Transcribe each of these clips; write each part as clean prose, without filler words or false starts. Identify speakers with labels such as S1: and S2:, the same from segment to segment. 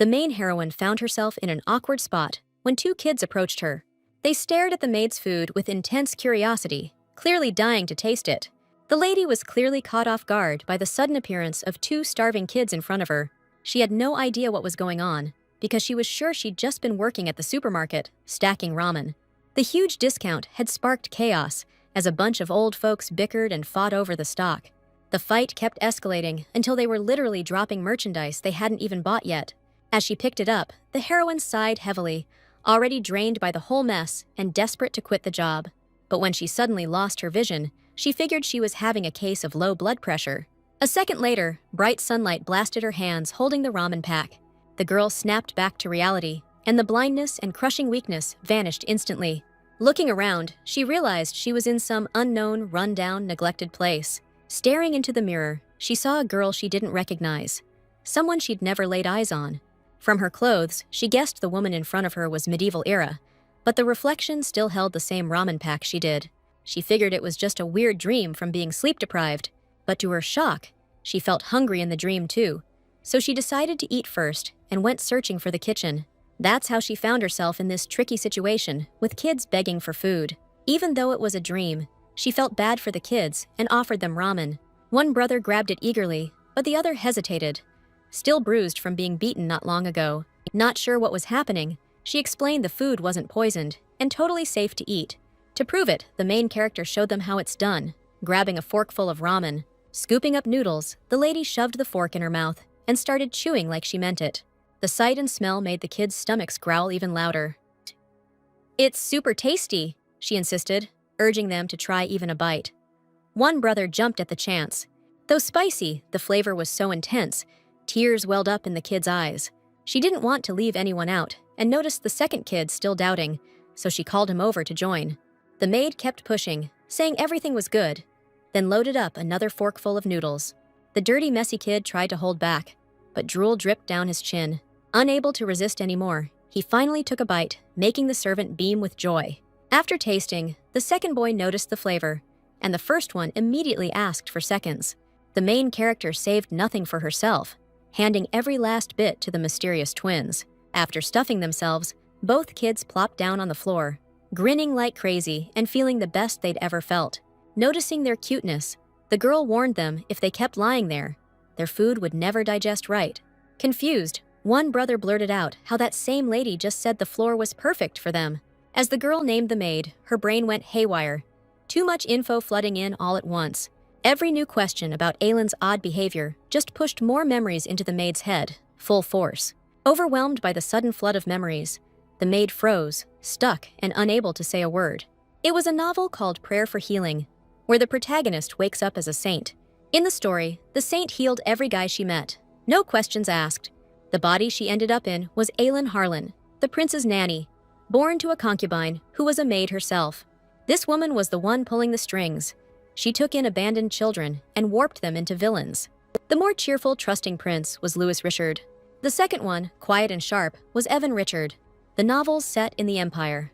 S1: The main heroine found herself in an awkward spot when two kids approached her. They stared at the maid's food with intense curiosity, clearly dying to taste it. The lady was clearly caught off guard by the sudden appearance of two starving kids in front of her. She had no idea what was going on, because she was sure she'd just been working at the supermarket, stacking ramen. The huge discount had sparked chaos as a bunch of old folks bickered and fought over the stock. The fight kept escalating until they were literally dropping merchandise they hadn't even bought yet. As she picked it up, the heroine sighed heavily, already drained by the whole mess and desperate to quit the job. But when she suddenly lost her vision, she figured she was having a case of low blood pressure. A second later, bright sunlight blasted her hands holding the ramen pack. The girl snapped back to reality, and the blindness and crushing weakness vanished instantly. Looking around, she realized she was in some unknown, run-down, neglected place. Staring into the mirror, she saw a girl she didn't recognize, someone she'd never laid eyes on. From her clothes, she guessed the woman in front of her was medieval era, but the reflection still held the same ramen pack she did. She figured it was just a weird dream from being sleep-deprived, but to her shock, she felt hungry in the dream too. So she decided to eat first and went searching for the kitchen. That's how she found herself in this tricky situation, with kids begging for food. Even though it was a dream, she felt bad for the kids and offered them ramen. One brother grabbed it eagerly, but the other hesitated, still bruised from being beaten not long ago. Not sure what was happening, she explained the food wasn't poisoned and totally safe to eat. To prove it, the main character showed them how it's done, grabbing a fork full of ramen. Scooping up noodles, the lady shoved the fork in her mouth and started chewing like she meant it. The sight and smell made the kids' stomachs growl even louder. "It's super tasty," she insisted, urging them to try even a bite. One brother jumped at the chance. Though spicy, the flavor was so intense, tears welled up in the kid's eyes. She didn't want to leave anyone out and noticed the second kid still doubting, so she called him over to join. The maid kept pushing, saying everything was good, then loaded up another forkful of noodles. The dirty, messy kid tried to hold back, but drool dripped down his chin. Unable to resist anymore, he finally took a bite, making the servant beam with joy. After tasting, the second boy noticed the flavor, and the first one immediately asked for seconds. The main character saved nothing for herself, handing every last bit to the mysterious twins. After stuffing themselves, both kids plopped down on the floor, grinning like crazy and feeling the best they'd ever felt. Noticing their cuteness, the girl warned them if they kept lying there, their food would never digest right. Confused, one brother blurted out how that same lady just said the floor was perfect for them. As the girl named the maid, her brain went haywire. Too much info flooding in all at once. Every new question about Aylin's odd behavior just pushed more memories into the maid's head, full force. Overwhelmed by the sudden flood of memories, the maid froze, stuck, and unable to say a word. It was a novel called Prayer for Healing, where the protagonist wakes up as a saint. In the story, the saint healed every guy she met, no questions asked. The body she ended up in was Aylin Harlan, the prince's nanny, born to a concubine who was a maid herself. This woman was the one pulling the strings. She took in abandoned children and warped them into villains. The more cheerful, trusting prince was Louis Richard. The second one, quiet and sharp, was Evan Richard. The novel's set in the Empire.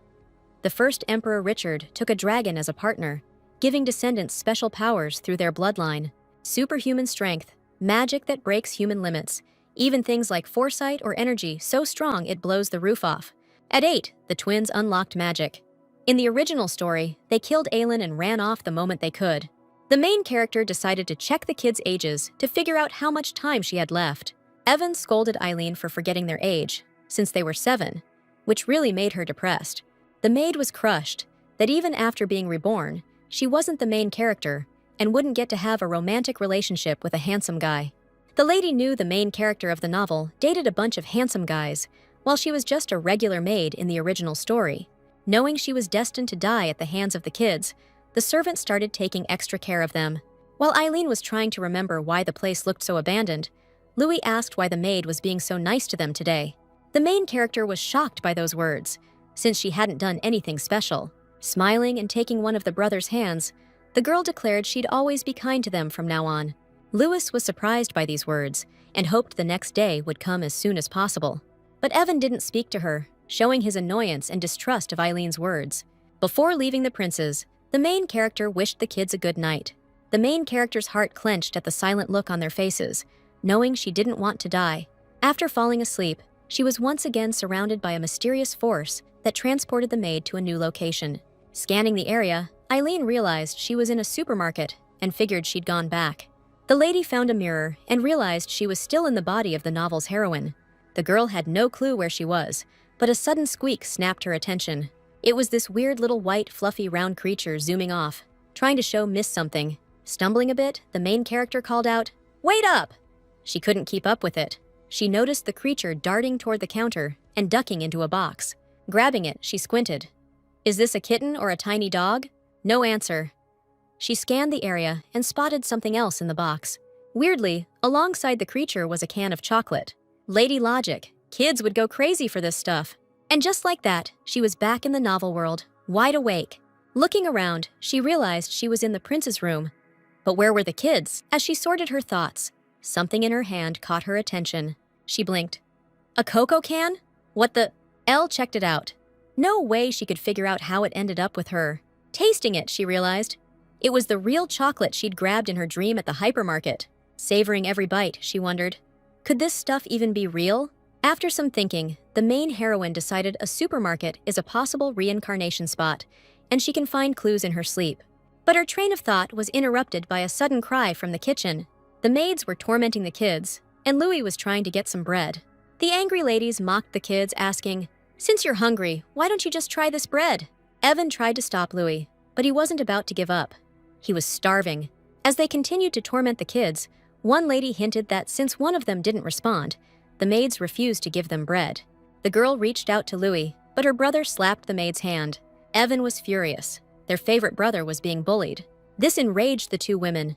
S1: The first Emperor Richard took a dragon as a partner, giving descendants special powers through their bloodline. Superhuman strength, magic that breaks human limits, even things like foresight or energy so strong it blows the roof off. At 8, the twins unlocked magic. In the original story, they killed Aylin and ran off the moment they could. The main character decided to check the kids' ages to figure out how much time she had left. Evan scolded Eileen for forgetting their age, since they were 7, which really made her depressed. The maid was crushed that even after being reborn, she wasn't the main character and wouldn't get to have a romantic relationship with a handsome guy. The lady knew the main character of the novel dated a bunch of handsome guys, while she was just a regular maid in the original story. Knowing she was destined to die at the hands of the kids, the servant started taking extra care of them. While Eileen was trying to remember why the place looked so abandoned, Louis asked why the maid was being so nice to them today. The main character was shocked by those words, since she hadn't done anything special. Smiling and taking one of the brothers' hands, the girl declared she'd always be kind to them from now on. Louis was surprised by these words and hoped the next day would come as soon as possible. But Evan didn't speak to her, showing his annoyance and distrust of Eileen's words. Before leaving the princes, the main character wished the kids a good night. The main character's heart clenched at the silent look on their faces, knowing she didn't want to die. After falling asleep, she was once again surrounded by a mysterious force that transported the maid to a new location. Scanning the area, Eileen realized she was in a supermarket and figured she'd gone back. The lady found a mirror and realized she was still in the body of the novel's heroine. The girl had no clue where she was, but a sudden squeak snapped her attention. It was this weird little white, fluffy, round creature zooming off, trying to show Miss something. Stumbling a bit, the main character called out, "Wait up!" She couldn't keep up with it. She noticed the creature darting toward the counter and ducking into a box. Grabbing it, she squinted. Is this a kitten or a tiny dog? No answer. She scanned the area and spotted something else in the box. Weirdly, alongside the creature was a can of chocolate. Lady Logic. Kids would go crazy for this stuff. And just like that, she was back in the novel world, wide awake. Looking around, she realized she was in the prince's room. But where were the kids? As she sorted her thoughts, something in her hand caught her attention. She blinked. A cocoa can? What the? Elle checked it out. No way she could figure out how it ended up with her. Tasting it, she realized. It was the real chocolate she'd grabbed in her dream at the hypermarket. Savoring every bite, she wondered, could this stuff even be real? After some thinking, the main heroine decided a supermarket is a possible reincarnation spot, and she can find clues in her sleep. But her train of thought was interrupted by a sudden cry from the kitchen. The maids were tormenting the kids, and Louis was trying to get some bread. The angry ladies mocked the kids, asking, "Since you're hungry, why don't you just try this bread?" Evan tried to stop Louis, but he wasn't about to give up. He was starving. As they continued to torment the kids, one lady hinted that since one of them didn't respond, the maids refused to give them bread. The girl reached out to Louis, but her brother slapped the maid's hand. Evan was furious. Their favorite brother was being bullied. This enraged the two women.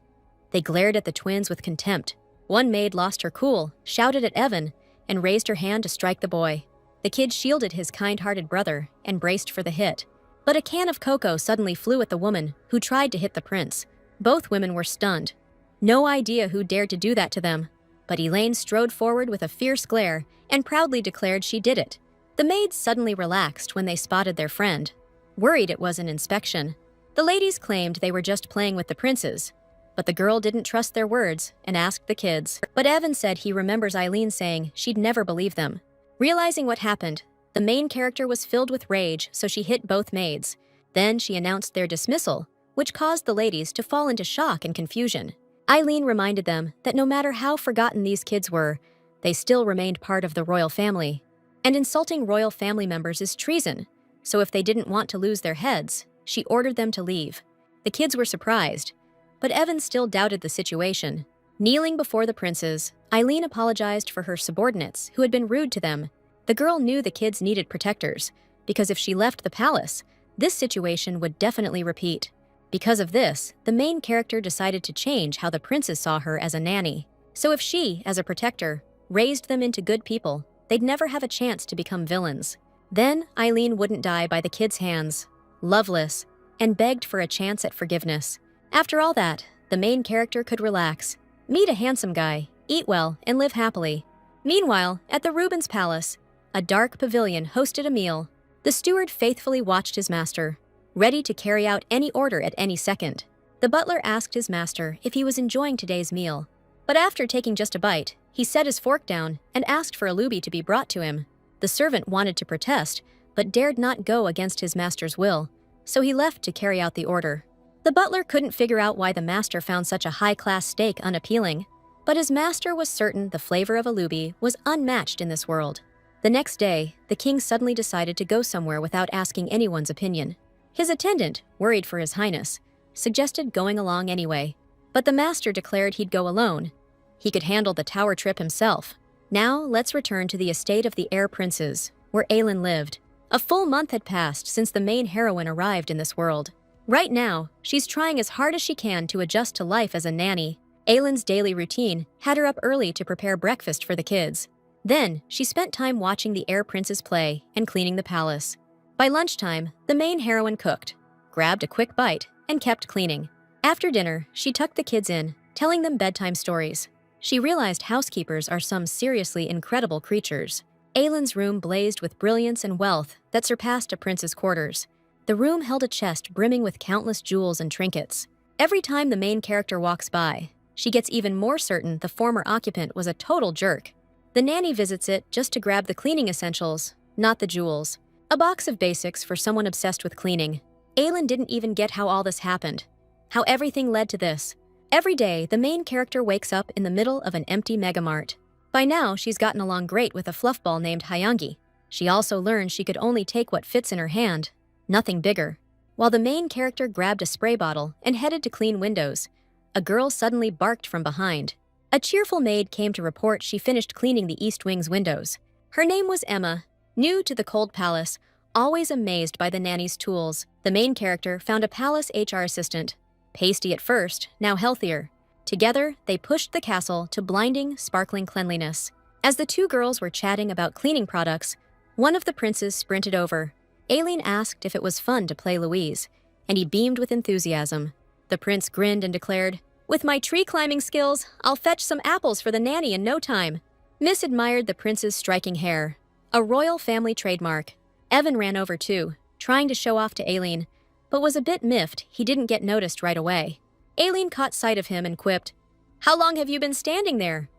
S1: They glared at the twins with contempt. One maid lost her cool, shouted at Evan, and raised her hand to strike the boy. The kid shielded his kind-hearted brother and braced for the hit. But a can of cocoa suddenly flew at the woman, who tried to hit the prince. Both women were stunned. No idea who dared to do that to them, but Elaine strode forward with a fierce glare and proudly declared she did it. The maids suddenly relaxed when they spotted their friend, worried it was an inspection. The ladies claimed they were just playing with the princes, but the girl didn't trust their words and asked the kids. But Evan said he remembers Eileen saying she'd never believe them. Realizing what happened, the main character was filled with rage, so she hit both maids. Then she announced their dismissal, which caused the ladies to fall into shock and confusion. Eileen reminded them that no matter how forgotten these kids were, they still remained part of the royal family. And insulting royal family members is treason, so if they didn't want to lose their heads, she ordered them to leave. The kids were surprised, but Evan still doubted the situation. Kneeling before the princes, Eileen apologized for her subordinates who had been rude to them. The girl knew the kids needed protectors, because if she left the palace, this situation would definitely repeat. Because of this, the main character decided to change how the princes saw her as a nanny. So if she, as a protector, raised them into good people, they'd never have a chance to become villains. Then Eileen wouldn't die by the kids' hands, loveless, and begged for a chance at forgiveness. After all that, the main character could relax, meet a handsome guy, eat well, and live happily. Meanwhile, at the Rubens Palace, a dark pavilion hosted a meal. The steward faithfully watched his master, ready to carry out any order at any second. The butler asked his master if he was enjoying today's meal. But after taking just a bite, he set his fork down and asked for a looby to be brought to him. The servant wanted to protest, but dared not go against his master's will, so he left to carry out the order. The butler couldn't figure out why the master found such a high-class steak unappealing, but his master was certain the flavor of a looby was unmatched in this world. The next day, the king suddenly decided to go somewhere without asking anyone's opinion. His attendant, worried for his highness, suggested going along anyway, but the master declared he'd go alone. He could handle the tower trip himself. Now, let's return to the estate of the heir princes, where Aelin lived. A full month had passed since the main heroine arrived in this world. Right now, she's trying as hard as she can to adjust to life as a nanny. Aelin's daily routine had her up early to prepare breakfast for the kids. Then, she spent time watching the heir princes play and cleaning the palace. By lunchtime, the main heroine cooked, grabbed a quick bite, and kept cleaning. After dinner, she tucked the kids in, telling them bedtime stories. She realized housekeepers are some seriously incredible creatures. Aelin's room blazed with brilliance and wealth that surpassed a prince's quarters. The room held a chest brimming with countless jewels and trinkets. Every time the main character walks by, she gets even more certain the former occupant was a total jerk. The nanny visits it just to grab the cleaning essentials, not the jewels. A box of basics for someone obsessed with cleaning. Aylin didn't even get how all this happened. How everything led to this. Every day, the main character wakes up in the middle of an empty megamart. By now, she's gotten along great with a fluffball named Hyangi. She also learned she could only take what fits in her hand, nothing bigger. While the main character grabbed a spray bottle and headed to clean windows, a girl suddenly barked from behind. A cheerful maid came to report she finished cleaning the East Wing's windows. Her name was Emma, new to the cold palace, always amazed by the nanny's tools. The main character found a palace HR assistant, pasty at first, now healthier. Together, they pushed the castle to blinding, sparkling cleanliness. As the two girls were chatting about cleaning products, one of the princes sprinted over. Aylin asked if it was fun to play Louise, and he beamed with enthusiasm. The prince grinned and declared, "With my tree-climbing skills, I'll fetch some apples for the nanny in no time." Miss admired the prince's striking hair, a royal family trademark. Evan ran over too, trying to show off to Aylin, but was a bit miffed he didn't get noticed right away. Aylin caught sight of him and quipped, "How long have you been standing there?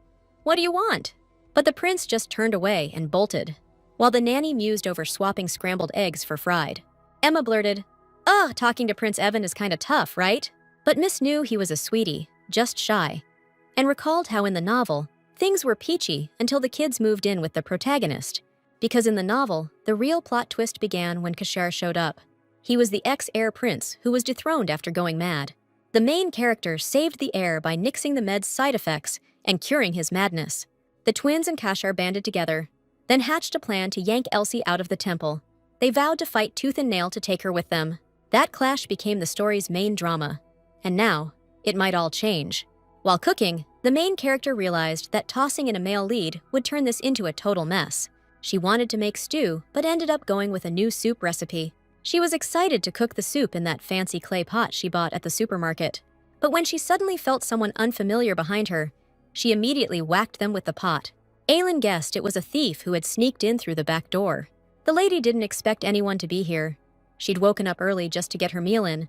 S1: What do you want?" But the prince just turned away and bolted, while the nanny mused over swapping scrambled eggs for fried. Emma blurted, "Ugh, talking to Prince Evan is kinda tough, right?" But Miss knew he was a sweetie, just shy, and recalled how in the novel, things were peachy until the kids moved in with the protagonist. Because in the novel, the real plot twist began when Kashar showed up. He was the ex-heir prince who was dethroned after going mad. The main character saved the heir by nixing the med's side effects and curing his madness. The twins and Kashar banded together, then hatched a plan to yank Elsie out of the temple. They vowed to fight tooth and nail to take her with them. That clash became the story's main drama. And now, it might all change. While cooking, the main character realized that tossing in a male lead would turn this into a total mess. She wanted to make stew, but ended up going with a new soup recipe. She was excited to cook the soup in that fancy clay pot she bought at the supermarket. But when she suddenly felt someone unfamiliar behind her, she immediately whacked them with the pot. Aylin guessed it was a thief who had sneaked in through the back door. The lady didn't expect anyone to be here. She'd woken up early just to get her meal in.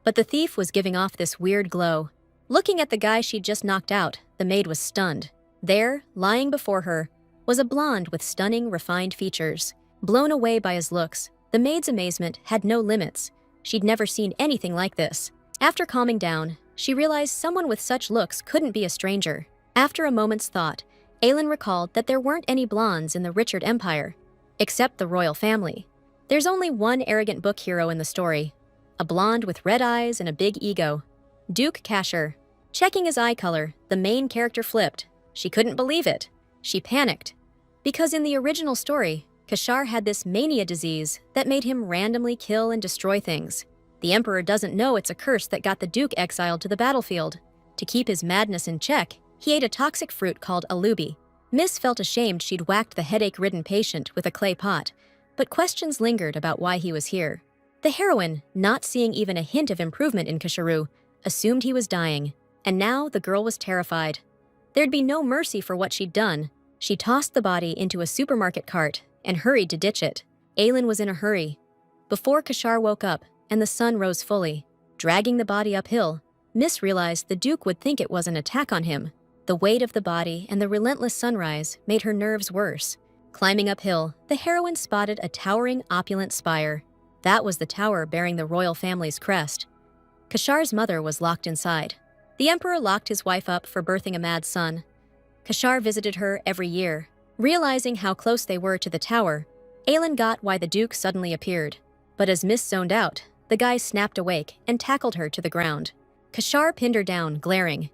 S1: But the thief was giving off this weird glow. Looking at the guy she'd just knocked out, the maid was stunned. There, lying before her, was a blonde with stunning, refined features. Blown away by his looks, the maid's amazement had no limits. She'd never seen anything like this. After calming down, she realized someone with such looks couldn't be a stranger. After a moment's thought, Aylin recalled that there weren't any blondes in the Richard Empire, except the royal family. There's only one arrogant book hero in the story, a blonde with red eyes and a big ego, Duke Kashar. Checking his eye color, the main character flipped. She couldn't believe it. She panicked. Because in the original story, Kashar had this mania disease that made him randomly kill and destroy things. The Emperor doesn't know it's a curse that got the Duke exiled to the battlefield. To keep his madness in check, he ate a toxic fruit called alubi. Miss felt ashamed she'd whacked the headache-ridden patient with a clay pot, but questions lingered about why he was here. The heroine, not seeing even a hint of improvement in Kasharu, assumed he was dying, and now the girl was terrified. There'd be no mercy for what she'd done. She tossed the body into a supermarket cart and hurried to ditch it. Aylin was in a hurry. Before Kashar woke up and the sun rose fully, dragging the body uphill, Miss realized the Duke would think it was an attack on him. The weight of the body and the relentless sunrise made her nerves worse. Climbing uphill, the heroine spotted a towering, opulent spire. That was the tower bearing the royal family's crest. Kashar's mother was locked inside. The emperor locked his wife up for birthing a mad son. Kashar visited her every year. Realizing how close they were to the tower, Aylin got why the Duke suddenly appeared. But as Miss zoned out, the guy snapped awake and tackled her to the ground. Kashar pinned her down, glaring.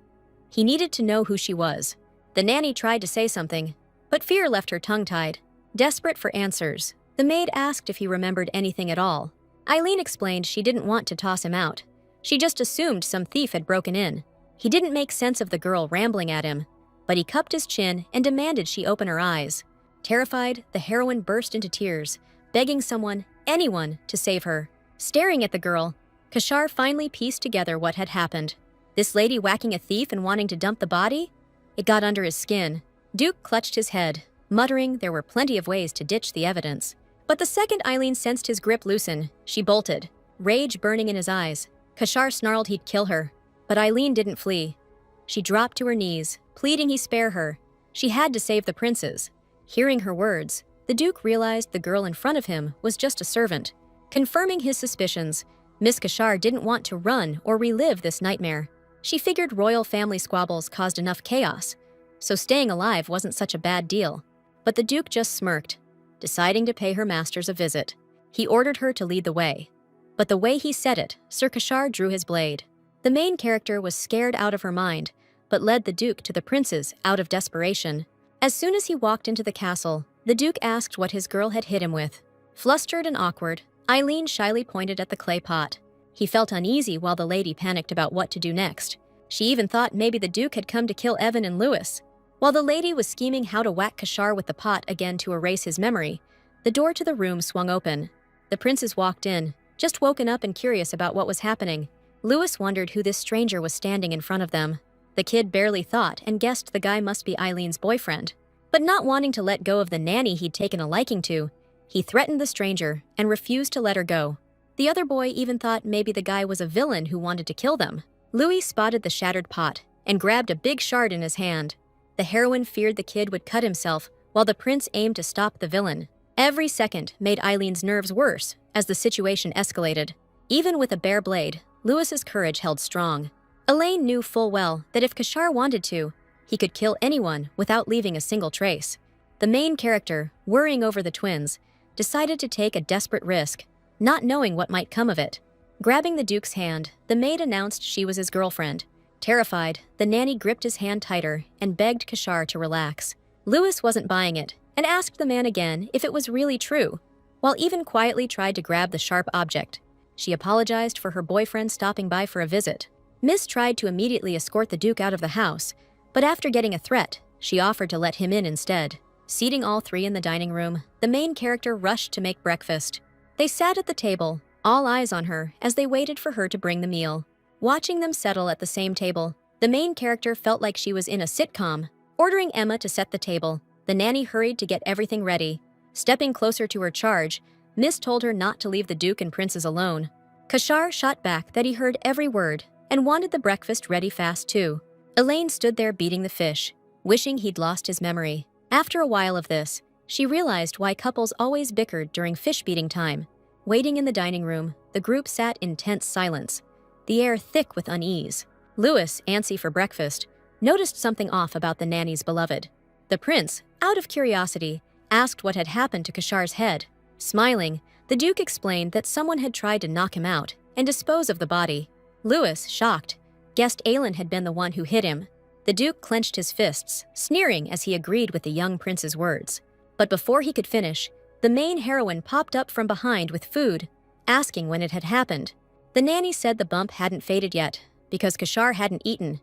S1: He needed to know who she was. The nanny tried to say something, but fear left her tongue-tied. Desperate for answers, the maid asked if he remembered anything at all. Eileen explained she didn't want to toss him out. She just assumed some thief had broken in. He didn't make sense of the girl rambling at him, but he cupped his chin and demanded she open her eyes. Terrified, the heroine burst into tears, begging someone, anyone, to save her. Staring at the girl, Kashar finally pieced together what had happened. This lady whacking a thief and wanting to dump the body? It got under his skin. Duke clutched his head, muttering there were plenty of ways to ditch the evidence. But the second Eileen sensed his grip loosen, she bolted, rage burning in his eyes. Kashar snarled he'd kill her, but Eileen didn't flee. She dropped to her knees, pleading he spare her. She had to save the princes. Hearing her words, the Duke realized the girl in front of him was just a servant. Confirming his suspicions, Miss Kashar didn't want to run or relive this nightmare. She figured royal family squabbles caused enough chaos, so staying alive wasn't such a bad deal. But the Duke just smirked, deciding to pay her masters a visit. He ordered her to lead the way. But the way he said it, Sir Kashar drew his blade. The main character was scared out of her mind, but led the Duke to the princes out of desperation. As soon as he walked into the castle, the Duke asked what his girl had hit him with. Flustered and awkward, Eileen shyly pointed at the clay pot. He felt uneasy while the lady panicked about what to do next. She even thought maybe the Duke had come to kill Evan and Louis. While the lady was scheming how to whack Kashar with the pot again to erase his memory, the door to the room swung open. The princes walked in, just woken up and curious about what was happening. Louis wondered who this stranger was standing in front of them. The kid barely thought and guessed the guy must be Eileen's boyfriend. But not wanting to let go of the nanny he'd taken a liking to, he threatened the stranger and refused to let her go. The other boy even thought maybe the guy was a villain who wanted to kill them. Louis spotted the shattered pot and grabbed a big shard in his hand. The heroine feared the kid would cut himself, while the prince aimed to stop the villain. Every second made Eileen's nerves worse as the situation escalated. Even with a bare blade, Louis's courage held strong. Elaine knew full well that if Kashar wanted to, he could kill anyone without leaving a single trace. The main character, worrying over the twins, decided to take a desperate risk, not knowing what might come of it. Grabbing the Duke's hand, the maid announced she was his girlfriend. Terrified, the nanny gripped his hand tighter and begged Kashar to relax. Louis wasn't buying it and asked the man again if it was really true, while even quietly tried to grab the sharp object. She apologized for her boyfriend stopping by for a visit. Miss tried to immediately escort the Duke out of the house, but after getting a threat, she offered to let him in instead. Seating all three in the dining room, the main character rushed to make breakfast. They sat at the table, all eyes on her as they waited for her to bring the meal. Watching them settle at the same table, the main character felt like she was in a sitcom. Ordering Emma to set the table, the nanny hurried to get everything ready. Stepping closer to her charge, Miss told her not to leave the Duke and princes alone. Kashar shot back that he heard every word and wanted the breakfast ready fast too. Elaine stood there beating the fish, wishing he'd lost his memory. After a while of this, she realized why couples always bickered during fish beating time. Waiting in the dining room, the group sat in tense silence, the air thick with unease. Louis, antsy for breakfast, noticed something off about the nanny's beloved. The prince, out of curiosity, asked what had happened to Kashar's head. Smiling, the Duke explained that someone had tried to knock him out and dispose of the body. Louis, shocked, guessed Aelin had been the one who hit him. The Duke clenched his fists, sneering as he agreed with the young prince's words. But before he could finish, the main heroine popped up from behind with food, asking when it had happened. The nanny said the bump hadn't faded yet, because Kashar hadn't eaten.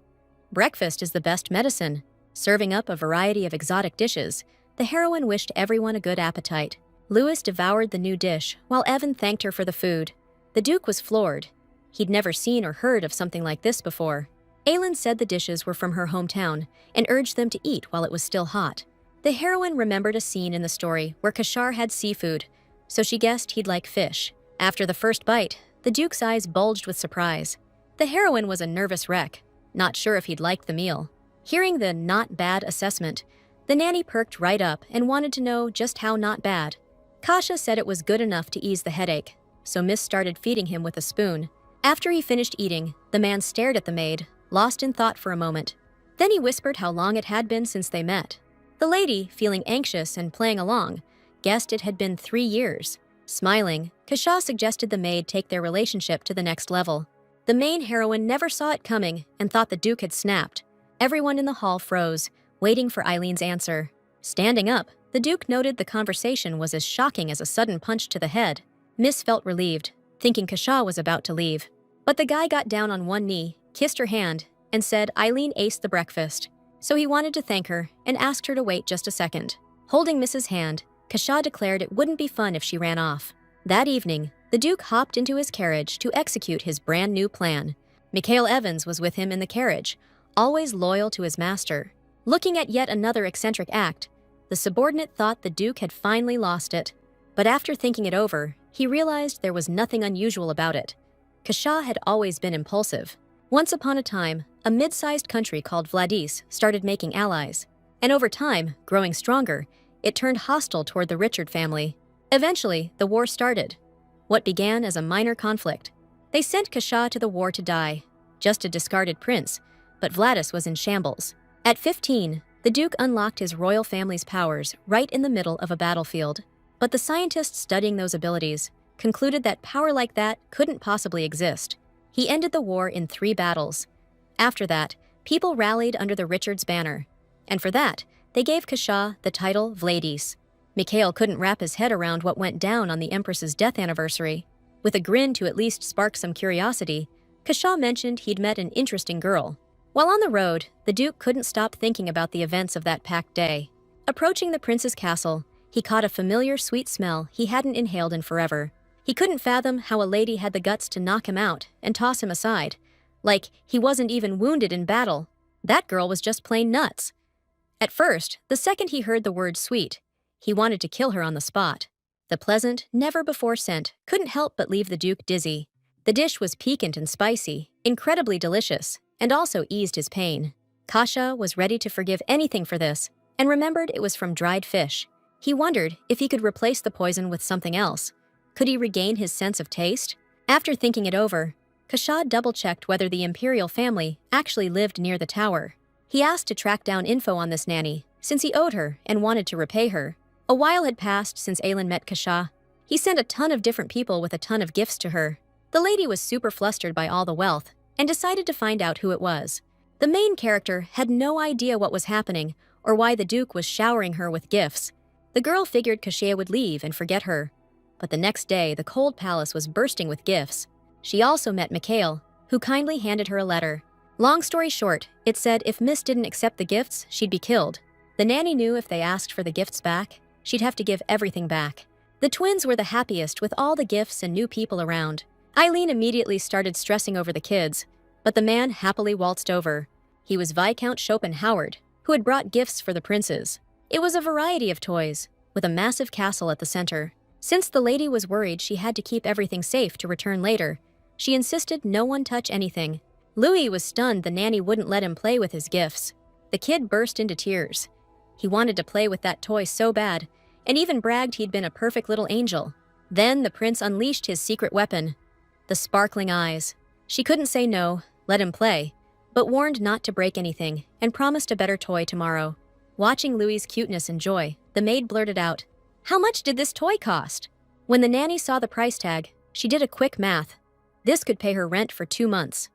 S1: Breakfast is the best medicine. Serving up a variety of exotic dishes, the heroine wished everyone a good appetite. Louis devoured the new dish, while Evan thanked her for the food. The Duke was floored. He'd never seen or heard of something like this before. Aelin said the dishes were from her hometown and urged them to eat while it was still hot. The heroine remembered a scene in the story where Kashar had seafood, so she guessed he'd like fish. After the first bite, the Duke's eyes bulged with surprise. The heroine was a nervous wreck, not sure if he'd liked the meal. Hearing the not bad assessment, the nanny perked right up and wanted to know just how not bad. Kasha said it was good enough to ease the headache, so Miss started feeding him with a spoon. After he finished eating, the man stared at the maid, lost in thought for a moment. Then he whispered how long it had been since they met. The lady, feeling anxious and playing along, guessed it had been 3 years. Smiling, Kasha suggested the maid take their relationship to the next level. The main heroine never saw it coming and thought the Duke had snapped. Everyone in the hall froze, waiting for Eileen's answer. Standing up, the Duke noted the conversation was as shocking as a sudden punch to the head. Miss felt relieved, thinking Kasha was about to leave. But the guy got down on one knee, kissed her hand, and said Eileen aced the breakfast. So he wanted to thank her and asked her to wait just a second. Holding Miss's hand, Kasha declared it wouldn't be fun if she ran off. That evening, the Duke hopped into his carriage to execute his brand new plan. Mikhail Evans was with him in the carriage, always loyal to his master. Looking at yet another eccentric act, the subordinate thought the Duke had finally lost it. But after thinking it over, he realized there was nothing unusual about it. Kasha had always been impulsive. Once upon a time, a mid-sized country called Vladis started making allies. And over time, growing stronger, it turned hostile toward the Richard family. Eventually, the war started. What began as a minor conflict. They sent Kasha to the war to die, just a discarded prince, but Vladis was in shambles. At 15, the Duke unlocked his royal family's powers right in the middle of a battlefield. But the scientists studying those abilities concluded that power like that couldn't possibly exist. He ended the war in 3 battles. After that, people rallied under the Richards banner. And for that, they gave Kasha the title Vladis. Mikhail couldn't wrap his head around what went down on the Empress's death anniversary. With a grin to at least spark some curiosity, Kasha mentioned he'd met an interesting girl. While on the road, the Duke couldn't stop thinking about the events of that packed day. Approaching the prince's castle, he caught a familiar sweet smell he hadn't inhaled in forever. He couldn't fathom how a lady had the guts to knock him out and toss him aside. Like, he wasn't even wounded in battle. That girl was just plain nuts. At first, the second he heard the word sweet, he wanted to kill her on the spot. The pleasant, never-before scent couldn't help but leave the Duke dizzy. The dish was piquant and spicy, incredibly delicious, and also eased his pain. Kasha was ready to forgive anything for this, and remembered it was from dried fish. He wondered if he could replace the poison with something else. Could he regain his sense of taste? After thinking it over, Kasha double-checked whether the imperial family actually lived near the tower. He asked to track down info on this nanny, since he owed her and wanted to repay her. A while had passed since Aylin met Kasha. He sent a ton of different people with a ton of gifts to her. The lady was super flustered by all the wealth, and decided to find out who it was. The main character had no idea what was happening, or why the Duke was showering her with gifts. The girl figured Kasha would leave and forget her. But the next day, the cold palace was bursting with gifts. She also met Mikhail, who kindly handed her a letter. Long story short, it said if Miss didn't accept the gifts, she'd be killed. The nanny knew if they asked for the gifts back, she'd have to give everything back. The twins were the happiest with all the gifts and new people around. Eileen immediately started stressing over the kids, but the man happily waltzed over. He was Viscount Schopenhauer, who had brought gifts for the princes. It was a variety of toys, with a massive castle at the center. Since the lady was worried she had to keep everything safe to return later, she insisted no one touch anything. Louis was stunned the nanny wouldn't let him play with his gifts. The kid burst into tears. He wanted to play with that toy so bad, and even bragged he'd been a perfect little angel. Then the prince unleashed his secret weapon, the sparkling eyes. She couldn't say no, let him play, but warned not to break anything and promised a better toy tomorrow. Watching Louis's cuteness and joy, the maid blurted out, "How much did this toy cost?" When the nanny saw the price tag, she did a quick math. This could pay her rent for 2 months.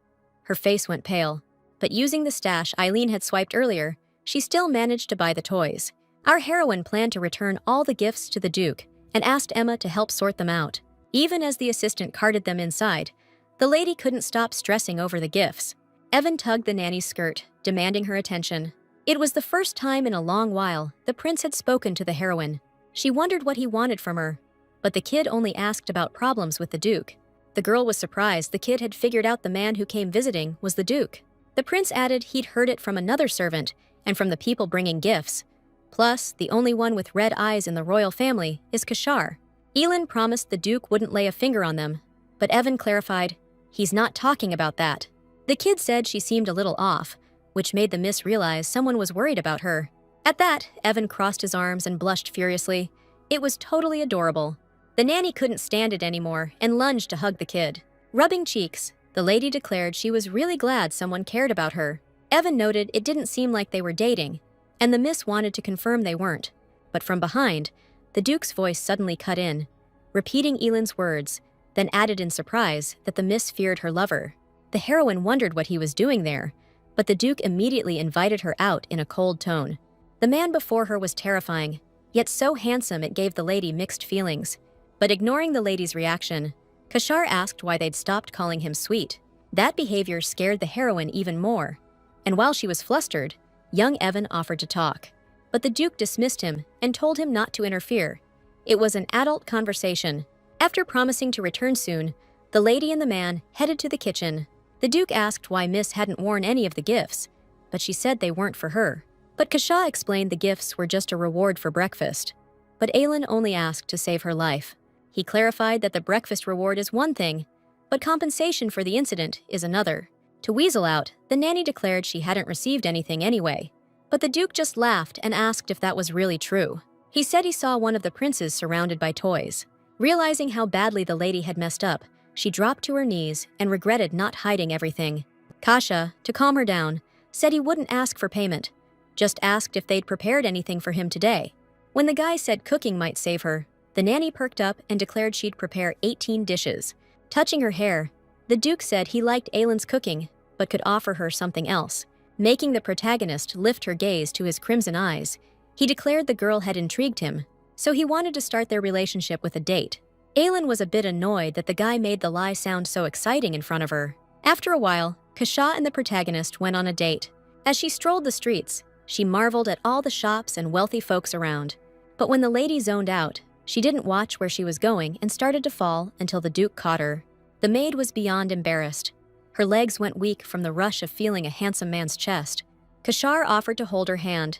S1: Her face went pale, but using the stash Eileen had swiped earlier, she still managed to buy the toys. Our heroine planned to return all the gifts to the Duke and asked Emma to help sort them out. Even as the assistant carted them inside, the lady couldn't stop stressing over the gifts. Evan tugged the nanny's skirt, demanding her attention. It was the first time in a long while the prince had spoken to the heroine. She wondered what he wanted from her, but the kid only asked about problems with the Duke. The girl was surprised the kid had figured out the man who came visiting was the Duke. The prince added he'd heard it from another servant and from the people bringing gifts. Plus, the only one with red eyes in the royal family is Kashar. Elin promised the Duke wouldn't lay a finger on them, but Evan clarified, he's not talking about that. The kid said she seemed a little off, which made the miss realize someone was worried about her. At that, Evan crossed his arms and blushed furiously. It was totally adorable. The nanny couldn't stand it anymore and lunged to hug the kid. Rubbing cheeks, the lady declared she was really glad someone cared about her. Evan noted it didn't seem like they were dating, and the miss wanted to confirm they weren't. But from behind, the Duke's voice suddenly cut in, repeating Elin's words, then added in surprise that the miss feared her lover. The heroine wondered what he was doing there, but the Duke immediately invited her out in a cold tone. The man before her was terrifying, yet so handsome it gave the lady mixed feelings. But ignoring the lady's reaction, Kashar asked why they'd stopped calling him sweet. That behavior scared the heroine even more, and while she was flustered, young Evan offered to talk. But the Duke dismissed him and told him not to interfere. It was an adult conversation. After promising to return soon, the lady and the man headed to the kitchen. The Duke asked why Miss hadn't worn any of the gifts, but she said they weren't for her. But Kasha explained the gifts were just a reward for breakfast. But Aylin only asked to save her life. He clarified that the breakfast reward is one thing, but compensation for the incident is another. To weasel out, the nanny declared she hadn't received anything anyway, But the Duke just laughed and asked if that was really true. He said he saw one of the princes surrounded by toys. Realizing how badly the lady had messed up, she dropped to her knees and regretted not hiding everything. Kasha, to calm her down, said he wouldn't ask for payment, just asked if they'd prepared anything for him today. When the guy said cooking might save her, the nanny perked up and declared she'd prepare 18 dishes. Touching her hair, the Duke said he liked Aylin's cooking, but could offer her something else. Making the protagonist lift her gaze to his crimson eyes, he declared the girl had intrigued him, so he wanted to start their relationship with a date. Aylin was a bit annoyed that the guy made the lie sound so exciting in front of her. After a while, Kasha and the protagonist went on a date. As she strolled the streets, she marveled at all the shops and wealthy folks around. But when the lady zoned out, she didn't watch where she was going and started to fall until the Duke caught her. The maid was beyond embarrassed. Her legs went weak from the rush of feeling a handsome man's chest. Kashar offered to hold her hand.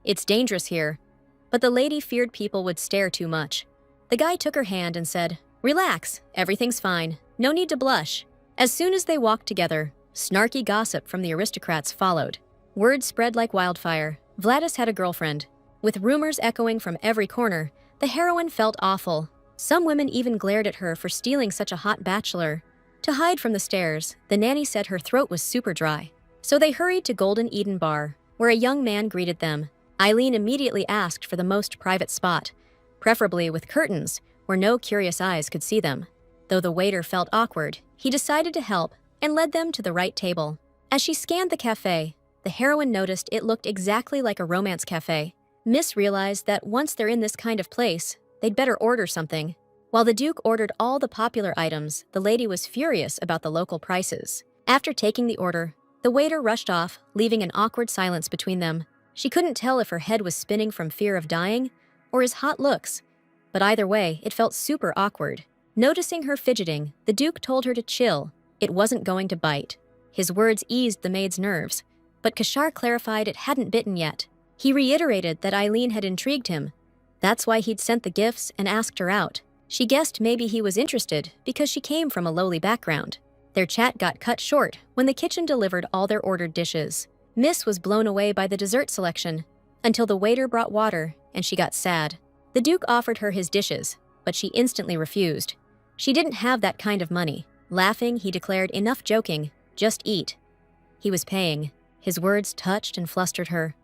S1: "It's dangerous here." But the lady feared people would stare too much. The guy took her hand and said, "Relax, everything's fine. No need to blush." As soon as they walked together, snarky gossip from the aristocrats followed. Word spread like wildfire. Vladis had a girlfriend. With rumors echoing from every corner, the heroine felt awful. Some women even glared at her for stealing such a hot bachelor. To hide from the stares, the nanny said her throat was super dry. So they hurried to Golden Eden Bar, where a young man greeted them. Eileen immediately asked for the most private spot, preferably with curtains, where no curious eyes could see them. Though the waiter felt awkward, he decided to help and led them to the right table. As she scanned the cafe, the heroine noticed it looked exactly like a romance cafe. Miss realized that once they're in this kind of place, they'd better order something. While the Duke ordered all the popular items, the lady was furious about the local prices. After taking the order, the waiter rushed off, leaving an awkward silence between them. She couldn't tell if her head was spinning from fear of dying or his hot looks, but either way, it felt super awkward. Noticing her fidgeting, the Duke told her to chill. It wasn't going to bite. His words eased the maid's nerves, but Kashar clarified it hadn't bitten yet. He reiterated that Eileen had intrigued him. That's why he'd sent the gifts and asked her out. She guessed maybe he was interested because she came from a lowly background. Their chat got cut short when the kitchen delivered all their ordered dishes. Miss was blown away by the dessert selection, until the waiter brought water and she got sad. The Duke offered her his dishes, but she instantly refused. She didn't have that kind of money. Laughing, he declared, "Enough joking, just eat." He was paying. His words touched and flustered her.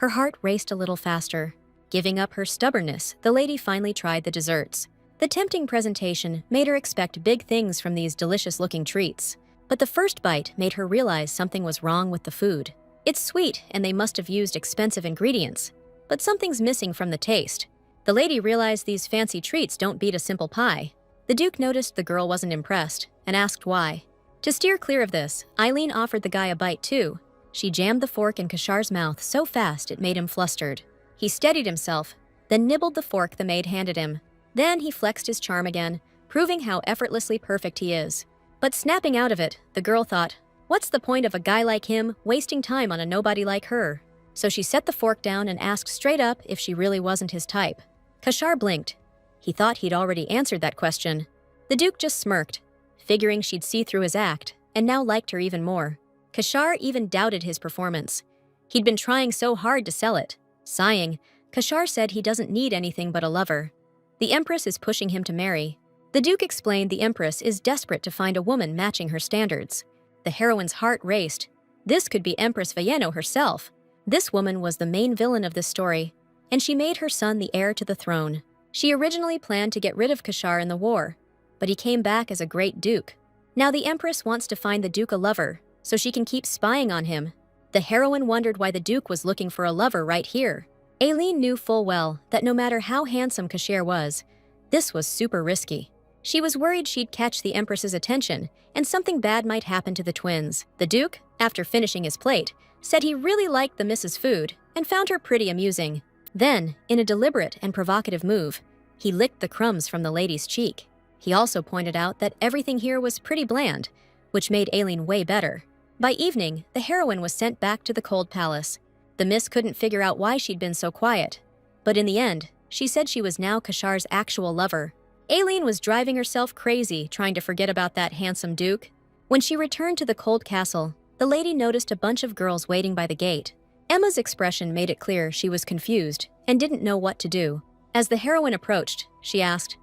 S1: Her heart raced a little faster. Giving up her stubbornness, the lady finally tried the desserts. The tempting presentation made her expect big things from these delicious-looking treats. But the first bite made her realize something was wrong with the food. It's sweet, and they must have used expensive ingredients. But something's missing from the taste. The lady realized these fancy treats don't beat a simple pie. The Duke noticed the girl wasn't impressed and asked why. To steer clear of this, Eileen offered the guy a bite too. She jammed the fork in Kashar's mouth so fast it made him flustered. He steadied himself, then nibbled the fork the maid handed him. Then he flexed his charm again, proving how effortlessly perfect he is. But snapping out of it, the girl thought, what's the point of a guy like him wasting time on a nobody like her? So she set the fork down and asked straight up if she really wasn't his type. Kashar blinked. He thought he'd already answered that question. The Duke just smirked, figuring she'd see through his act, and now liked her even more. Kashar even doubted his performance. He'd been trying so hard to sell it. Sighing, Kashar said he doesn't need anything but a lover. The Empress is pushing him to marry. The Duke explained the Empress is desperate to find a woman matching her standards. The heroine's heart raced. This could be Empress Valleno herself. This woman was the main villain of this story, and she made her son the heir to the throne. She originally planned to get rid of Kashar in the war, but he came back as a great duke. Now the Empress wants to find the Duke a lover, so she can keep spying on him. The heroine wondered why the Duke was looking for a lover right here. Aileen knew full well that no matter how handsome Kashar was, this was super risky. She was worried she'd catch the Empress's attention, and something bad might happen to the twins. The Duke, after finishing his plate, said he really liked the Mrs. Food and found her pretty amusing. Then, in a deliberate and provocative move, he licked the crumbs from the lady's cheek. He also pointed out that everything here was pretty bland, which made Aileen way better. By evening, the heroine was sent back to the cold palace. The miss couldn't figure out why she'd been so quiet, but in the end, she said she was now Kashar's actual lover. Aileen was driving herself crazy trying to forget about that handsome Duke. When she returned to the cold castle, the lady noticed a bunch of girls waiting by the gate. Emma's expression made it clear she was confused and didn't know what to do. As the heroine approached, she asked,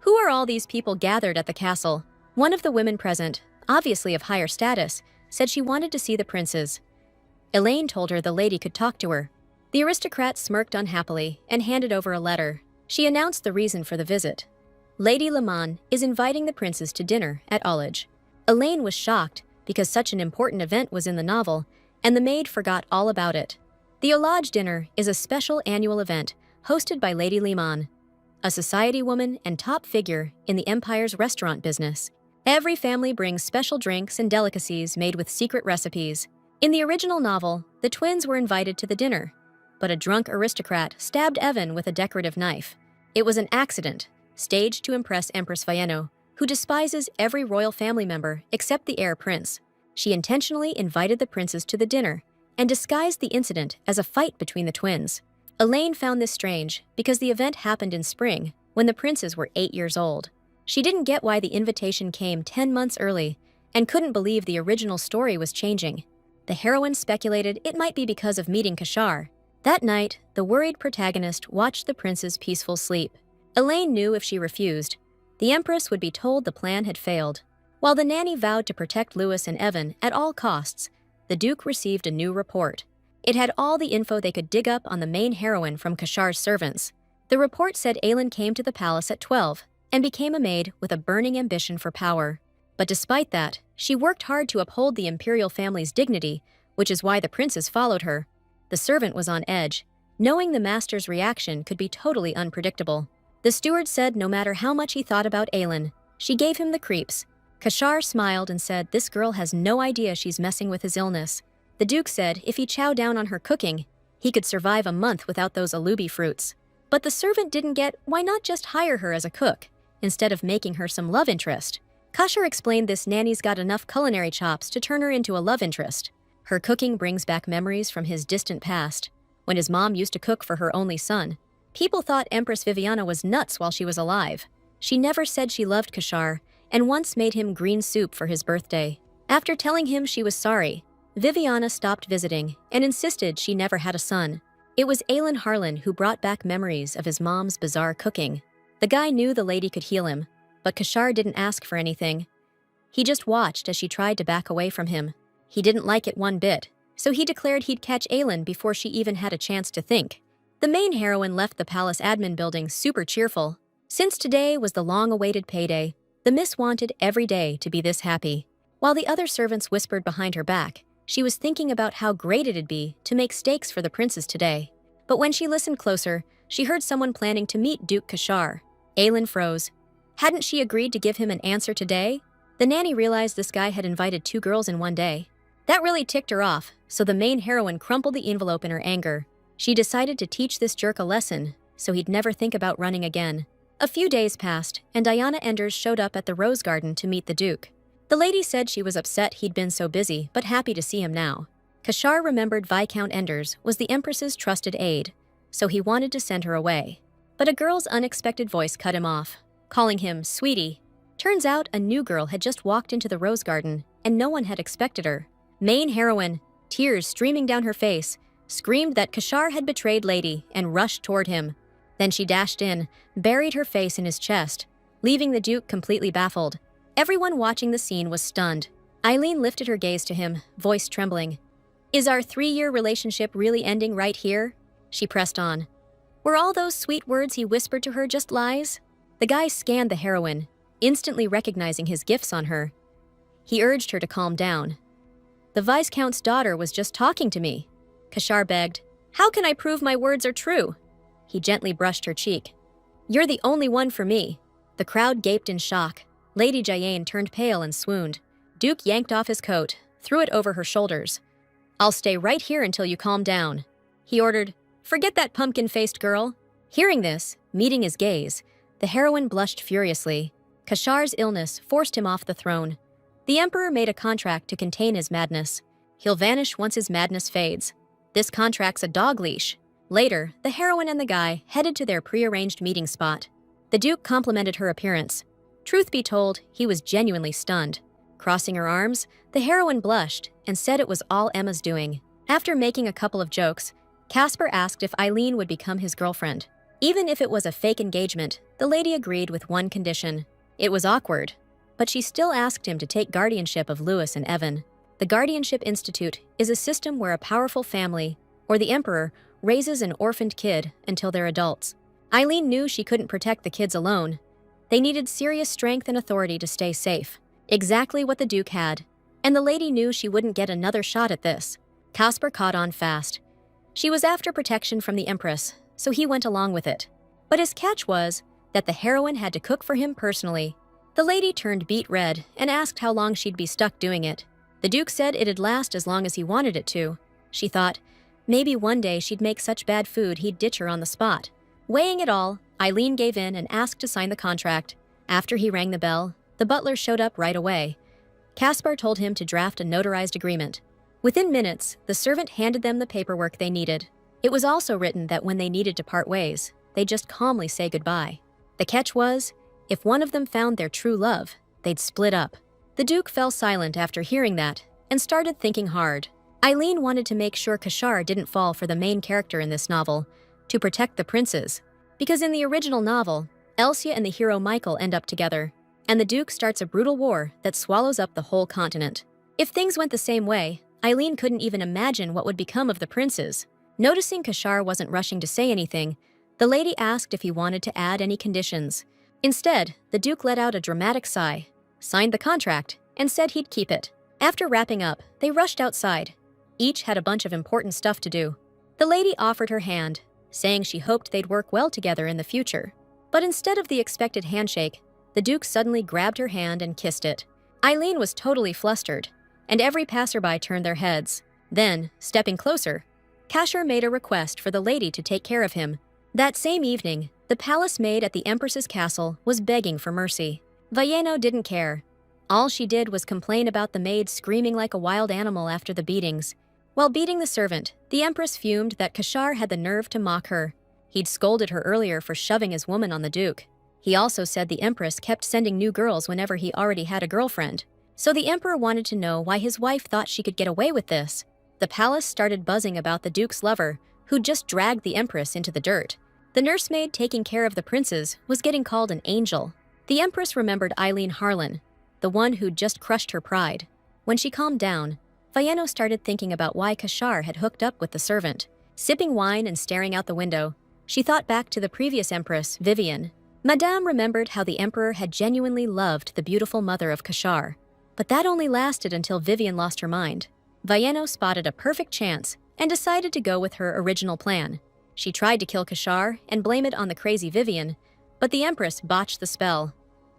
S1: "Who are all these people gathered at the castle?" One of the women present, obviously of higher status, said she wanted to see the princes. Elaine told her the lady could talk to her. The aristocrat smirked unhappily and handed over a letter. She announced the reason for the visit. Lady Leman is inviting the princes to dinner at Ullage. Elaine was shocked because such an important event was in the novel, and the maid forgot all about it. The Ullage dinner is a special annual event hosted by Lady Leman, a society woman and top figure in the Empire's restaurant business. Every family brings special drinks and delicacies made with secret recipes. In the original novel, the twins were invited to the dinner, but a drunk aristocrat stabbed Evan with a decorative knife. It was an accident, staged to impress Empress Vieno, who despises every royal family member except the heir prince. She intentionally invited the princes to the dinner and disguised the incident as a fight between the twins. Elaine found this strange because the event happened in spring, when the princes were 8 years old. She didn't get why the invitation came 10 months early and couldn't believe the original story was changing. The heroine speculated it might be because of meeting Kashar. That night, the worried protagonist watched the prince's peaceful sleep. Elaine knew if she refused, the Empress would be told the plan had failed. While the nanny vowed to protect Louis and Evan at all costs, the Duke received a new report. It had all the info they could dig up on the main heroine from Kashar's servants. The report said Aelin came to the palace at 12 and became a maid with a burning ambition for power. But despite that, she worked hard to uphold the imperial family's dignity, which is why the princes followed her. The servant was on edge, knowing the master's reaction could be totally unpredictable. The steward said no matter how much he thought about Aelin, she gave him the creeps. Kashar smiled and said this girl has no idea she's messing with his illness. The Duke said if he chowed down on her cooking, he could survive a month without those alubi fruits. But the servant didn't get why not just hire her as a cook, instead of making her some love interest. Kashar explained this nanny's got enough culinary chops to turn her into a love interest. Her cooking brings back memories from his distant past, when his mom used to cook for her only son. People thought Empress Viviana was nuts while she was alive. She never said she loved Kashar, and once made him green soup for his birthday. After telling him she was sorry, Viviana stopped visiting and insisted she never had a son. It was Aelin Harlan who brought back memories of his mom's bizarre cooking. The guy knew the lady could heal him, but Kashar didn't ask for anything. He just watched as she tried to back away from him. He didn't like it one bit, so he declared he'd catch Aelin before she even had a chance to think. The main heroine left the palace admin building super cheerful. Since today was the long-awaited payday, the miss wanted every day to be this happy. While the other servants whispered behind her back, she was thinking about how great it'd be to make steaks for the princes today. But when she listened closer, she heard someone planning to meet Duke Kashar. Aelin froze. Hadn't she agreed to give him an answer today? The nanny realized this guy had invited 2 girls in one day. That really ticked her off, so the main heroine crumpled the envelope in her anger. She decided to teach this jerk a lesson, so he'd never think about running again. A few days passed, and Diana Enders showed up at the Rose Garden to meet the Duke. The lady said she was upset he'd been so busy, but happy to see him now. Kashar remembered Viscount Enders was the Empress's trusted aide, so he wanted to send her away. But a girl's unexpected voice cut him off, calling him sweetie. Turns out a new girl had just walked into the Rose Garden, and no one had expected her. Main heroine, tears streaming down her face, screamed that Kashar had betrayed Lady and rushed toward him. Then she dashed in, buried her face in his chest, leaving the Duke completely baffled. Everyone watching the scene was stunned. Eileen lifted her gaze to him, voice trembling. "Is our 3-year relationship really ending right here?" She pressed on. Were all those sweet words he whispered to her just lies? The guy scanned the heroine, instantly recognizing his gifts on her. He urged her to calm down. "The Viscount's daughter was just talking to me." Kashar begged. "How can I prove my words are true?" He gently brushed her cheek. "You're the only one for me." The crowd gaped in shock. Lady Jayain turned pale and swooned. Duke yanked off his coat, threw it over her shoulders. "I'll stay right here until you calm down," he ordered. "Forget that pumpkin-faced girl." Hearing this, meeting his gaze, the heroine blushed furiously. Kashar's illness forced him off the throne. The Emperor made a contract to contain his madness. He'll vanish once his madness fades. This contract's a dog leash. Later, the heroine and the guy headed to their prearranged meeting spot. The Duke complimented her appearance. Truth be told, he was genuinely stunned. Crossing her arms, the heroine blushed and said it was all Emma's doing. After making a couple of jokes, Casper asked if Eileen would become his girlfriend. Even if it was a fake engagement, the lady agreed with one condition. It was awkward, but she still asked him to take guardianship of Louis and Evan. The Guardianship Institute is a system where a powerful family, or the Emperor, raises an orphaned kid until they're adults. Eileen knew she couldn't protect the kids alone. They needed serious strength and authority to stay safe. Exactly what the Duke had. And the lady knew she wouldn't get another shot at this. Casper caught on fast. She was after protection from the Empress, so he went along with it. But his catch was that the heroine had to cook for him personally. The lady turned beet red and asked how long she'd be stuck doing it. The Duke said it'd last as long as he wanted it to. She thought, maybe one day she'd make such bad food he'd ditch her on the spot. Weighing it all, Eileen gave in and asked to sign the contract. After he rang the bell, the butler showed up right away. Caspar told him to draft a notarized agreement. Within minutes, the servant handed them the paperwork they needed. It was also written that when they needed to part ways, they'd just calmly say goodbye. The catch was, if one of them found their true love, they'd split up. The Duke fell silent after hearing that and started thinking hard. Eileen wanted to make sure Kashar didn't fall for the main character in this novel, to protect the princes. Because in the original novel, Elsia and the hero Michael end up together, and the Duke starts a brutal war that swallows up the whole continent. If things went the same way, Eileen couldn't even imagine what would become of the princes. Noticing Kashar wasn't rushing to say anything, the lady asked if he wanted to add any conditions. Instead, the Duke let out a dramatic sigh, signed the contract, and said he'd keep it. After wrapping up, they rushed outside. Each had a bunch of important stuff to do. The lady offered her hand, saying she hoped they'd work well together in the future. But instead of the expected handshake, the Duke suddenly grabbed her hand and kissed it. Eileen was totally flustered, and every passerby turned their heads. Then, stepping closer, Kashar made a request for the lady to take care of him. That same evening, the palace maid at the Empress's castle was begging for mercy. Valleno didn't care. All she did was complain about the maid screaming like a wild animal after the beatings. While beating the servant, the Empress fumed that Kashar had the nerve to mock her. He'd scolded her earlier for shoving his woman on the Duke. He also said the Empress kept sending new girls whenever he already had a girlfriend. So the Emperor wanted to know why his wife thought she could get away with this. The palace started buzzing about the Duke's lover, who'd just dragged the Empress into the dirt. The nursemaid taking care of the princes was getting called an angel. The Empress remembered Eileen Harlan, the one who'd just crushed her pride. When she calmed down, Valleno started thinking about why Kashar had hooked up with the servant. Sipping wine and staring out the window, she thought back to the previous Empress, Vivian. Madame remembered how the Emperor had genuinely loved the beautiful mother of Kashar. But that only lasted until Vivian lost her mind. Valleno spotted a perfect chance and decided to go with her original plan. She tried to kill Kashar and blame it on the crazy Vivian, but the Empress botched the spell.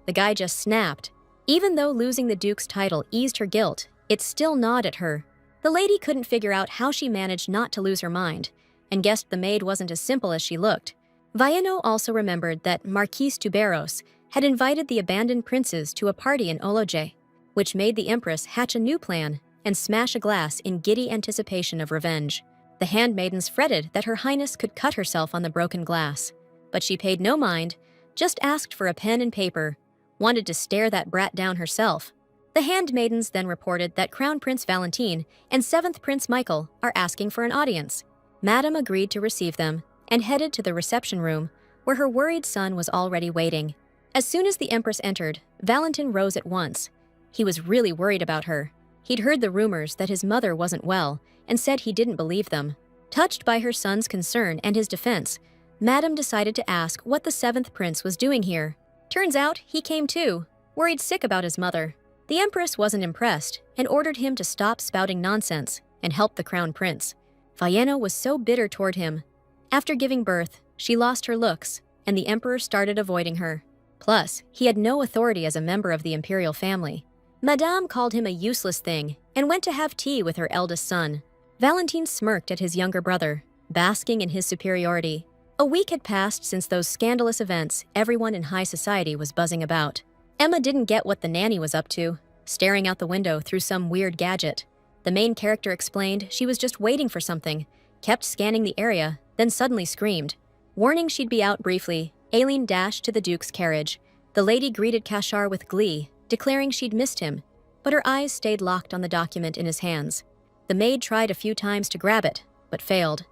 S1: The guy just snapped. Even though losing the Duke's title eased her guilt, it still gnawed at her. The lady couldn't figure out how she managed not to lose her mind, and guessed the maid wasn't as simple as she looked. Valleno also remembered that Marquise Tuberos had invited the abandoned princes to a party in Oloje, which made the Empress hatch a new plan and smash a glass in giddy anticipation of revenge. The handmaidens fretted that Her Highness could cut herself on the broken glass, but she paid no mind, just asked for a pen and paper, wanted to stare that brat down herself. The handmaidens then reported that Crown Prince Valentine and 7th Prince Michael are asking for an audience. Madame agreed to receive them and headed to the reception room, where her worried son was already waiting. As soon as the Empress entered, Valentine rose at once. He was really worried about her. He'd heard the rumors that his mother wasn't well and said he didn't believe them. Touched by her son's concern and his defense, Madame decided to ask what the 7th Prince was doing here. Turns out he came too, worried sick about his mother. The Empress wasn't impressed and ordered him to stop spouting nonsense and help the Crown Prince. Valleno was so bitter toward him. After giving birth, she lost her looks, and the Emperor started avoiding her. Plus, he had no authority as a member of the imperial family. Madame called him a useless thing and went to have tea with her eldest son. Valentine smirked at his younger brother, basking in his superiority. A week had passed since those scandalous events everyone in high society was buzzing about. Emma didn't get what the nanny was up to, staring out the window through some weird gadget. The main character explained she was just waiting for something, kept scanning the area, then suddenly screamed. Warning she'd be out briefly, Aileen dashed to the Duke's carriage. The lady greeted Kashar with glee, declaring she'd missed him, but her eyes stayed locked on the document in his hands. The maid tried a few times to grab it, but failed.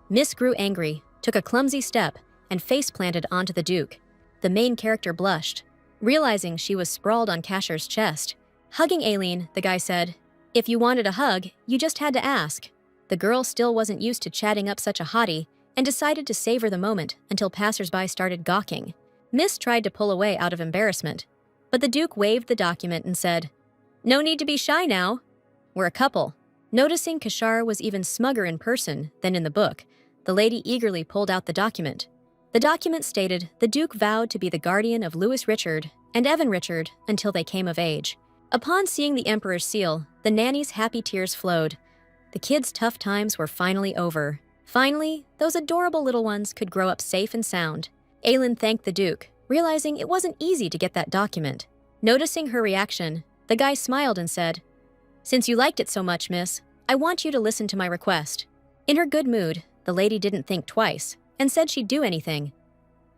S1: Miss grew angry, took a clumsy step, and face-planted onto the Duke. The main character blushed, realizing she was sprawled on Casher's chest. Hugging Aileen, the guy said, "If you wanted a hug, you just had to ask." The girl still wasn't used to chatting up such a hottie and decided to savor the moment until passersby started gawking. Miss tried to pull away out of embarrassment, but the Duke waved the document and said, "No need to be shy now. We're a couple." Noticing Kashar was even smugger in person than in the book, the lady eagerly pulled out the document. The document stated the Duke vowed to be the guardian of Louis Richard and Evan Richard until they came of age. Upon seeing the Emperor's seal, the nanny's happy tears flowed. The kids' tough times were finally over. Finally, those adorable little ones could grow up safe and sound. Aylin thanked the Duke, realizing it wasn't easy to get that document. Noticing her reaction, the guy smiled and said, "Since you liked it so much, miss, I want you to listen to my request." In her good mood, the lady didn't think twice and said she'd do anything.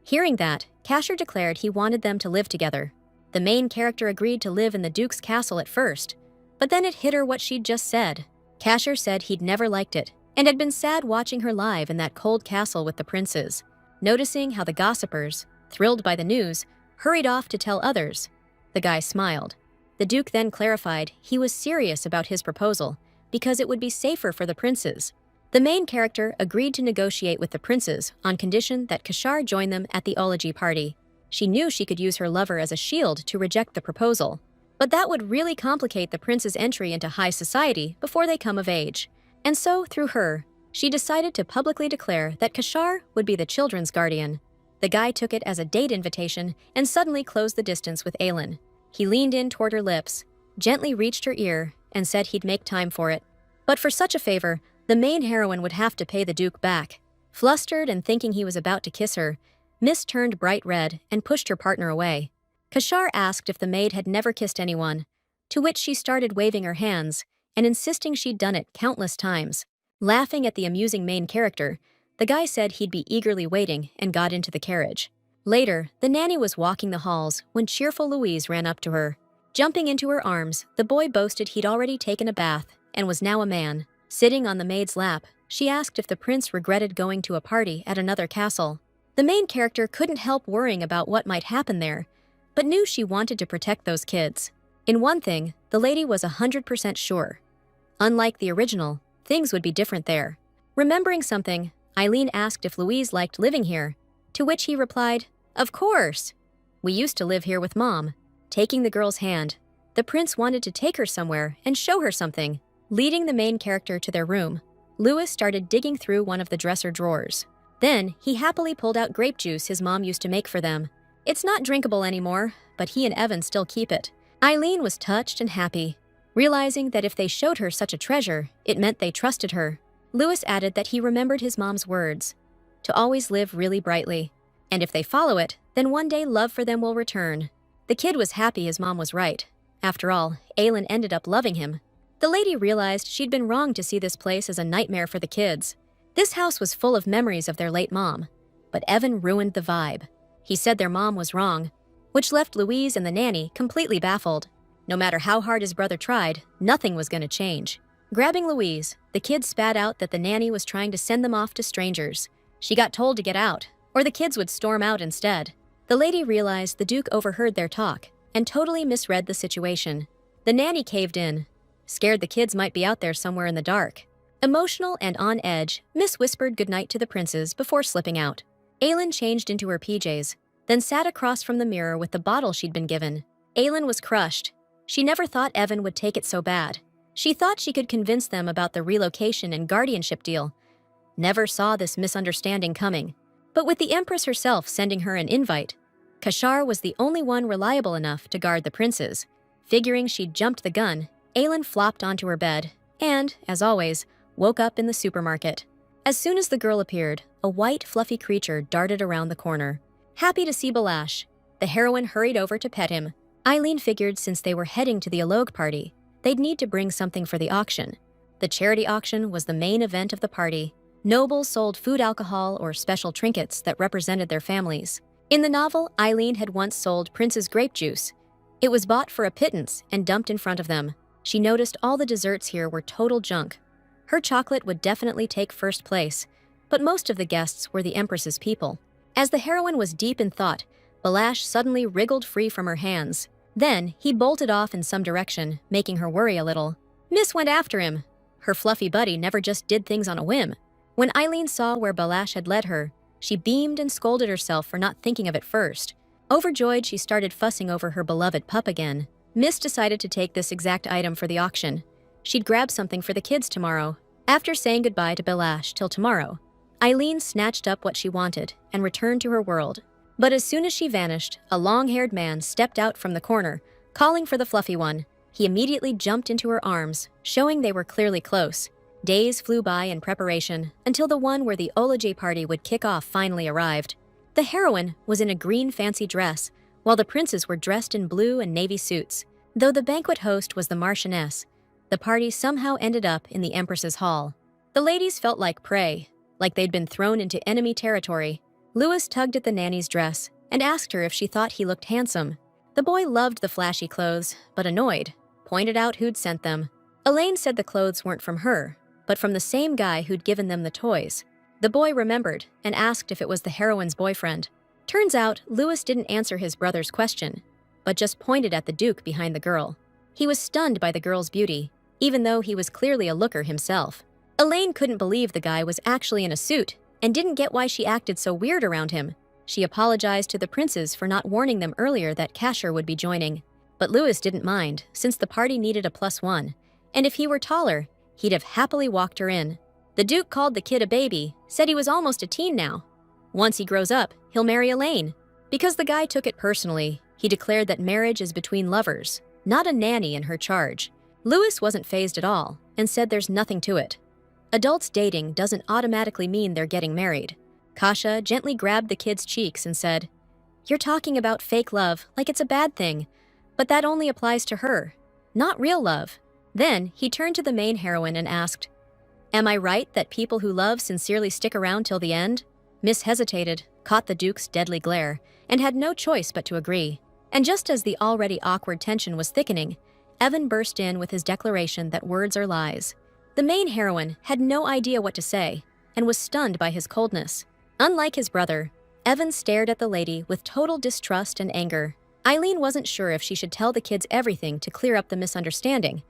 S1: Hearing that, Casher declared he wanted them to live together. The main character agreed to live in the Duke's castle at first, but then it hit her what she'd just said. Casher said he'd never liked it and had been sad watching her live in that cold castle with the princes. Noticing how the gossipers, thrilled by the news, hurried off to tell others, the guy smiled. The Duke then clarified he was serious about his proposal because it would be safer for the princes. The main character agreed to negotiate with the princes on condition that Kashar join them at the eulogy party. She knew she could use her lover as a shield to reject the proposal, but that would really complicate the prince's entry into high society before they come of age. And so, through her, she decided to publicly declare that Kashar would be the children's guardian. The guy took it as a date invitation and suddenly closed the distance with Aylin. He leaned in toward her lips, gently reached her ear, and said he'd make time for it. But for such a favor, the main heroine would have to pay the Duke back. Flustered and thinking he was about to kiss her, Miss turned bright red and pushed her partner away. Kashar asked if the maid had never kissed anyone, to which she started waving her hands and insisting she'd done it countless times. Laughing at the amusing main character, the guy said he'd be eagerly waiting and got into the carriage. Later, the nanny was walking the halls when cheerful Louise ran up to her. Jumping into her arms, the boy boasted he'd already taken a bath and was now a man. Sitting on the maid's lap, she asked if the prince regretted going to a party at another castle. The main character couldn't help worrying about what might happen there, but knew she wanted to protect those kids. In one thing, the lady was 100% sure. Unlike the original, things would be different there. Remembering something, Eileen asked if Louise liked living here, to which he replied, "Of course. We used to live here with Mom." Taking the girl's hand, the prince wanted to take her somewhere and show her something. Leading the main character to their room, Louis started digging through one of the dresser drawers. Then, he happily pulled out grape juice his mom used to make for them. It's not drinkable anymore, but he and Evan still keep it. Eileen was touched and happy, realizing that if they showed her such a treasure, it meant they trusted her. Louis added that he remembered his mom's words, to always live really brightly, and if they follow it, then one day love for them will return. The kid was happy his mom was right. After all, Aylin ended up loving him. The lady realized she'd been wrong to see this place as a nightmare for the kids. This house was full of memories of their late mom, but Evan ruined the vibe. He said their mom was wrong, which left Louise and the nanny completely baffled. No matter how hard his brother tried, nothing was going to change. Grabbing Louise, the kids spat out that the nanny was trying to send them off to strangers. She got told to get out, or the kids would storm out instead. The lady realized the Duke overheard their talk and totally misread the situation. The nanny caved in, scared the kids might be out there somewhere in the dark. Emotional and on edge, Miss whispered goodnight to the princes before slipping out. Aylin changed into her PJs, then sat across from the mirror with the bottle she'd been given. Aylin was crushed. She never thought Evan would take it so bad. She thought she could convince them about the relocation and guardianship deal. Never saw this misunderstanding coming. But with the Empress herself sending her an invite, Kashar was the only one reliable enough to guard the princes. Figuring she'd jumped the gun, Aylin flopped onto her bed and, as always, woke up in the supermarket. As soon as the girl appeared, a white, fluffy creature darted around the corner. Happy to see Balash, the heroine hurried over to pet him. Eileen figured since they were heading to the eloge party, they'd need to bring something for the auction. The charity auction was the main event of the party. Nobles sold food, alcohol, or special trinkets that represented their families. In the novel, Eileen had once sold Prince's grape juice. It was bought for a pittance and dumped in front of them. She noticed all the desserts here were total junk. Her chocolate would definitely take first place, but most of the guests were the Empress's people. As the heroine was deep in thought, Balash suddenly wriggled free from her hands. Then, he bolted off in some direction, making her worry a little. Miss went after him. Her fluffy buddy never just did things on a whim. When Eileen saw where Balash had led her, she beamed and scolded herself for not thinking of it first. Overjoyed, she started fussing over her beloved pup again. Miss decided to take this exact item for the auction. She'd grab something for the kids tomorrow. After saying goodbye to Balash till tomorrow, Eileen snatched up what she wanted and returned to her world. But as soon as she vanished, a long-haired man stepped out from the corner, calling for the fluffy one. He immediately jumped into her arms, showing they were clearly close. Days flew by in preparation until the one where the Olajay party would kick off finally arrived. The heroine was in a green fancy dress, while the princes were dressed in blue and navy suits. Though the banquet host was the Marchioness, the party somehow ended up in the Empress's hall. The ladies felt like prey, like they'd been thrown into enemy territory. Louis tugged at the nanny's dress and asked her if she thought he looked handsome. The boy loved the flashy clothes, but annoyed, pointed out who'd sent them. Elaine said the clothes weren't from her, but from the same guy who'd given them the toys. The boy remembered and asked if it was the heroine's boyfriend. Turns out, Louis didn't answer his brother's question, but just pointed at the Duke behind the girl. He was stunned by the girl's beauty, even though he was clearly a looker himself. Elaine couldn't believe the guy was actually in a suit and didn't get why she acted so weird around him. She apologized to the princes for not warning them earlier that Casher would be joining. But Louis didn't mind, since the party needed a +1, and if he were taller, he'd have happily walked her in. The Duke called the kid a baby, said he was almost a teen now. Once he grows up, he'll marry Elaine. Because the guy took it personally, he declared that marriage is between lovers, not a nanny in her charge. Louis wasn't fazed at all, and said there's nothing to it. Adults dating doesn't automatically mean they're getting married. Kasha gently grabbed the kid's cheeks and said, "You're talking about fake love like it's a bad thing, but that only applies to her, not real love." Then he turned to the main heroine and asked, "Am I right that people who love sincerely stick around till the end?" Miss hesitated, caught the Duke's deadly glare, and had no choice but to agree. And just as the already awkward tension was thickening, Evan burst in with his declaration that words are lies. The main heroine had no idea what to say and was stunned by his coldness. Unlike his brother, Evan stared at the lady with total distrust and anger. Eileen wasn't sure if she should tell the kids everything to clear up the misunderstanding,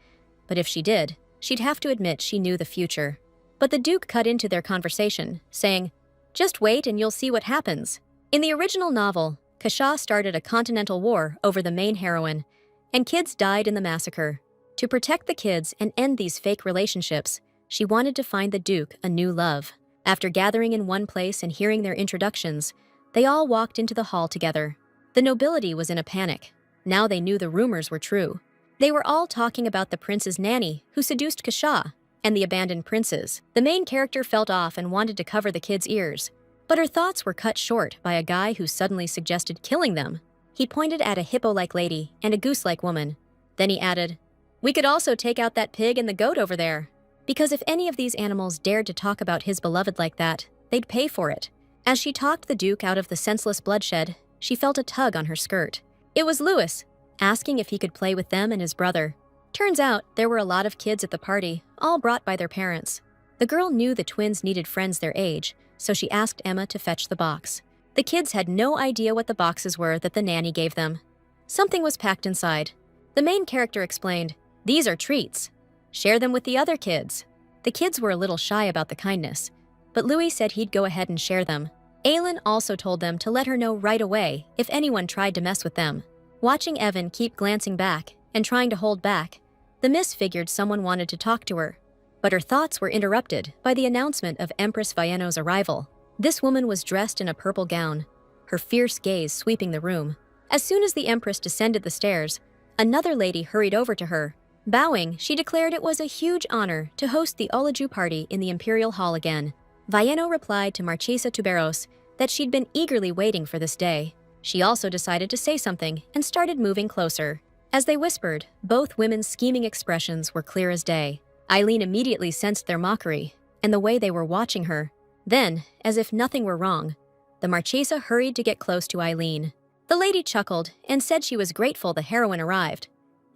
S1: but if she did, she'd have to admit she knew the future. But the Duke cut into their conversation, saying, "Just wait and you'll see what happens." In the original novel, Kasha started a continental war over the main heroine, and kids died in the massacre. To protect the kids and end these fake relationships, she wanted to find the Duke a new love. After gathering in one place and hearing their introductions, they all walked into the hall together. The nobility was in a panic. Now they knew the rumors were true. They were all talking about the prince's nanny who seduced Kasha and the abandoned princes. The main character felt off and wanted to cover the kids' ears, but her thoughts were cut short by a guy who suddenly suggested killing them. He pointed at a hippo-like lady and a goose-like woman. Then he added, "We could also take out that pig and the goat over there." Because if any of these animals dared to talk about his beloved like that, they'd pay for it. As she talked the Duke out of the senseless bloodshed, she felt a tug on her skirt. It was Louis, asking if he could play with them and his brother. Turns out there were a lot of kids at the party, all brought by their parents. The girl knew the twins needed friends their age, so she asked Emma to fetch the box. The kids had no idea what the boxes were that the nanny gave them. Something was packed inside. The main character explained, "These are treats. Share them with the other kids." The kids were a little shy about the kindness, but Louis said he'd go ahead and share them. Aylin also told them to let her know right away if anyone tried to mess with them. Watching Evan keep glancing back and trying to hold back, the miss figured someone wanted to talk to her. But her thoughts were interrupted by the announcement of Empress Vieno's arrival. This woman was dressed in a purple gown, her fierce gaze sweeping the room. As soon as the Empress descended the stairs, another lady hurried over to her. Bowing, she declared it was a huge honor to host the Olaju party in the Imperial Hall again. Vieno replied to Marchesa Tuberos that she'd been eagerly waiting for this day. She also decided to say something and started moving closer. As they whispered, both women's scheming expressions were clear as day. Eileen immediately sensed their mockery and the way they were watching her. Then, as if nothing were wrong, the Marchesa hurried to get close to Eileen. The lady chuckled and said she was grateful the heroine arrived.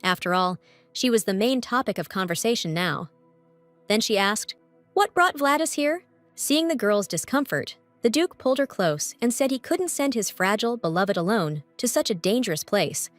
S1: After all, She was the main topic of conversation now. Then she asked, "What brought Vladis here?" Seeing the girl's discomfort, the Duke pulled her close and said he couldn't send his fragile beloved alone to such a dangerous place.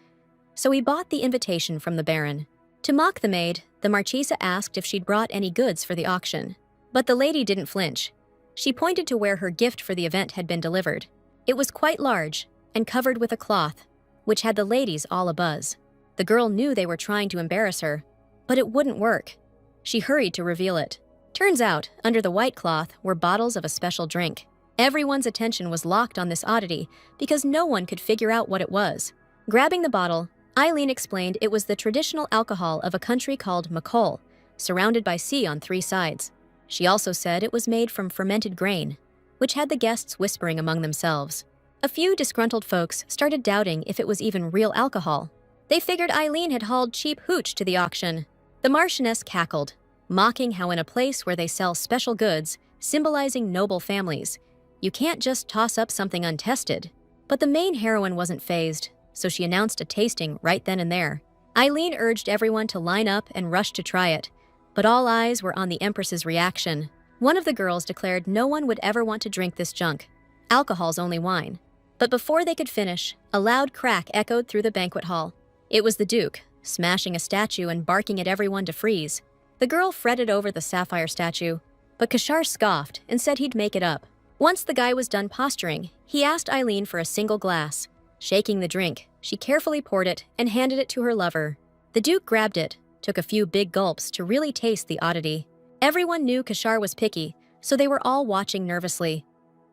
S1: So he bought the invitation from the Baron. To mock the maid, the Marchesa asked if she'd brought any goods for the auction. But the lady didn't flinch. She pointed to where her gift for the event had been delivered. It was quite large and covered with a cloth, which had the ladies all abuzz. The girl knew they were trying to embarrass her, but it wouldn't work. She hurried to reveal it. Turns out, under the white cloth were bottles of a special drink. Everyone's attention was locked on this oddity because no one could figure out what it was. Grabbing the bottle, Eileen explained it was the traditional alcohol of a country called Makol, surrounded by sea on 3 sides. She also said it was made from fermented grain, which had the guests whispering among themselves. A few disgruntled folks started doubting if it was even real alcohol. They figured Eileen had hauled cheap hooch to the auction. The Marchioness cackled, mocking how in a place where they sell special goods, symbolizing noble families, you can't just toss up something untested. But the main heroine wasn't fazed, so she announced a tasting right then and there. Eileen urged everyone to line up and rush to try it, but all eyes were on the Empress's reaction. One of the girls declared no one would ever want to drink this junk. Alcohol's only wine. But before they could finish, a loud crack echoed through the banquet hall. It was the Duke, smashing a statue and barking at everyone to freeze. The girl fretted over the sapphire statue, but Kashar scoffed and said he'd make it up. Once the guy was done posturing, he asked Eileen for a single glass. Shaking the drink, she carefully poured it and handed it to her lover. The Duke grabbed it, took a few big gulps to really taste the oddity. Everyone knew Kashar was picky, so they were all watching nervously.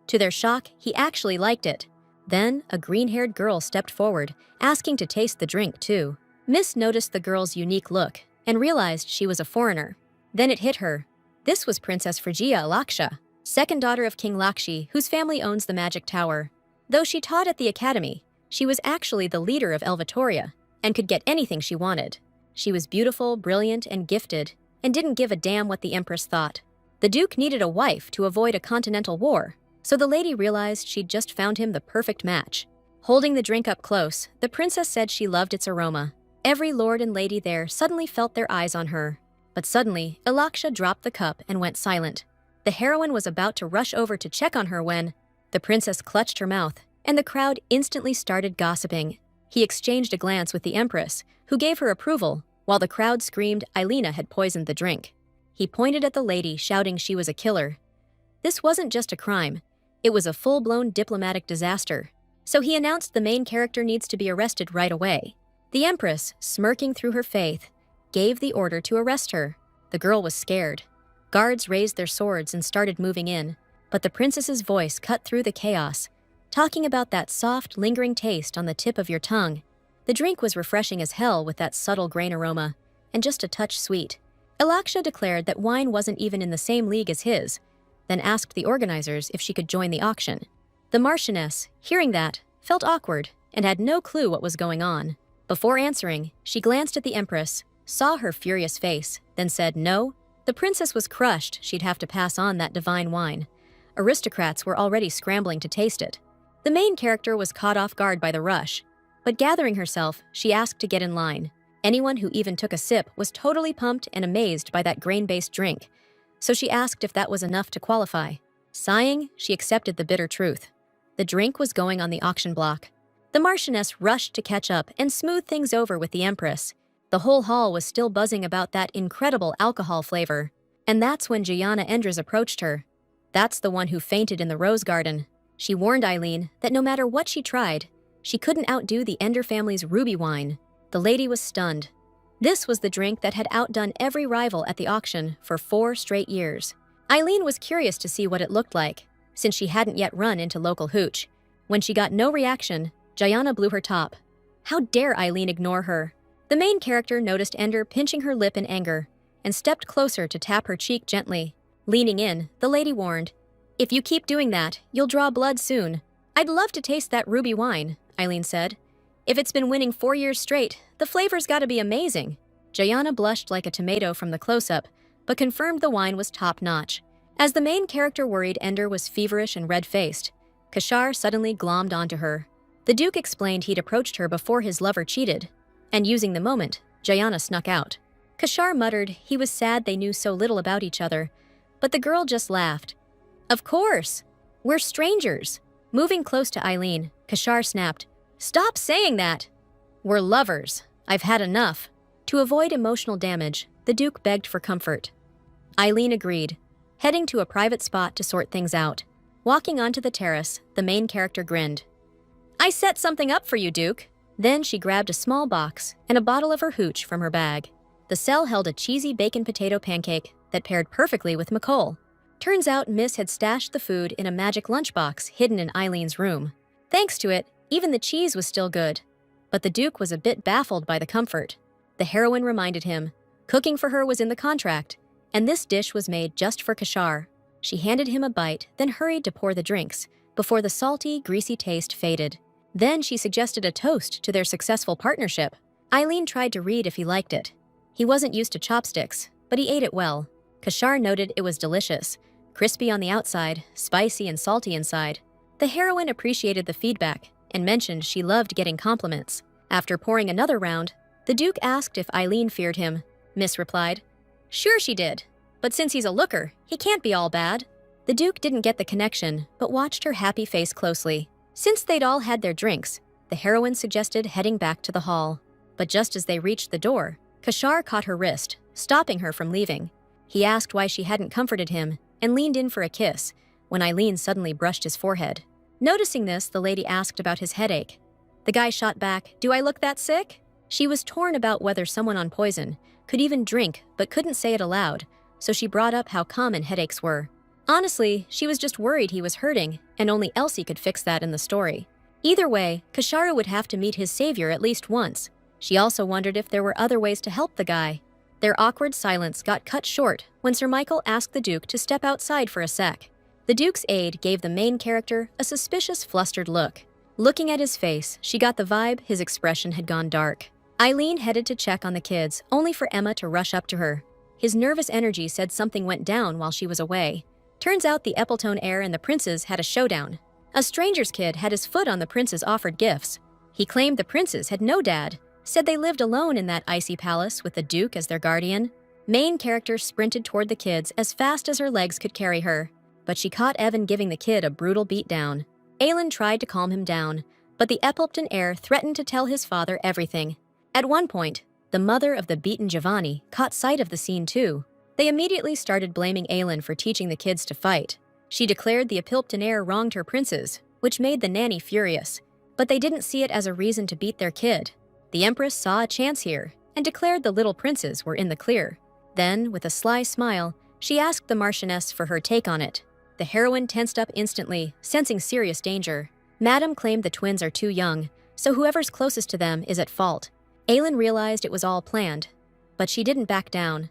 S1: To their shock, he actually liked it. Then, a green-haired girl stepped forward, asking to taste the drink too. Miss noticed the girl's unique look and realized she was a foreigner. Then it hit her. This was Princess Phrygia Alaksha, second daughter of King Lakshi, whose family owns the Magic Tower. Though she taught at the academy, she was actually the leader of Elvatoria and could get anything she wanted. She was beautiful, brilliant, and gifted, and didn't give a damn what the Empress thought. The Duke needed a wife to avoid a continental war, so the lady realized she'd just found him the perfect match. Holding the drink up close, the princess said she loved its aroma. Every lord and lady there suddenly felt their eyes on her. But suddenly, Alaksha dropped the cup and went silent. The heroine was about to rush over to check on her when the princess clutched her mouth, and the crowd instantly started gossiping. He exchanged a glance with the Empress, who gave her approval, while the crowd screamed Eilina had poisoned the drink. He pointed at the lady, shouting she was a killer. This wasn't just a crime. It was a full-blown diplomatic disaster. So he announced the main character needs to be arrested right away. The Empress, smirking through her faith, gave the order to arrest her. The girl was scared. Guards raised their swords and started moving in, but the princess's voice cut through the chaos, talking about that soft, lingering taste on the tip of your tongue. The drink was refreshing as hell with that subtle grain aroma, and just a touch sweet. Alaksha declared that wine wasn't even in the same league as his, then asked the organizers if she could join the auction. The Marchioness, hearing that, felt awkward and had no clue what was going on. Before answering, she glanced at the Empress, saw her furious face, then said no. The princess was crushed she'd have to pass on that divine wine. Aristocrats were already scrambling to taste it. The main character was caught off guard by the rush, but gathering herself, she asked to get in line. Anyone who even took a sip was totally pumped and amazed by that grain-based drink, so she asked if that was enough to qualify. Sighing, she accepted the bitter truth. The drink was going on the auction block. The Marchioness rushed to catch up and smooth things over with the Empress. The whole hall was still buzzing about that incredible alcohol flavor. And that's when Gianna Endres approached her. That's the one who fainted in the rose garden. She warned Eileen that no matter what she tried, she couldn't outdo the Ender family's ruby wine. The lady was stunned. This was the drink that had outdone every rival at the auction for 4 straight years. Eileen was curious to see what it looked like, since she hadn't yet run into local hooch. When she got no reaction, Gianna blew her top. How dare Eileen ignore her? The main character noticed Ender pinching her lip in anger and stepped closer to tap her cheek gently. Leaning in, the lady warned, "If you keep doing that, you'll draw blood soon." "I'd love to taste that ruby wine," Eileen said. "If it's been winning 4 years straight, the flavor's gotta be amazing." Gianna blushed like a tomato from the close-up, but confirmed the wine was top-notch. As the main character worried Ender was feverish and red-faced, Kashar suddenly glommed onto her. The Duke explained he'd approached her before his lover cheated, and using the moment, Jayana snuck out. Kashar muttered he was sad they knew so little about each other, but the girl just laughed. Of course! We're strangers. Moving close to Eileen, Kashar snapped, Stop saying that! We're lovers. I've had enough. To avoid emotional damage, the Duke begged for comfort. Eileen agreed, heading to a private spot to sort things out. Walking onto the terrace, the main character grinned. I set something up for you, Duke. Then she grabbed a small box and a bottle of her hooch from her bag. The cell held a cheesy bacon potato pancake that paired perfectly with McCall. Turns out Miss had stashed the food in a magic lunchbox hidden in Eileen's room. Thanks to it, even the cheese was still good. But the Duke was a bit baffled by the comfort. The heroine reminded him, cooking for her was in the contract, and this dish was made just for Kashar. She handed him a bite, then hurried to pour the drinks, before the salty, greasy taste faded. Then she suggested a toast to their successful partnership. Eileen tried to read if he liked it. He wasn't used to chopsticks, but he ate it well. Kashar noted it was delicious, crispy on the outside, spicy and salty inside. The heroine appreciated the feedback and mentioned she loved getting compliments. After pouring another round, the Duke asked if Eileen feared him. Miss replied, Sure she did, but since he's a looker, he can't be all bad. The Duke didn't get the connection, but watched her happy face closely. Since they'd all had their drinks, the heroine suggested heading back to the hall. But just as they reached the door, Kashar caught her wrist, stopping her from leaving. He asked why she hadn't comforted him and leaned in for a kiss, when Eileen suddenly brushed his forehead. Noticing this, the lady asked about his headache. The guy shot back, Do I look that sick? She was torn about whether someone on poison could even drink but couldn't say it aloud, so she brought up how common headaches were. Honestly, she was just worried he was hurting, and only Elsie could fix that in the story. Either way, Kashara would have to meet his savior at least once. She also wondered if there were other ways to help the guy. Their awkward silence got cut short when Sir Michael asked the Duke to step outside for a sec. The Duke's aide gave the main character a suspicious, flustered look. Looking at his face, she got the vibe his expression had gone dark. Eileen headed to check on the kids, only for Emma to rush up to her. His nervous energy said something went down while she was away. Turns out the Eppletone heir and the princes had a showdown. A stranger's kid had his foot on the prince's offered gifts. He claimed the princes had no dad, said they lived alone in that icy palace with the Duke as their guardian. Main character sprinted toward the kids as fast as her legs could carry her, but she caught Evan giving the kid a brutal beatdown. Aelin tried to calm him down, but the Eppleton heir threatened to tell his father everything. At one point, the mother of the beaten Giovanni caught sight of the scene too. They immediately started blaming Aelin for teaching the kids to fight. She declared the Eppleton heir wronged her princes, which made the nanny furious, but they didn't see it as a reason to beat their kid. The Empress saw a chance here and declared the little princes were in the clear. Then, with a sly smile, she asked the Marchioness for her take on it. The heroine tensed up instantly, sensing serious danger. Madame claimed the twins are too young, so whoever's closest to them is at fault. Aelin realized it was all planned, but she didn't back down.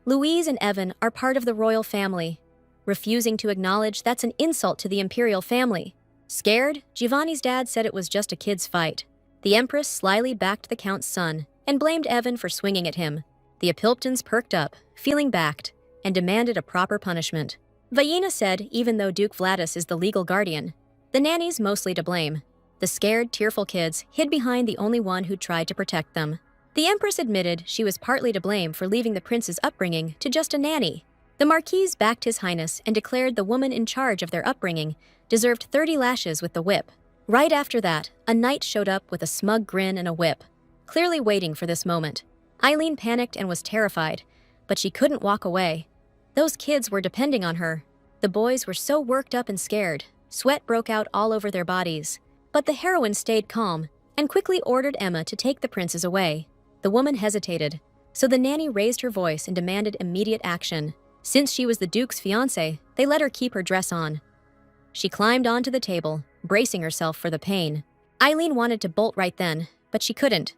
S1: Louise and Evan are part of the royal family. Refusing to acknowledge that's an insult to the imperial family. Scared, Giovanni's dad said it was just a kid's fight. The Empress slyly backed the Count's son and blamed Evan for swinging at him. The Eppletons perked up, feeling backed, and demanded a proper punishment. Vaina said even though Duke Vladis is the legal guardian, the nanny's mostly to blame. The scared, tearful kids hid behind the only one who tried to protect them. The Empress admitted she was partly to blame for leaving the prince's upbringing to just a nanny. The Marquise backed His Highness and declared the woman in charge of their upbringing deserved 30 lashes with the whip. Right after that, a knight showed up with a smug grin and a whip, clearly waiting for this moment. Eileen panicked and was terrified, but she couldn't walk away. Those kids were depending on her. The boys were so worked up and scared, sweat broke out all over their bodies. But the heroine stayed calm and quickly ordered Emma to take the princes away. The woman hesitated, so the nanny raised her voice and demanded immediate action. Since she was the Duke's fiancée, they let her keep her dress on. She climbed onto the table, bracing herself for the pain. Eileen wanted to bolt right then, but she couldn't.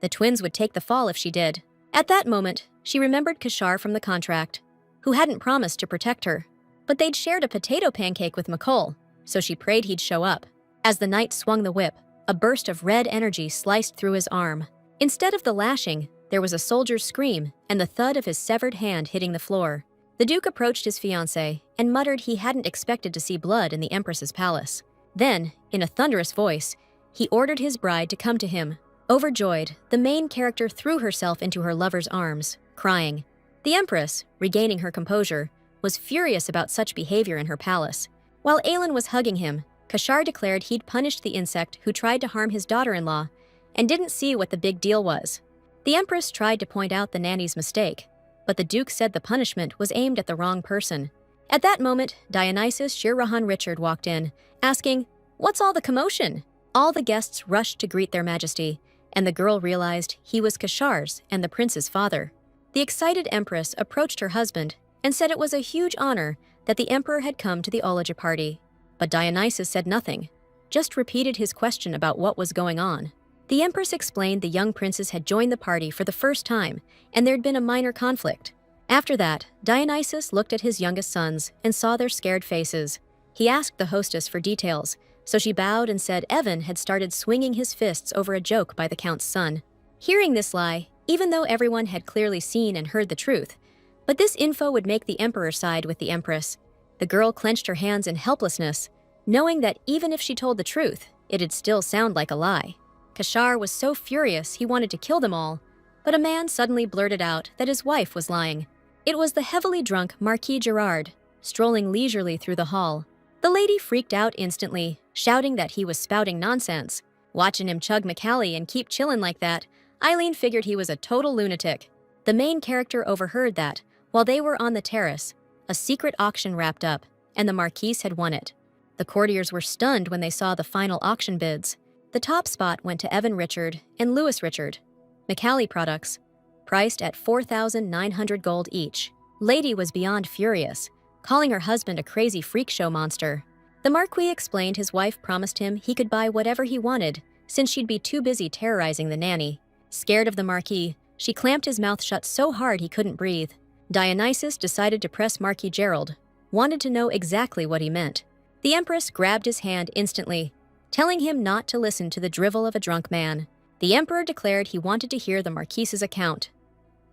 S1: The twins would take the fall if she did. At that moment, she remembered Kashar from the contract, who hadn't promised to protect her. But they'd shared a potato pancake with McCall, so she prayed he'd show up. As the knight swung the whip, a burst of red energy sliced through his arm. Instead of the lashing, there was a soldier's scream and the thud of his severed hand hitting the floor. The Duke approached his fiancée and muttered he hadn't expected to see blood in the Empress's palace. Then, in a thunderous voice, he ordered his bride to come to him. Overjoyed, the main character threw herself into her lover's arms, crying. The Empress, regaining her composure, was furious about such behavior in her palace. While Aelin was hugging him, Kashar declared he'd punished the insect who tried to harm his daughter-in-law and didn't see what the big deal was. The Empress tried to point out the nanny's mistake, but the Duke said the punishment was aimed at the wrong person. At that moment, Dionysus Shirrahan Richard walked in, asking, "What's all the commotion?" All the guests rushed to greet their majesty, and the girl realized he was Kashar's and the prince's father. The excited Empress approached her husband and said it was a huge honor that the Emperor had come to the Ologia party. But Dionysus said nothing, just repeated his question about what was going on. The Empress explained the young princes had joined the party for the first time, and there'd been a minor conflict. After that, Dionysus looked at his youngest sons and saw their scared faces. He asked the hostess for details, so she bowed and said Evan had started swinging his fists over a joke by the Count's son. Hearing this lie, even though everyone had clearly seen and heard the truth, but this info would make the Emperor side with the Empress. The girl clenched her hands in helplessness, knowing that even if she told the truth, it'd still sound like a lie. Kashar was so furious he wanted to kill them all, but a man suddenly blurted out that his wife was lying. It was the heavily drunk Marquis Gerard, strolling leisurely through the hall. The lady freaked out instantly, shouting that he was spouting nonsense. Watching him chug Macallie and keep chillin' like that, Eileen figured he was a total lunatic. The main character overheard that, while they were on the terrace, a secret auction wrapped up, and the Marquise had won it. The courtiers were stunned when they saw the final auction bids. The top spot went to Evan Richard and Louis Richard. Macallie products, priced at 4,900 gold each. Lady was beyond furious, calling her husband a crazy freak show monster. The Marquis explained his wife promised him he could buy whatever he wanted, since she'd be too busy terrorizing the nanny. Scared of the Marquis, she clamped his mouth shut so hard he couldn't breathe. Dionysus decided to press Marquis Gerald, wanted to know exactly what he meant. The Empress grabbed his hand instantly, telling him not to listen to the drivel of a drunk man. The Emperor declared he wanted to hear the Marquise's account.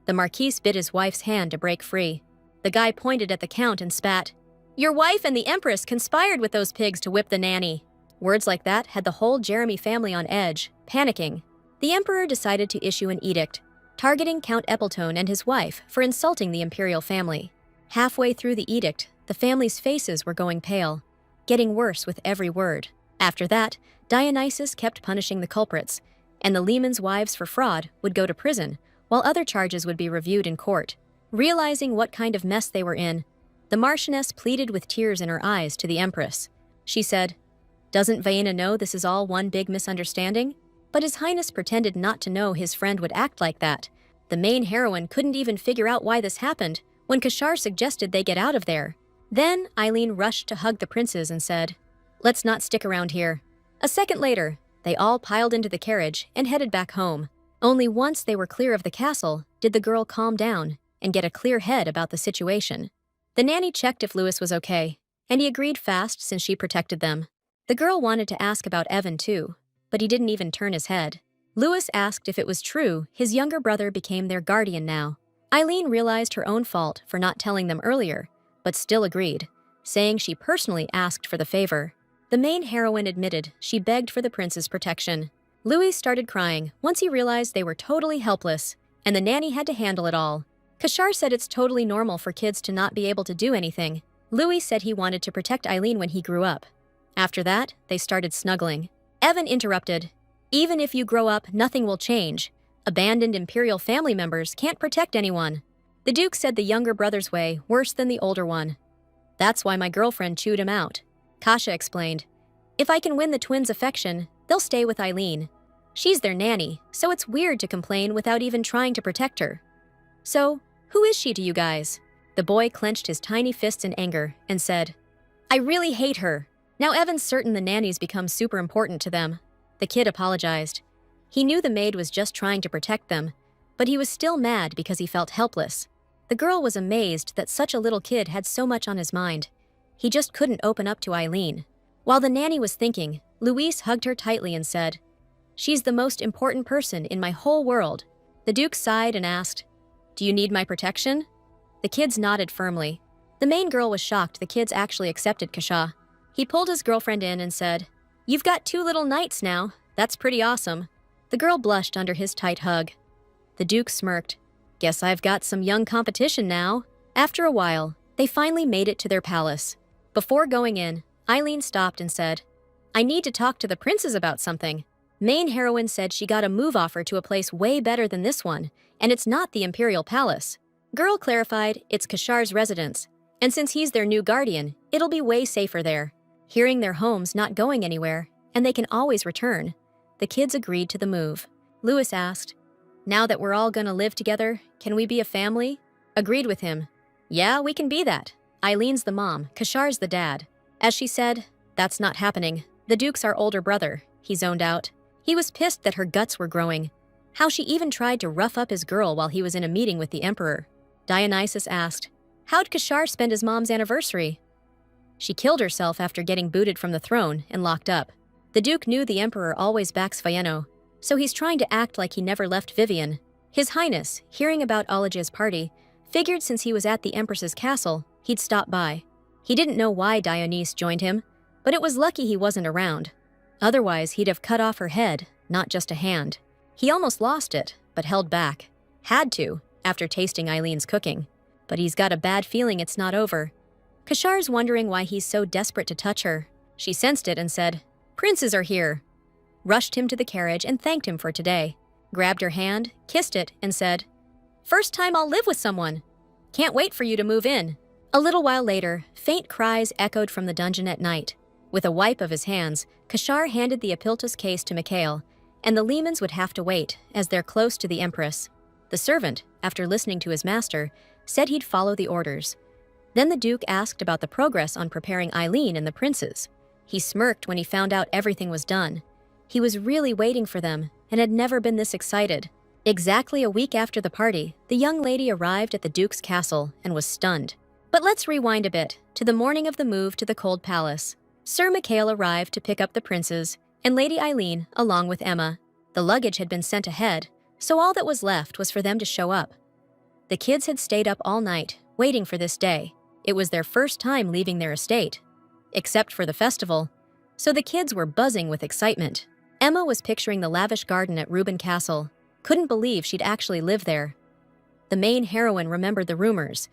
S1: The Marquis bit his wife's hand to break free. The guy pointed at the Count and spat, "Your wife and the Empress conspired with those pigs to whip the nanny." Words like that had the whole Jeremy family on edge, panicking. The Emperor decided to issue an edict, targeting Count Eppletone and his wife for insulting the imperial family. Halfway through the edict, the family's faces were going pale, getting worse with every word. After that, Dionysus kept punishing the culprits, and the Lehman's wives for fraud would go to prison, while other charges would be reviewed in court. Realizing what kind of mess they were in, the Marchioness pleaded with tears in her eyes to the Empress. She said, "Doesn't Vienna know this is all one big misunderstanding?" But His Highness pretended not to know his friend would act like that. The main heroine couldn't even figure out why this happened when Kashar suggested they get out of there. Then Eileen rushed to hug the princes and said, "Let's not stick around here." A second later, they all piled into the carriage and headed back home. Only once they were clear of the castle did the girl calm down and get a clear head about the situation. The nanny checked if Louis was okay, and he agreed fast since she protected them. The girl wanted to ask about Evan too, but he didn't even turn his head. Louis asked if it was true his younger brother became their guardian now. Eileen realized her own fault for not telling them earlier, but still agreed, saying she personally asked for the favor. The main heroine admitted she begged for the prince's protection. Louis started crying once he realized they were totally helpless, and the nanny had to handle it all. Kashar said it's totally normal for kids to not be able to do anything. Louis said he wanted to protect Eileen when he grew up. After that, they started snuggling. Evan interrupted, "Even if you grow up, nothing will change. Abandoned imperial family members can't protect anyone." The Duke said the younger brother's way worse than the older one. "That's why my girlfriend chewed him out." Kasha explained, "If I can win the twins' affection, they'll stay with Eileen. She's their nanny, so it's weird to complain without even trying to protect her. So, who is she to you guys?" The boy clenched his tiny fists in anger and said, "I really hate her." Now Evan's certain the nanny's become super important to them. The kid apologized. He knew the maid was just trying to protect them, but he was still mad because he felt helpless. The girl was amazed that such a little kid had so much on his mind. He just couldn't open up to Eileen. While the nanny was thinking, Louise hugged her tightly and said, "She's the most important person in my whole world." The Duke sighed and asked, "Do you need my protection?" The kids nodded firmly. The main girl was shocked the kids actually accepted Kasha. He pulled his girlfriend in and said, "You've got 2 little knights now. That's pretty awesome." The The girl blushed under his tight hug. The Duke smirked. Guess I've got some young competition now. After a while, they finally made it to their palace. Before going in, Eileen stopped and said, I need to talk to the princes about something. Main heroine said she got a move offer to a place way better than this one, and it's not the Imperial Palace. Girl clarified it's Kashar's residence, and since he's their new guardian, it'll be way safer there. Hearing their home's not going anywhere, and they can always return, the kids agreed to the move. Louis asked, Now that we're all gonna live together, can we be a family? Agreed with him. Yeah, we can be that. Eileen's the mom, Kashar's the dad. As she said, that's not happening. The Duke's our older brother, he zoned out. He was pissed that her guts were growing. How she even tried to rough up his girl while he was in a meeting with the Emperor. Dionysus asked, How'd Kashar spend his mom's anniversary? She killed herself after getting booted from the throne and locked up. The Duke knew the Emperor always backs Fayeno, so he's trying to act like he never left Vivian. His Highness, hearing about Olaja's party, figured since he was at the Empress's castle, he'd stop by. He didn't know why Dionysus joined him, but it was lucky he wasn't around. Otherwise, he'd have cut off her head, not just a hand. He almost lost it, but held back. Had to, after tasting Eileen's cooking. But he's got a bad feeling it's not over. Kashar's wondering why he's so desperate to touch her. She sensed it and said, Princes are here. Rushed him to the carriage and thanked him for today. Grabbed her hand, kissed it, and said, First time I'll live with someone. Can't wait for you to move in. A little while later, faint cries echoed from the dungeon at night. With a wipe of his hands, Kashar handed the Apiltus case to Mikhail, and the Lehmans would have to wait, as they're close to the Empress. The servant, after listening to his master, said he'd follow the orders. Then the Duke asked about the progress on preparing Eileen and the princes. He smirked when he found out everything was done. He was really waiting for them, and had never been this excited. Exactly a week after the party, the young lady arrived at the Duke's castle and was stunned. But let's rewind a bit, to the morning of the move to the Cold Palace. Sir Mikhail arrived to pick up the princes, and Lady Eileen, along with Emma. The luggage had been sent ahead, so all that was left was for them to show up. The kids had stayed up all night, waiting for this day. It was their first time leaving their estate, except for the festival, so the kids were buzzing with excitement. Emma was picturing the lavish garden at Reborn Castle. Couldn't believe she'd actually live there. The main heroine remembered the rumors.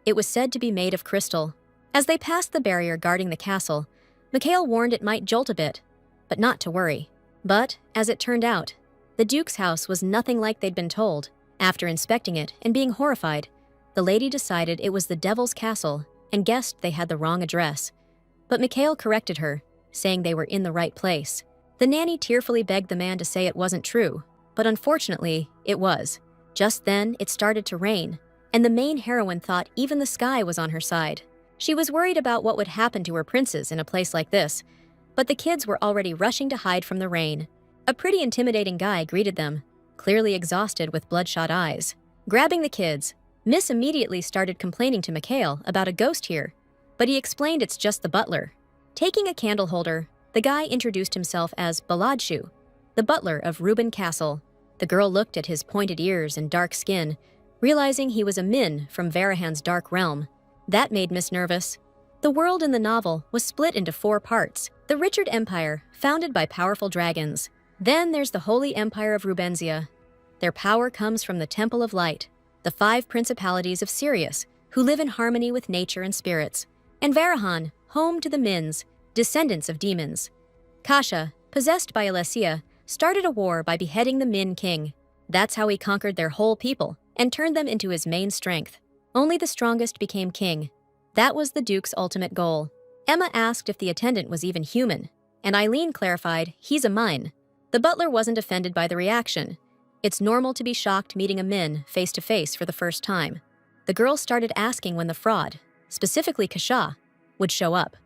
S1: It was said to be made of crystal. As they passed the barrier guarding the castle, Mikhail warned it might jolt a bit, but not to worry. But, as it turned out, the Duke's house was nothing like they'd been told. After inspecting it and being horrified, the lady decided it was the Devil's Castle and guessed they had the wrong address. But Mikhail corrected her, saying they were in the right place. The nanny tearfully begged the man to say it wasn't true, but unfortunately, it was. Just then, it started to rain, and the main heroine thought even the sky was on her side. She was worried about what would happen to her princes in a place like this, but the kids were already rushing to hide from the rain. A pretty intimidating guy greeted them, clearly exhausted with bloodshot eyes. Grabbing the kids, Miss immediately started complaining to Mikhail about a ghost here, but he explained it's just the butler. Taking a candle holder, the guy introduced himself as Baladshu, the butler of Reborn Castle. The girl looked at his pointed ears and dark skin, realizing he was a Min from Varahan's dark realm. That made Miss nervous. The world in the novel was split into 4 parts. The Richard Empire, founded by powerful dragons. Then there's the Holy Empire of Rubenzia. Their power comes from the Temple of Light, the 5 principalities of Sirius, who live in harmony with nature and spirits. And Varahan, home to the Mins, descendants of demons. Kasha, possessed by Alessia, started a war by beheading the Min king. That's how he conquered their whole people and turned them into his main strength. Only the strongest became king. That was the Duke's ultimate goal. Emma asked if the attendant was even human, and Eileen clarified he's a Min. The butler wasn't offended by the reaction. It's normal to be shocked meeting a Min face to face for the first time. The girl started asking when the fraud, specifically Kasha, would show up.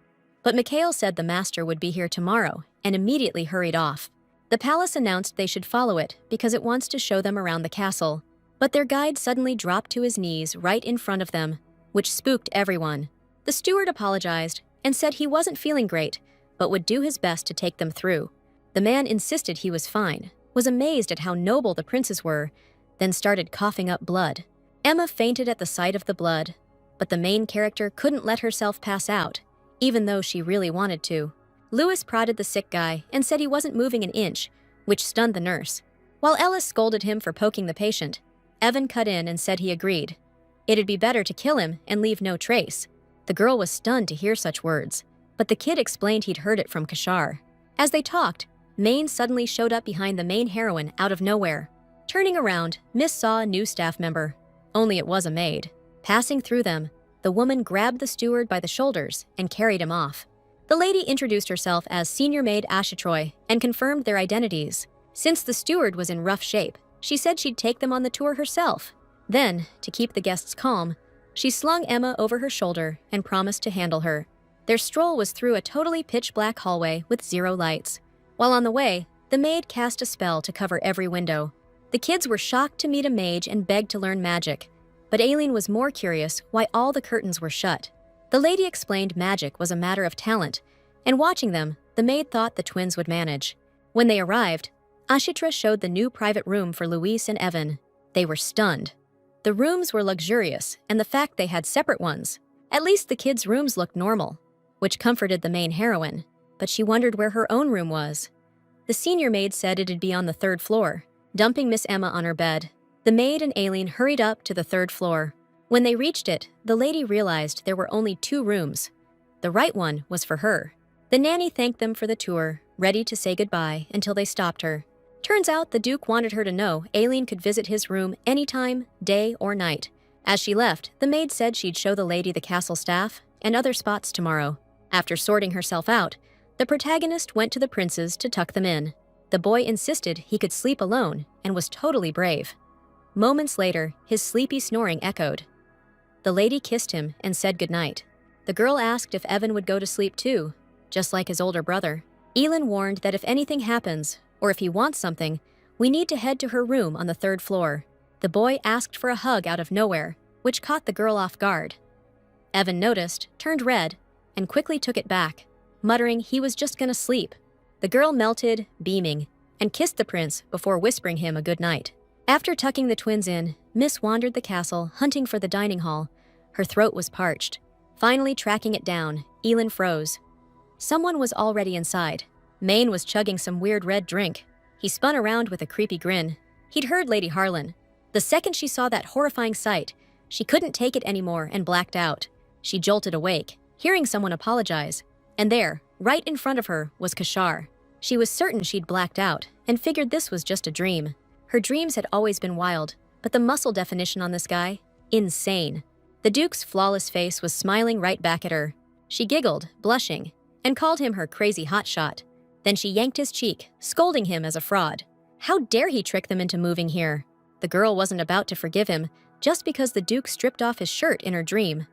S1: But Mikhail said the master would be here tomorrow and immediately hurried off. The palace announced they should follow it because it wants to show them around the castle. But their guide suddenly dropped to his knees right in front of them, which spooked everyone. The steward apologized and said he wasn't feeling great, but would do his best to take them through. The man insisted he was fine, was amazed at how noble the princes were, then started coughing up blood. Emma fainted at the sight of the blood, but the main character couldn't let herself pass out, even though she really wanted to. Louis prodded the sick guy and said he wasn't moving an inch, which stunned the nurse. While Ellis scolded him for poking the patient, Evan cut in and said he agreed. It'd be better to kill him and leave no trace. The girl was stunned to hear such words, but the kid explained he'd heard it from Kashar. As they talked, Maine suddenly showed up behind the main heroine out of nowhere. Turning around, Miss saw a new staff member. Only it was a maid. Passing through them, the woman grabbed the steward by the shoulders and carried him off. The lady introduced herself as senior maid Ashitroy and confirmed their identities. Since the steward was in rough shape, she said she'd take them on the tour herself. Then, to keep the guests calm, she slung Emma over her shoulder and promised to handle her. Their stroll was through a totally pitch-black hallway with 0 lights. While on the way, the maid cast a spell to cover every window. The kids were shocked to meet a mage and begged to learn magic, but Aileen was more curious why all the curtains were shut. The lady explained magic was a matter of talent, and watching them, the maid thought the twins would manage. When they arrived, Ashitra showed the new private room for Luis and Evan. They were stunned. The rooms were luxurious, and the fact they had separate ones. At least the kids' rooms looked normal, which comforted the main heroine, but she wondered where her own room was. The senior maid said it'd be on the 3rd floor, dumping Miss Emma on her bed. The maid and Aileen hurried up to the 3rd floor. When they reached it, the lady realized there were only 2 rooms. The right one was for her. The nanny thanked them for the tour, ready to say goodbye until they stopped her. Turns out the Duke wanted her to know Aileen could visit his room anytime, day or night. As she left, the maid said she'd show the lady the castle staff and other spots tomorrow. After sorting herself out, the protagonist went to the princes to tuck them in. The boy insisted he could sleep alone and was totally brave. Moments later, his sleepy snoring echoed. The lady kissed him and said goodnight. The girl asked if Evan would go to sleep too, just like his older brother. Elin warned that if anything happens, or if he wants something, we need to head to her room on the 3rd floor. The boy asked for a hug out of nowhere, which caught the girl off guard. Evan noticed, turned red, and quickly took it back, muttering he was just gonna sleep. The girl melted, beaming, and kissed the prince before whispering him a good night. After tucking the twins in, Miss wandered the castle, hunting for the dining hall. Her throat was parched. Finally tracking it down, Elin froze. Someone was already inside. Maine was chugging some weird red drink. He spun around with a creepy grin. He'd heard Lady Harlan. The second she saw that horrifying sight, she couldn't take it anymore and blacked out. She jolted awake, hearing someone apologize. And there, right in front of her, was Kashar. She was certain she'd blacked out and figured this was just a dream. Her dreams had always been wild, but the muscle definition on this guy? Insane. The Duke's flawless face was smiling right back at her. She giggled, blushing, and called him her crazy hotshot. Then she yanked his cheek, scolding him as a fraud. How dare he trick them into moving here? The girl wasn't about to forgive him just because the Duke stripped off his shirt in her dream.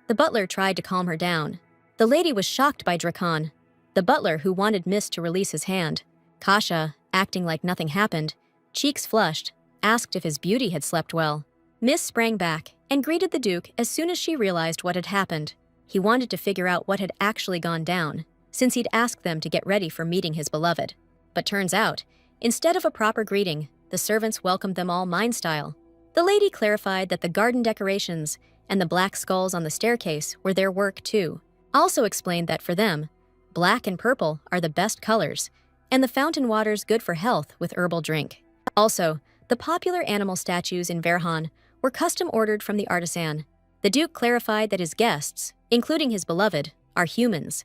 S1: The butler tried to calm her down. The lady was shocked by Drakon, the butler who wanted Miss to release his hand. Kasha, acting like nothing happened, cheeks flushed, asked if his beauty had slept well. Miss sprang back and greeted the Duke as soon as she realized what had happened. He wanted to figure out what had actually gone down, since he'd asked them to get ready for meeting his beloved. But turns out, instead of a proper greeting, the servants welcomed them all mine-style. The lady clarified that the garden decorations and the black skulls on the staircase were their work too. Also explained that for them, black and purple are the best colors, and the fountain water's good for health with herbal drink. Also, the popular animal statues in Verhan were custom-ordered from the artisan. The Duke clarified that his guests, including his beloved, are humans.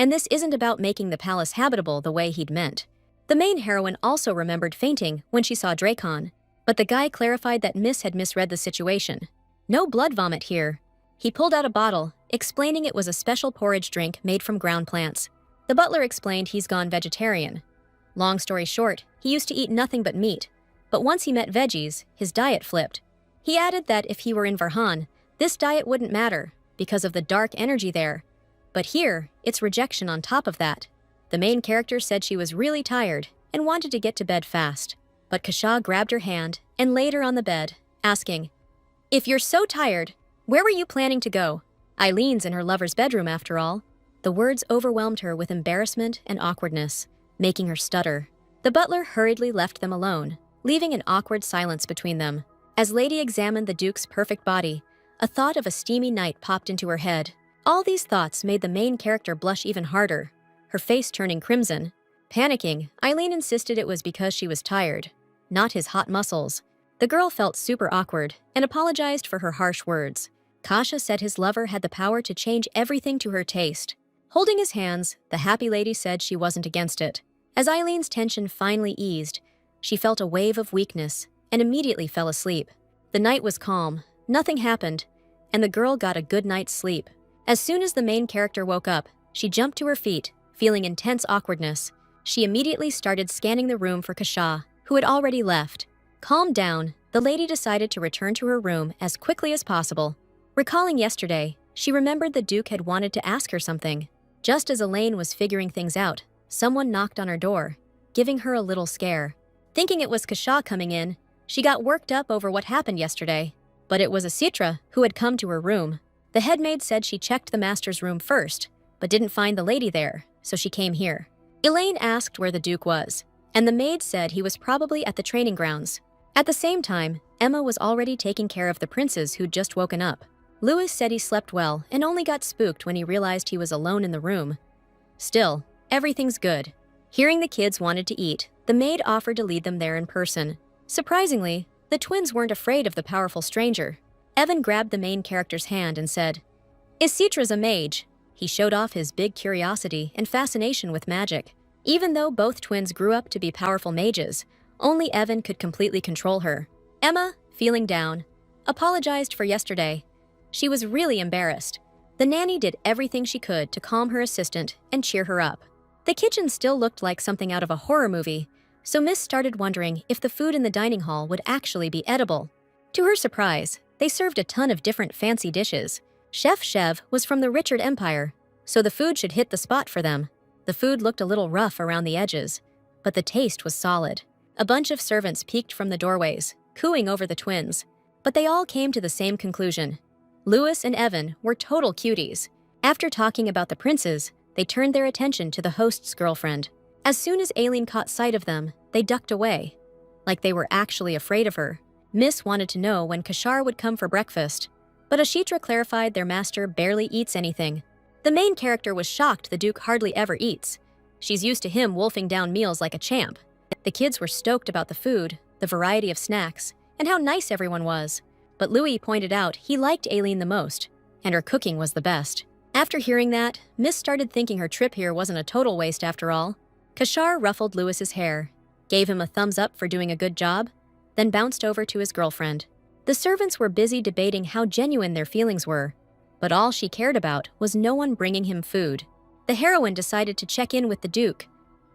S1: And this isn't about making the palace habitable the way he'd meant. The main heroine also remembered fainting when she saw Drakon, but the guy clarified that Miss had misread the situation. No blood vomit here. He pulled out a bottle, explaining it was a special porridge drink made from ground plants. The butler explained he's gone vegetarian. Long story short, he used to eat nothing but meat, but once he met veggies, his diet flipped. He added that if he were in Verhan, this diet wouldn't matter because of the dark energy there. But here, it's rejection on top of that. The main character said she was really tired and wanted to get to bed fast. But Kasha grabbed her hand and laid her on the bed, asking, "If you're so tired, where were you planning to go? Eileen's in her lover's bedroom after all." The words overwhelmed her with embarrassment and awkwardness, making her stutter. The butler hurriedly left them alone, leaving an awkward silence between them. As Lady examined the Duke's perfect body, a thought of a steamy night popped into her head. All these thoughts made the main character blush even harder, her face turning crimson. Panicking, Eileen insisted it was because she was tired. not his hot muscles. The girl felt super awkward and apologized for her harsh words. Kasha said his lover had the power to change everything to her taste. Holding his hands, the happy lady said she wasn't against it. As Eileen's tension finally eased, she felt a wave of weakness and immediately fell asleep. The night was calm, nothing happened, and the girl got a good night's sleep. As soon as the main character woke up, she jumped to her feet, feeling intense awkwardness. She immediately started scanning the room for Kasha, who had already left. Calmed down, the lady decided to return to her room as quickly as possible. Recalling yesterday, she remembered the Duke had wanted to ask her something. Just as Elaine was figuring things out, someone knocked on her door, giving her a little scare. Thinking it was Kasha coming in, she got worked up over what happened yesterday. But it was Asitra who had come to her room. The headmaid said she checked the master's room first, but didn't find the lady there, so she came here. Elaine asked where the Duke was, and the maid said he was probably at the training grounds. At the same time, Emma was already taking care of the princes who'd just woken up. Louis said he slept well and only got spooked when he realized he was alone in the room. Still, everything's good. Hearing the kids wanted to eat, the maid offered to lead them there in person. Surprisingly, the twins weren't afraid of the powerful stranger. Evan grabbed the main character's hand and said, "Isitra's a mage." He showed off his big curiosity and fascination with magic. Even though both twins grew up to be powerful mages, only Evan could completely control her. Emma, feeling down, apologized for yesterday. She was really embarrassed. The nanny did everything she could to calm her assistant and cheer her up. The kitchen still looked like something out of a horror movie, so Miss started wondering if the food in the dining hall would actually be edible. To her surprise, they served a ton of different fancy dishes. Chef Chev was from the Richard Empire, so the food should hit the spot for them. The food looked a little rough around the edges, but the taste was solid. A bunch of servants peeked from the doorways, cooing over the twins, but they all came to the same conclusion. Louis and Evan were total cuties. After talking about the princes, they turned their attention to the host's girlfriend. As soon as Aileen caught sight of them, they ducked away, like they were actually afraid of her. Miss wanted to know when Kashar would come for breakfast, but Ashitra clarified their master barely eats anything. The main character was shocked the Duke hardly ever eats. She's used to him wolfing down meals like a champ. The kids were stoked about the food, the variety of snacks, and how nice everyone was. But Louis pointed out he liked Aileen the most, and her cooking was the best. After hearing that, Miss started thinking her trip here wasn't a total waste after all. Kashar ruffled Louis's hair, gave him a thumbs up for doing a good job, then bounced over to his girlfriend. The servants were busy debating how genuine their feelings were, but all she cared about was no one bringing him food. The heroine decided to check in with the Duke.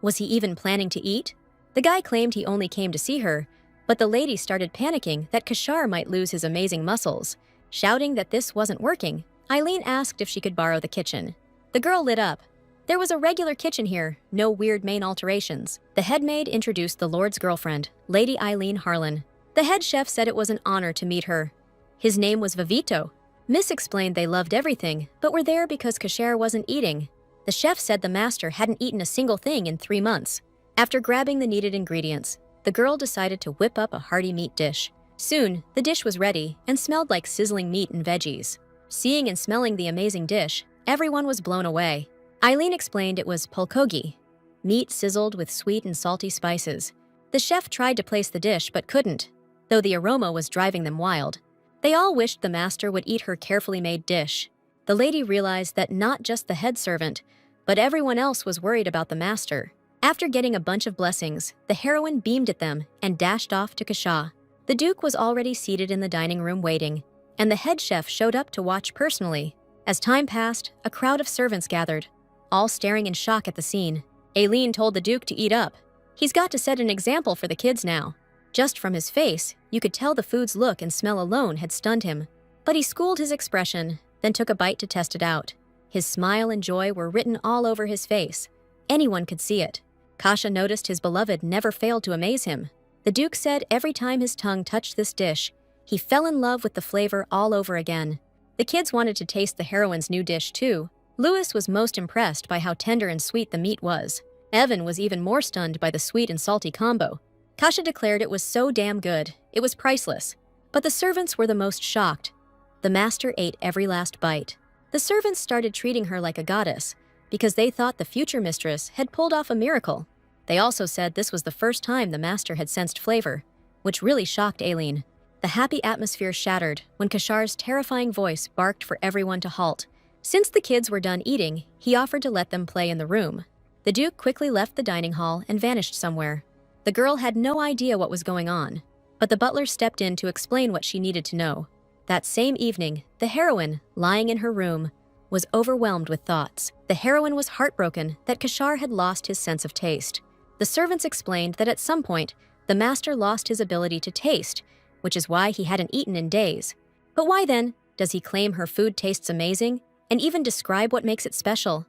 S1: Was he even planning to eat? The guy claimed he only came to see her, but the lady started panicking that Kashar might lose his amazing muscles. Shouting that this wasn't working, Eileen asked if she could borrow the kitchen. The girl lit up. There was a regular kitchen here, no weird main alterations. The headmaid introduced the Lord's girlfriend, Lady Eileen Harlan. The head chef said it was an honor to meet her. His name was Vivito. Miss explained they loved everything, but were there because Kashar wasn't eating. The chef said the master hadn't eaten a single thing in 3 months. After grabbing the needed ingredients, the girl decided to whip up a hearty meat dish. Soon, the dish was ready and smelled like sizzling meat and veggies. Seeing and smelling the amazing dish, everyone was blown away. Eileen explained it was pulkogi, meat sizzled with sweet and salty spices. The chef tried to place the dish but couldn't, though the aroma was driving them wild. They all wished the master would eat her carefully made dish. The lady realized that not just the head servant, but everyone else was worried about the master. After getting a bunch of blessings, the heroine beamed at them and dashed off to Kasha. The Duke was already seated in the dining room waiting, and the head chef showed up to watch personally. As time passed, a crowd of servants gathered, all staring in shock at the scene. Aileen told the Duke to eat up. He's got to set an example for the kids now. Just from his face, you could tell the food's look and smell alone had stunned him. But he schooled his expression, then took a bite to test it out. His smile and joy were written all over his face. Anyone could see it. Kasha noticed his beloved never failed to amaze him. The Duke said every time his tongue touched this dish, he fell in love with the flavor all over again. The kids wanted to taste the heroine's new dish too. Louis was most impressed by how tender and sweet the meat was. Evan was even more stunned by the sweet and salty combo. Kasha declared it was so damn good, it was priceless. But the servants were the most shocked. The master ate every last bite. The servants started treating her like a goddess, because they thought the future mistress had pulled off a miracle. They also said this was the first time the master had sensed flavor, which really shocked Aileen. The happy atmosphere shattered when Kashar's terrifying voice barked for everyone to halt. Since the kids were done eating, he offered to let them play in the room. The Duke quickly left the dining hall and vanished somewhere. The girl had no idea what was going on, but the butler stepped in to explain what she needed to know. That same evening, the heroine, lying in her room, was overwhelmed with thoughts. The heroine was heartbroken that Kashar had lost his sense of taste. The servants explained that at some point, the master lost his ability to taste, which is why he hadn't eaten in days. But why then does he claim her food tastes amazing and even describe what makes it special?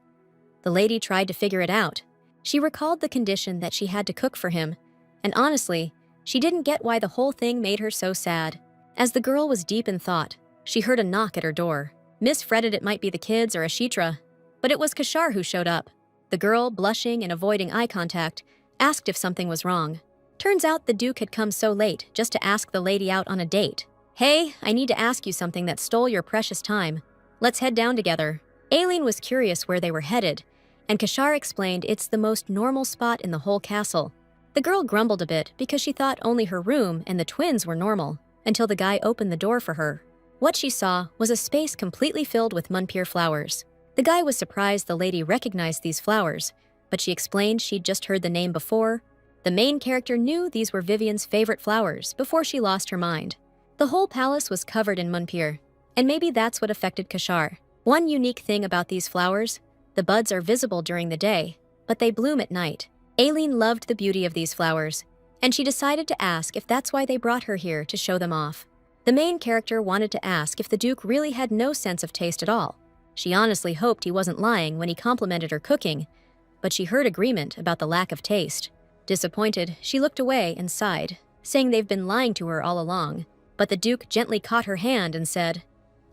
S1: The lady tried to figure it out. She recalled the condition that she had to cook for him, and honestly, she didn't get why the whole thing made her so sad. As the girl was deep in thought, she heard a knock at her door. Miss fretted it might be the kids or Ashitra, but it was Kashar who showed up. The girl, blushing and avoiding eye contact, asked if something was wrong. Turns out the Duke had come so late just to ask the lady out on a date. "Hey, I need to ask you something that stole your precious time. Let's head down together." Aileen was curious where they were headed, and Kashar explained it's the most normal spot in the whole castle. The girl grumbled a bit because she thought only her room and the twins were normal, until the guy opened the door for her. What she saw was a space completely filled with Munpir flowers. The guy was surprised the lady recognized these flowers, but she explained she'd just heard the name before. The main character knew these were Vivian's favorite flowers before she lost her mind. The whole palace was covered in Munpir, and maybe that's what affected Kashar. One unique thing about these flowers, the buds are visible during the day, but they bloom at night. Aileen loved the beauty of these flowers, and she decided to ask if that's why they brought her here to show them off. The main character wanted to ask if the Duke really had no sense of taste at all. She honestly hoped he wasn't lying when he complimented her cooking, but she heard agreement about the lack of taste. Disappointed, she looked away and sighed, saying they've been lying to her all along. But the Duke gently caught her hand and said,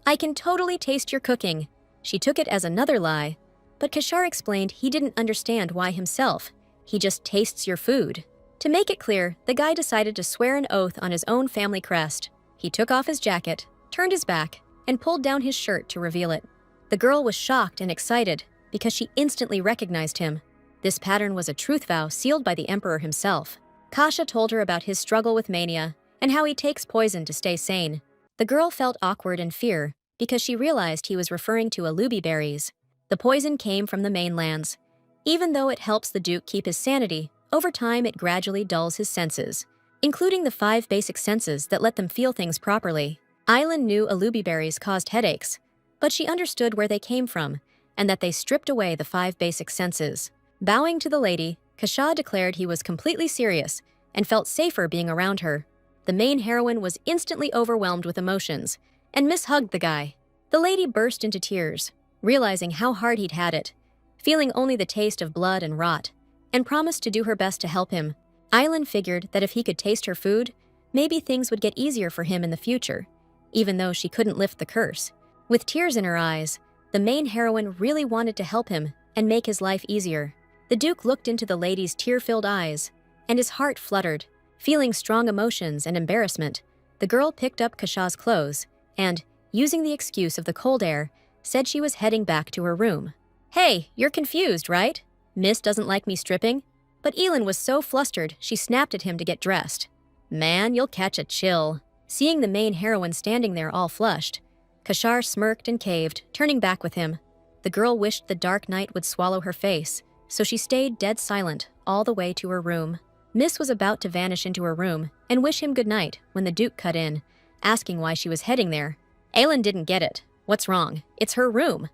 S1: "I can totally taste your cooking." She took it as another lie, but Kashar explained he didn't understand why himself. He just tastes your food. To make it clear, the guy decided to swear an oath on his own family crest. He took off his jacket, turned his back, and pulled down his shirt to reveal it. The girl was shocked and excited because she instantly recognized him. This pattern was a truth vow sealed by the emperor himself. Kasha told her about his struggle with mania and how he takes poison to stay sane. The girl felt awkward and fear because she realized he was referring to alubi berries. The poison came from the mainlands. Even though it helps the Duke keep his sanity, over time it gradually dulls his senses, including the 5 basic senses that let them feel things properly. Aileen knew alubi berries caused headaches, but she understood where they came from and that they stripped away the 5 basic senses. Bowing to the lady, Kasha declared he was completely serious and felt safer being around her. The main heroine was instantly overwhelmed with emotions and mishugged the guy. The lady burst into tears, realizing how hard he'd had it, feeling only the taste of blood and rot, and promised to do her best to help him. Aileen figured that if he could taste her food, maybe things would get easier for him in the future, even though she couldn't lift the curse. With tears in her eyes, the main heroine really wanted to help him and make his life easier. The Duke looked into the lady's tear-filled eyes, and his heart fluttered. Feeling strong emotions and embarrassment, the girl picked up Kasha's clothes and, using the excuse of the cold air, said she was heading back to her room. "Hey, you're confused, right? Miss doesn't like me stripping?" But Aileen was so flustered, she snapped at him to get dressed. "Man, you'll catch a chill." Seeing the main heroine standing there all flushed, Kashar smirked and caved, turning back with him. The girl wished the dark night would swallow her face, so she stayed dead silent all the way to her room. Miss was about to vanish into her room and wish him good night when the Duke cut in, asking why she was heading there. Aileen didn't get it. What's wrong? It's her room.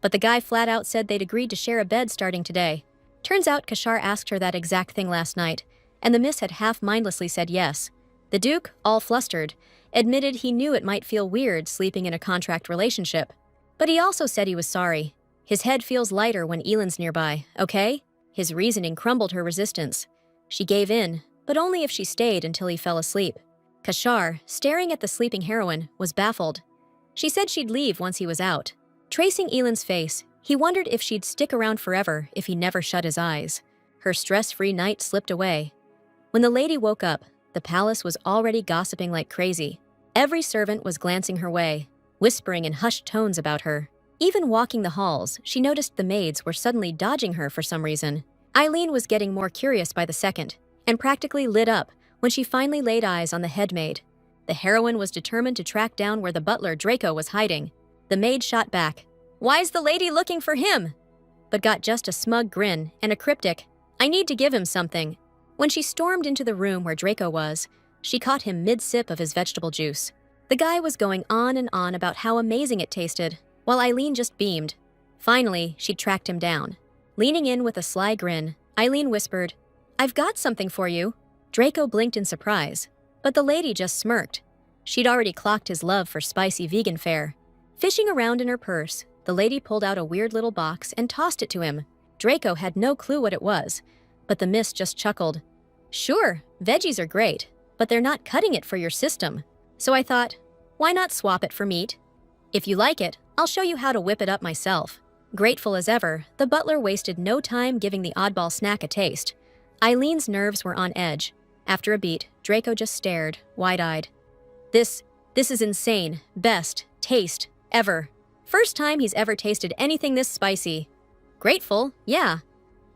S1: But the guy flat out said they'd agreed to share a bed starting today. Turns out Kashar asked her that exact thing last night, and the miss had half-mindlessly said yes. The Duke, all flustered, admitted he knew it might feel weird sleeping in a contract relationship. But he also said he was sorry. His head feels lighter when Aileen's nearby, okay? His reasoning crumbled her resistance. She gave in, but only if she stayed until he fell asleep. Kashar, staring at the sleeping heroine, was baffled. She said she'd leave once he was out. Tracing Aileen's face, he wondered if she'd stick around forever if he never shut his eyes. Her stress-free night slipped away. When the lady woke up, the palace was already gossiping like crazy. Every servant was glancing her way, whispering in hushed tones about her. Even walking the halls, she noticed the maids were suddenly dodging her for some reason. Eileen was getting more curious by the second, and practically lit up when she finally laid eyes on the head maid. The heroine was determined to track down where the butler Draco was hiding. The maid shot back, "Why's the lady looking for him?" but got just a smug grin and a cryptic, "I need to give him something." When she stormed into the room where Draco was, she caught him mid-sip of his vegetable juice. The guy was going on and on about how amazing it tasted, while Eileen just beamed. Finally, she tracked him down. Leaning in with a sly grin, Eileen whispered, "I've got something for you." Draco blinked in surprise, but the lady just smirked. She'd already clocked his love for spicy vegan fare. Fishing around in her purse, the lady pulled out a weird little box and tossed it to him. Draco had no clue what it was, but the mist just chuckled. "Sure, veggies are great, but they're not cutting it for your system. So I thought, why not swap it for meat? If you like it, I'll show you how to whip it up myself." Grateful as ever, the butler wasted no time giving the oddball snack a taste. Eileen's nerves were on edge. After a beat, Draco just stared, wide-eyed. This is insane. Best taste ever. First time he's ever tasted anything this spicy. Grateful, yeah.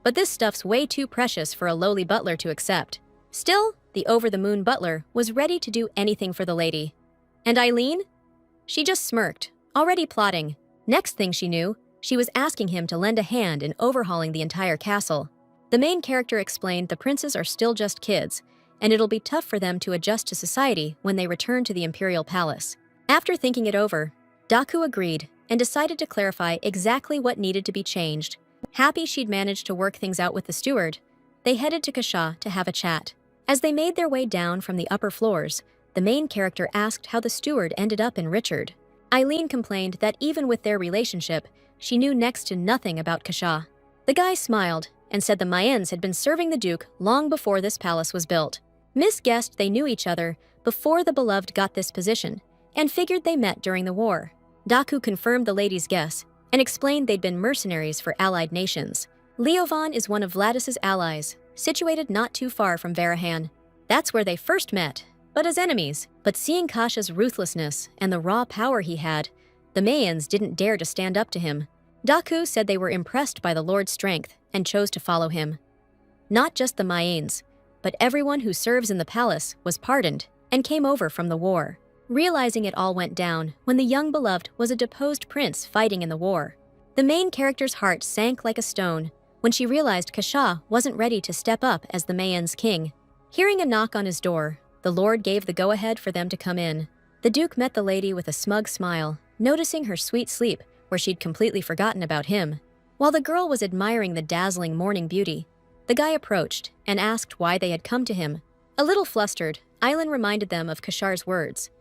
S1: But this stuff's way too precious for a lowly butler to accept. Still, the over-the-moon butler was ready to do anything for the lady. And Eileen? She just smirked, already plotting. Next thing she knew, she was asking him to lend a hand in overhauling the entire castle. The main character explained the princes are still just kids, and it'll be tough for them to adjust to society when they return to the imperial palace. After thinking it over, Daku agreed and decided to clarify exactly what needed to be changed. Happy she'd managed to work things out with the steward, they headed to Kasha to have a chat. As they made their way down from the upper floors, the main character asked how the steward ended up in Richard. Eileen complained that even with their relationship, she knew next to nothing about Kasha. The guy smiled and said the Mayans had been serving the Duke long before this palace was built. Miss guessed they knew each other before the beloved got this position, and figured they met during the war. Daku confirmed the lady's guess and explained they'd been mercenaries for allied nations. Leovan is one of Vladis's allies, situated not too far from Varahan. That's where they first met, but as enemies. But seeing Kasha's ruthlessness and the raw power he had, the Mayans didn't dare to stand up to him. Daku said they were impressed by the Lord's strength and chose to follow him. Not just the Mayans, but everyone who serves in the palace was pardoned and came over from the war. Realizing it all went down when the young beloved was a deposed prince fighting in the war. The main character's heart sank like a stone when she realized Kasha wasn't ready to step up as the Mayans' king. Hearing a knock on his door, the Lord gave the go-ahead for them to come in. The Duke met the lady with a smug smile, noticing her sweet sleep where she'd completely forgotten about him. While the girl was admiring the dazzling morning beauty, the guy approached and asked why they had come to him. A little flustered, Eileen reminded them of Kashar's words.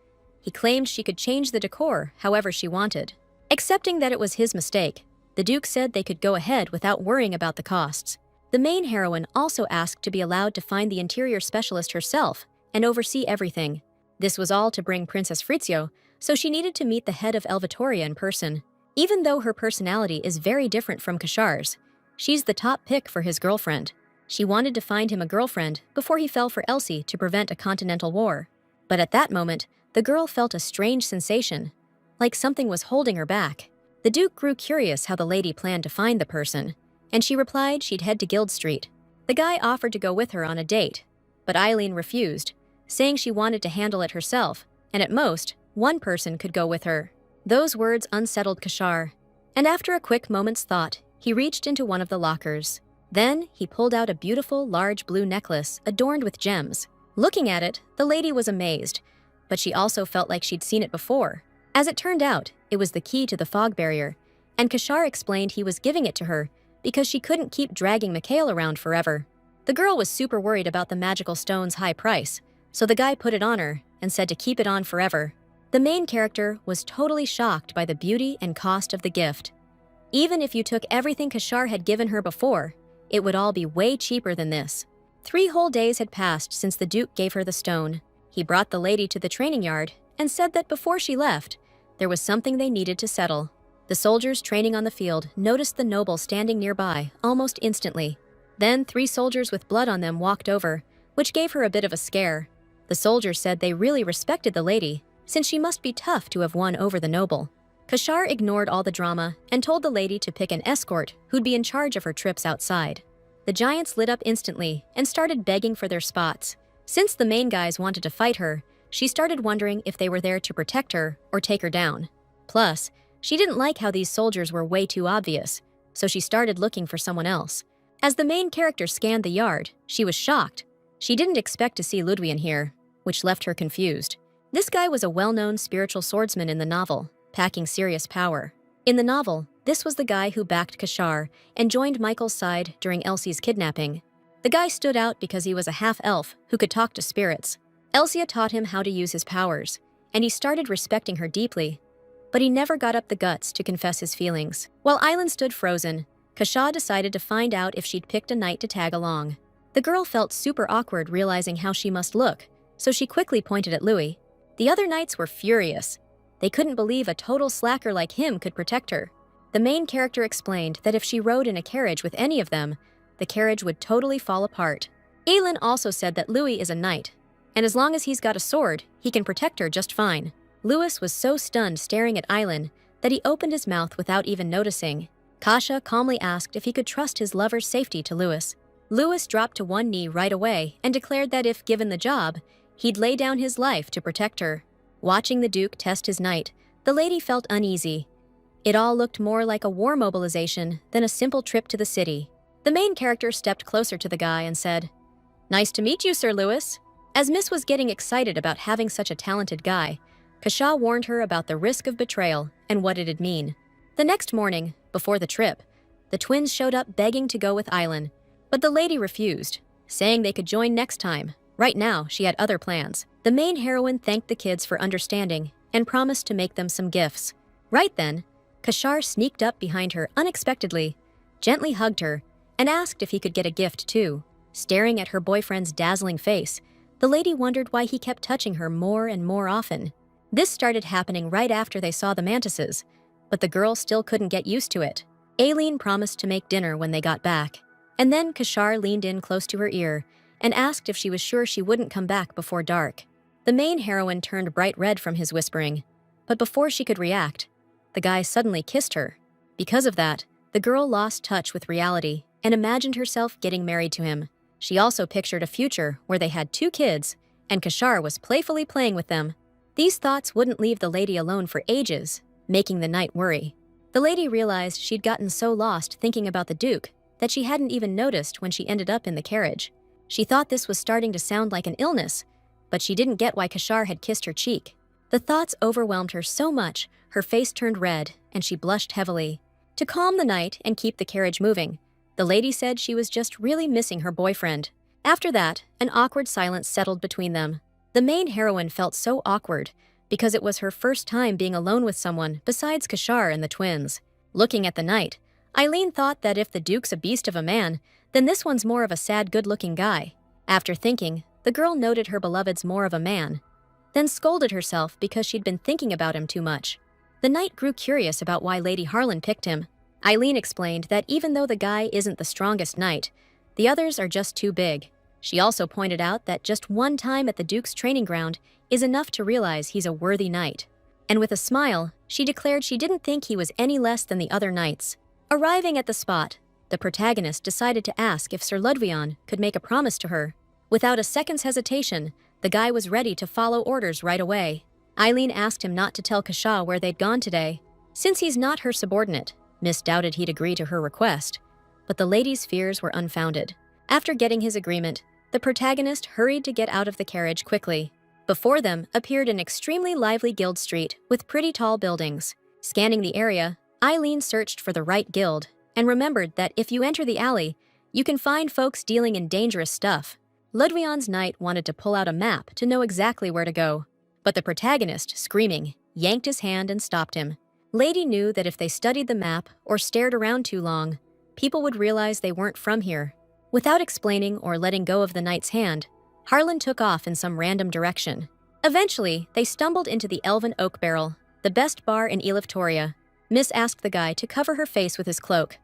S1: He claimed she could change the decor however she wanted. Accepting that it was his mistake, the Duke said they could go ahead without worrying about the costs. The main heroine also asked to be allowed to find the interior specialist herself and oversee everything. This was all to bring Princess Fritzio, so she needed to meet the head of Elvatoria in person. Even though her personality is very different from Kashar's, she's the top pick for his girlfriend. She wanted to find him a girlfriend before he fell for Elsie to prevent a continental war. But at that moment, the girl felt a strange sensation, like something was holding her back. The Duke grew curious how the lady planned to find the person, and she replied she'd head to Guild Street. The guy offered to go with her on a date, but Eileen refused, saying she wanted to handle it herself, and at most, one person could go with her. Those words unsettled Kashar, and after a quick moment's thought, he reached into one of the lockers. Then, he pulled out a beautiful, large blue necklace adorned with gems. Looking at it, the lady was amazed, but she also felt like she'd seen it before. As it turned out, it was the key to the fog barrier, and Kashar explained he was giving it to her because she couldn't keep dragging Mikhail around forever. The girl was super worried about the magical stone's high price, so the guy put it on her and said to keep it on forever. The main character was totally shocked by the beauty and cost of the gift. Even if you took everything Kashar had given her before, it would all be way cheaper than this. 3 whole days had passed since the Duke gave her the stone. He brought the lady to the training yard and said that before she left, there was something they needed to settle. The soldiers training on the field noticed the noble standing nearby almost instantly. Then 3 soldiers with blood on them walked over, which gave her a bit of a scare. The soldiers said they really respected the lady, since she must be tough to have won over the noble. Kashar ignored all the drama and told the lady to pick an escort who'd be in charge of her trips outside. The giants lit up instantly and started begging for their spots. Since the main guys wanted to fight her, she started wondering if they were there to protect her or take her down. Plus, she didn't like how these soldiers were way too obvious, so she started looking for someone else. As the main character scanned the yard, she was shocked. She didn't expect to see Ludwig here, which left her confused. This guy was a well-known spiritual swordsman in the novel, packing serious power. In the novel, this was the guy who backed Kashar and joined Michael's side during Elsie's kidnapping. The guy stood out because he was a half-elf who could talk to spirits. Elsie taught him how to use his powers, and he started respecting her deeply. But he never got up the guts to confess his feelings. While Island stood frozen, Kasha decided to find out if she'd picked a knight to tag along. The girl felt super awkward realizing how she must look, so she quickly pointed at Louis. The other knights were furious. They couldn't believe a total slacker like him could protect her. The main character explained that if she rode in a carriage with any of them, the carriage would totally fall apart. Aelin also said that Louis is a knight, and as long as he's got a sword, he can protect her just fine. Louis was so stunned staring at Aelin that he opened his mouth without even noticing. Kasha calmly asked if he could trust his lover's safety to Louis. Louis dropped to one knee right away and declared that if given the job, he'd lay down his life to protect her. Watching the Duke test his knight, the lady felt uneasy. It all looked more like a war mobilization than a simple trip to the city. The main character stepped closer to the guy and said, "Nice to meet you, Sir Louis." As Miss was getting excited about having such a talented guy, Kasha warned her about the risk of betrayal and what it'd mean. The next morning, before the trip, the twins showed up begging to go with Aelin, but the lady refused, saying they could join next time. Right now, she had other plans. The main heroine thanked the kids for understanding and promised to make them some gifts. Right then, Kashar sneaked up behind her unexpectedly, gently hugged her, and asked if he could get a gift too. Staring at her boyfriend's dazzling face, the lady wondered why he kept touching her more and more often. This started happening right after they saw the mantises, but the girl still couldn't get used to it. Aileen promised to make dinner when they got back, and then Kashar leaned in close to her ear and asked if she was sure she wouldn't come back before dark. The main heroine turned bright red from his whispering, but before she could react, the guy suddenly kissed her. Because of that, the girl lost touch with reality and imagined herself getting married to him. She also pictured a future where they had 2 kids, and Kashar was playfully playing with them. These thoughts wouldn't leave the lady alone for ages, making the knight worry. The lady realized she'd gotten so lost thinking about the Duke that she hadn't even noticed when she ended up in the carriage. She thought this was starting to sound like an illness, but she didn't get why Kashar had kissed her cheek. The thoughts overwhelmed her so much, her face turned red, and she blushed heavily. To calm the knight and keep the carriage moving, the lady said she was just really missing her boyfriend. After that, an awkward silence settled between them. The main heroine felt so awkward because it was her first time being alone with someone besides Kashar and the twins. Looking at the knight, Eileen thought that if the Duke's a beast of a man, then this one's more of a sad, good-looking guy. After thinking, the girl noted her beloved's more of a man, then scolded herself because she'd been thinking about him too much. The knight grew curious about why Lady Harlan picked him. Eileen explained that even though the guy isn't the strongest knight, the others are just too big. She also pointed out that just one time at the Duke's training ground is enough to realize he's a worthy knight. And with a smile, she declared she didn't think he was any less than the other knights. Arriving at the spot, the protagonist decided to ask if Sir Ludwig could make a promise to her. Without a second's hesitation, the guy was ready to follow orders right away. Eileen asked him not to tell Kasha where they'd gone today. Since he's not her subordinate, Miss doubted he'd agree to her request, but the lady's fears were unfounded. After getting his agreement, the protagonist hurried to get out of the carriage quickly. Before them appeared an extremely lively guild street with pretty tall buildings. Scanning the area, Eileen searched for the right guild and remembered that if you enter the alley, you can find folks dealing in dangerous stuff. Ludwig's knight wanted to pull out a map to know exactly where to go, but the protagonist, screaming, yanked his hand and stopped him. Lady knew that if they studied the map or stared around too long, people would realize they weren't from here. Without explaining or letting go of the knight's hand, Harlan took off in some random direction. Eventually, they stumbled into the Elven Oak Barrel, the best bar in Eliftoria. Miss asked the guy to cover her face with his cloak.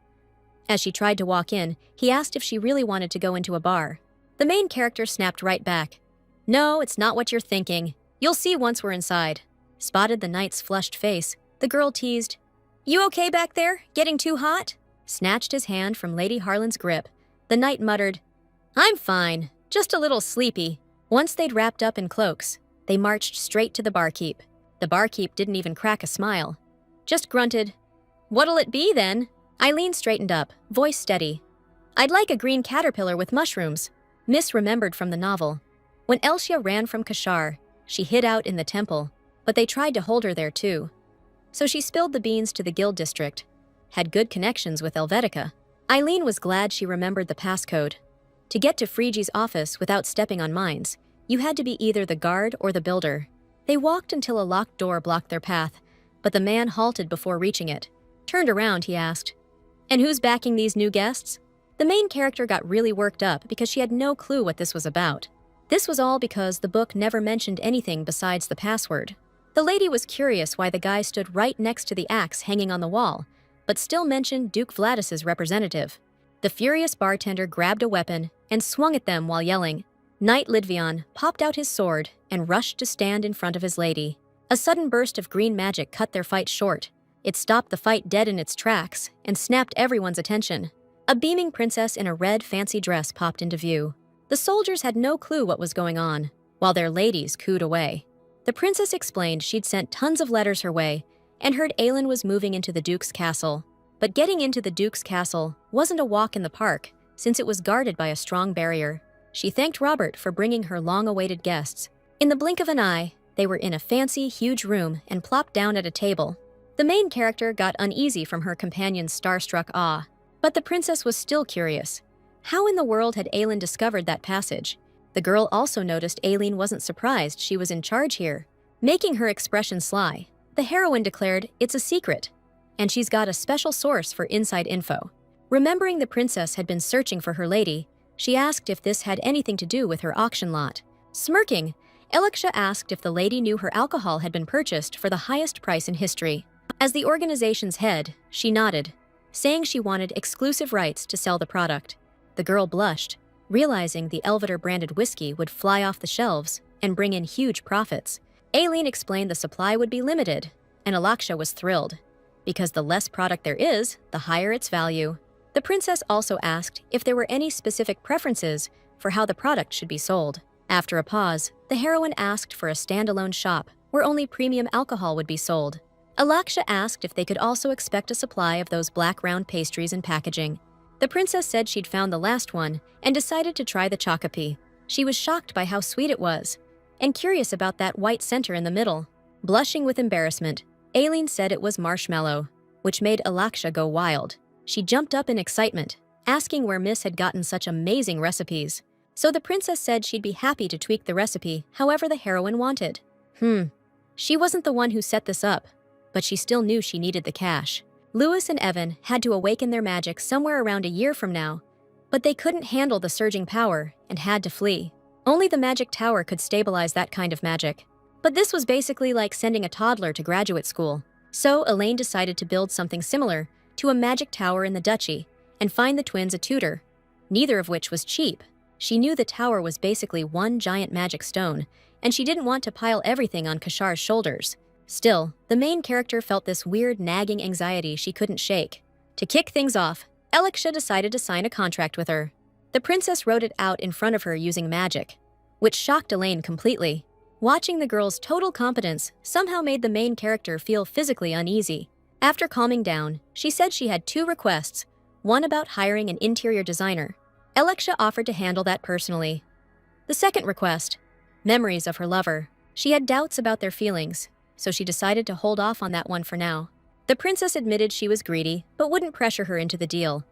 S1: As she tried to walk in, he asked if she really wanted to go into a bar. The main character snapped right back. "No, it's not what you're thinking. You'll see once we're inside." Spotted the knight's flushed face, the girl teased, "You okay back there? Getting too hot?" Snatched his hand from Lady Harlan's grip, The knight muttered, "I'm fine, just a little sleepy." Once they'd wrapped up in cloaks, they marched straight to the barkeep. The barkeep didn't even crack a smile, just grunted, "What'll it be then?" Eileen straightened up, voice steady. "I'd like a green caterpillar with mushrooms." Miss remembered from the novel. When Elsia ran from Kashar, she hid out in the temple, but they tried to hold her there too. So she spilled the beans to the guild district, had good connections with Helvetica. Eileen was glad she remembered the passcode. To get to Phrygi's office without stepping on mines, you had to be either the guard or the builder. They walked until a locked door blocked their path, but the man halted before reaching it. Turned around, he asked, "And who's backing these new guests?" The main character got really worked up because she had no clue what this was about. This was all because the book never mentioned anything besides the password. The lady was curious why the guy stood right next to the axe hanging on the wall, but still mentioned Duke Vladis's representative. The furious bartender grabbed a weapon and swung at them while yelling. Knight Lidvion popped out his sword and rushed to stand in front of his lady. A sudden burst of green magic cut their fight short. It stopped the fight dead in its tracks and snapped everyone's attention. A beaming princess in a red fancy dress popped into view. The soldiers had no clue what was going on, while their ladies cooed away. The princess explained she'd sent tons of letters her way and heard Aelin was moving into the Duke's castle. But getting into the Duke's castle wasn't a walk in the park, since it was guarded by a strong barrier. She thanked Robert for bringing her long-awaited guests. In the blink of an eye, they were in a fancy, huge room and plopped down at a table. The main character got uneasy from her companion's starstruck awe. But the princess was still curious. How in the world had Aelin discovered that passage? The girl also noticed Aelin wasn't surprised she was in charge here. Making her expression sly, the heroine declared it's a secret, and she's got a special source for inside info. Remembering the princess had been searching for her lady, she asked if this had anything to do with her auction lot. Smirking, Eliksha asked if the lady knew her alcohol had been purchased for the highest price in history. As the organization's head, she nodded, saying she wanted exclusive rights to sell the product. The girl blushed, realizing the Elvater-branded whiskey would fly off the shelves and bring in huge profits. Aelin explained the supply would be limited, and Alaksha was thrilled, because the less product there is, the higher its value. The princess also asked if there were any specific preferences for how the product should be sold. After a pause, the heroine asked for a standalone shop where only premium alcohol would be sold. Alaksha asked if they could also expect a supply of those black round pastries and packaging. The princess said she'd found the last one and decided to try the chocopi. She was shocked by how sweet it was, and curious about that white center in the middle. Blushing with embarrassment, Aelin said it was marshmallow, which made Alaksha go wild. She jumped up in excitement, asking where Miss had gotten such amazing recipes. So the princess said she'd be happy to tweak the recipe however the heroine wanted. She wasn't the one who set this up, but she still knew she needed the cash. Lewis and Evan had to awaken their magic somewhere around a year from now, but they couldn't handle the surging power and had to flee. Only the magic tower could stabilize that kind of magic. But this was basically like sending a toddler to graduate school. So Elaine decided to build something similar to a magic tower in the duchy and find the twins a tutor, neither of which was cheap. She knew the tower was basically one giant magic stone, and she didn't want to pile everything on Kashar's shoulders. Still, the main character felt this weird nagging anxiety she couldn't shake. To kick things off, Eliksha decided to sign a contract with her. The princess wrote it out in front of her using magic, which shocked Elaine completely. Watching the girl's total competence somehow made the main character feel physically uneasy. After calming down, she said she had 2 requests, one about hiring an interior designer. Eliksha offered to handle that personally. The second request, memories of her lover. She had doubts about their feelings, so she decided to hold off on that one for now. The princess admitted she was greedy, but wouldn't pressure her into the deal.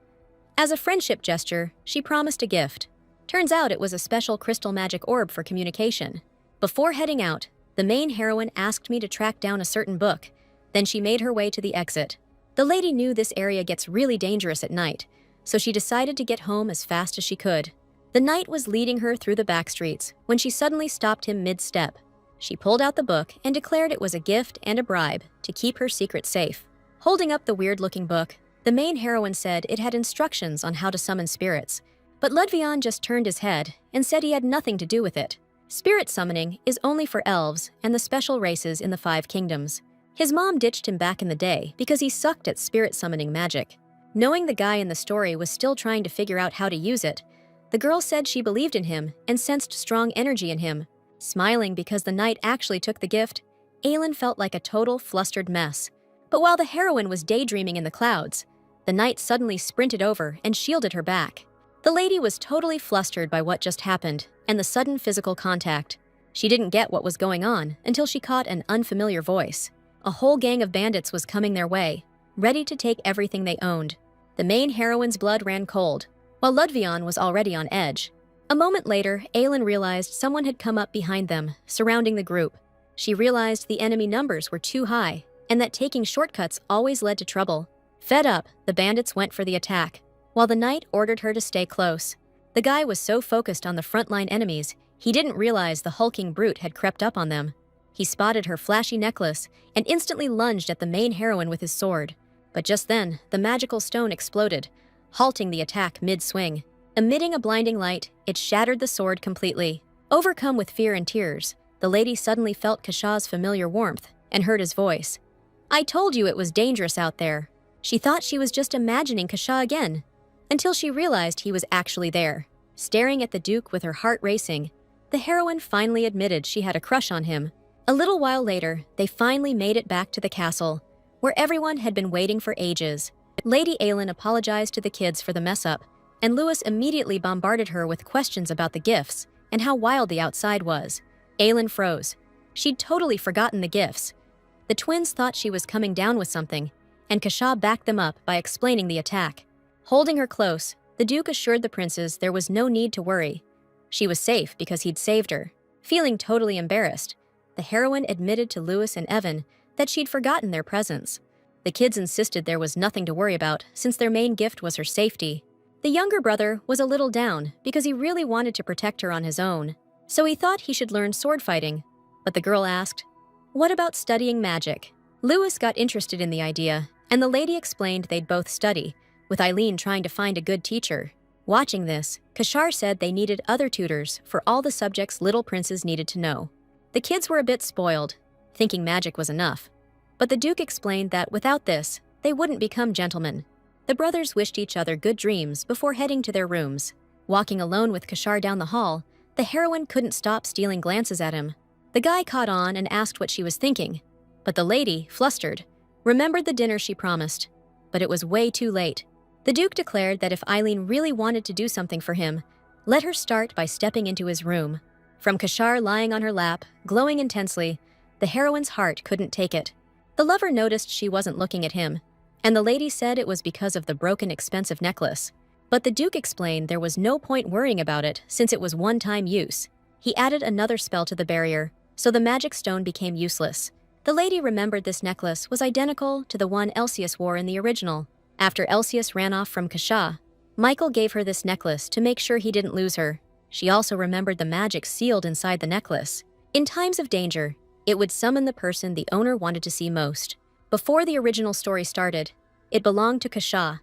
S1: As a friendship gesture, she promised a gift. Turns out it was a special crystal magic orb for communication. Before heading out, the main heroine asked me to track down a certain book. Then she made her way to the exit. The lady knew this area gets really dangerous at night, so she decided to get home as fast as she could. The knight was leading her through the back streets when she suddenly stopped him mid-step. She pulled out the book and declared it was a gift and a bribe to keep her secret safe. Holding up the weird-looking book, the main heroine said it had instructions on how to summon spirits, but Ludvion just turned his head and said he had nothing to do with it. Spirit summoning is only for elves and the special races in the 5 kingdoms. His mom ditched him back in the day because he sucked at spirit summoning magic. Knowing the guy in the story was still trying to figure out how to use it, the girl said she believed in him and sensed strong energy in him. Smiling because the knight actually took the gift, Aelin felt like a total flustered mess. But while the heroine was daydreaming in the clouds, the knight suddenly sprinted over and shielded her back. The lady was totally flustered by what just happened and the sudden physical contact. She didn't get what was going on until she caught an unfamiliar voice. A whole gang of bandits was coming their way, ready to take everything they owned. The main heroine's blood ran cold, while Ludvion was already on edge. A moment later, Aelin realized someone had come up behind them, surrounding the group. She realized the enemy numbers were too high, and that taking shortcuts always led to trouble. Fed up, the bandits went for the attack, while the knight ordered her to stay close. The guy was so focused on the frontline enemies, he didn't realize the hulking brute had crept up on them. He spotted her flashy necklace and instantly lunged at the main heroine with his sword. But just then, the magical stone exploded, halting the attack mid-swing. Emitting a blinding light, it shattered the sword completely. Overcome with fear and tears, the lady suddenly felt Kashah's familiar warmth and heard his voice. "I told you it was dangerous out there." She thought she was just imagining Kashah again, until she realized he was actually there. Staring at the Duke with her heart racing, the heroine finally admitted she had a crush on him. A little while later, they finally made it back to the castle, where everyone had been waiting for ages. Lady Aelin apologized to the kids for the mess-up, and Lewis immediately bombarded her with questions about the gifts and how wild the outside was. Aelin froze. She'd totally forgotten the gifts. The twins thought she was coming down with something, and Kashah backed them up by explaining the attack. Holding her close, the Duke assured the princes there was no need to worry. She was safe because he'd saved her. Feeling totally embarrassed, the heroine admitted to Lewis and Evan that she'd forgotten their presence. The kids insisted there was nothing to worry about since their main gift was her safety. The younger brother was a little down because he really wanted to protect her on his own, so he thought he should learn sword fighting. But the girl asked, "What about studying magic?" Lewis got interested in the idea, and the lady explained they'd both study, with Eileen trying to find a good teacher. Watching this, Kashar said they needed other tutors for all the subjects little princes needed to know. The kids were a bit spoiled, thinking magic was enough. But the Duke explained that without this, they wouldn't become gentlemen. The brothers wished each other good dreams before heading to their rooms. Walking alone with Kashar down the hall, the heroine couldn't stop stealing glances at him. The guy caught on and asked what she was thinking, but the lady, flustered, remembered the dinner she promised. But it was way too late. The Duke declared that if Eileen really wanted to do something for him, let her start by stepping into his room. From Kashar lying on her lap, glowing intensely, the heroine's heart couldn't take it. The lover noticed she wasn't looking at him, and the lady said it was because of the broken expensive necklace. But the Duke explained there was no point worrying about it since it was one-time use. He added another spell to the barrier, so the magic stone became useless. The lady remembered this necklace was identical to the one Elsius wore in the original. After Elsius ran off from Kashah, Michael gave her this necklace to make sure he didn't lose her. She also remembered the magic sealed inside the necklace. In times of danger, it would summon the person the owner wanted to see most. Before the original story started, it belonged to Kashah,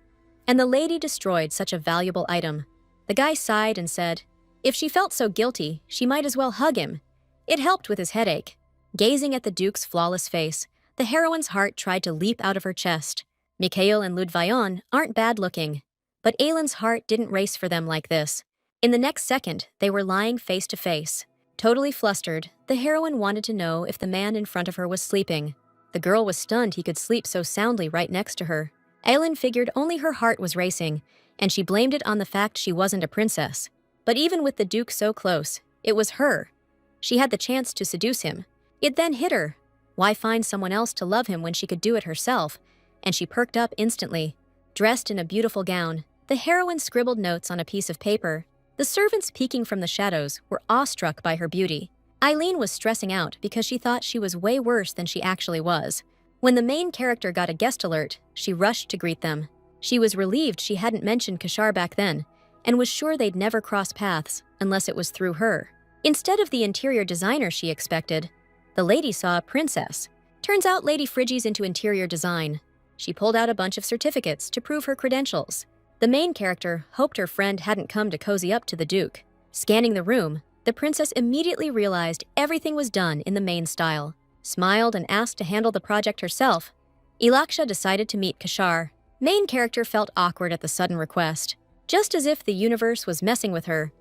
S1: and the lady destroyed such a valuable item. The guy sighed and said, if she felt so guilty, she might as well hug him. It helped with his headache. Gazing at the Duke's flawless face, the heroine's heart tried to leap out of her chest. Mikhail and Ludvion aren't bad-looking, but Aelin's heart didn't race for them like this. In the next second, they were lying face to face. Totally flustered, the heroine wanted to know if the man in front of her was sleeping. The girl was stunned he could sleep so soundly right next to her. Aelin figured only her heart was racing, and she blamed it on the fact she wasn't a princess. But even with the Duke so close, it was her. She had the chance to seduce him. It then hit her. Why find someone else to love him when she could do it herself? And she perked up instantly. Dressed in a beautiful gown, the heroine scribbled notes on a piece of paper. The servants peeking from the shadows were awestruck by her beauty. Eileen was stressing out because she thought she was way worse than she actually was. When the main character got a guest alert, she rushed to greet them. She was relieved she hadn't mentioned Kashar back then, and was sure they'd never cross paths unless it was through her. Instead of the interior designer she expected, the lady saw a princess. Turns out Lady Phrygi's into interior design. She pulled out a bunch of certificates to prove her credentials. The main character hoped her friend hadn't come to cozy up to the Duke. Scanning the room, the princess immediately realized everything was done in the main style. Smiled and asked to handle the project herself. Elaksha decided to meet Kashar. Main character felt awkward at the sudden request, just as if the universe was messing with her.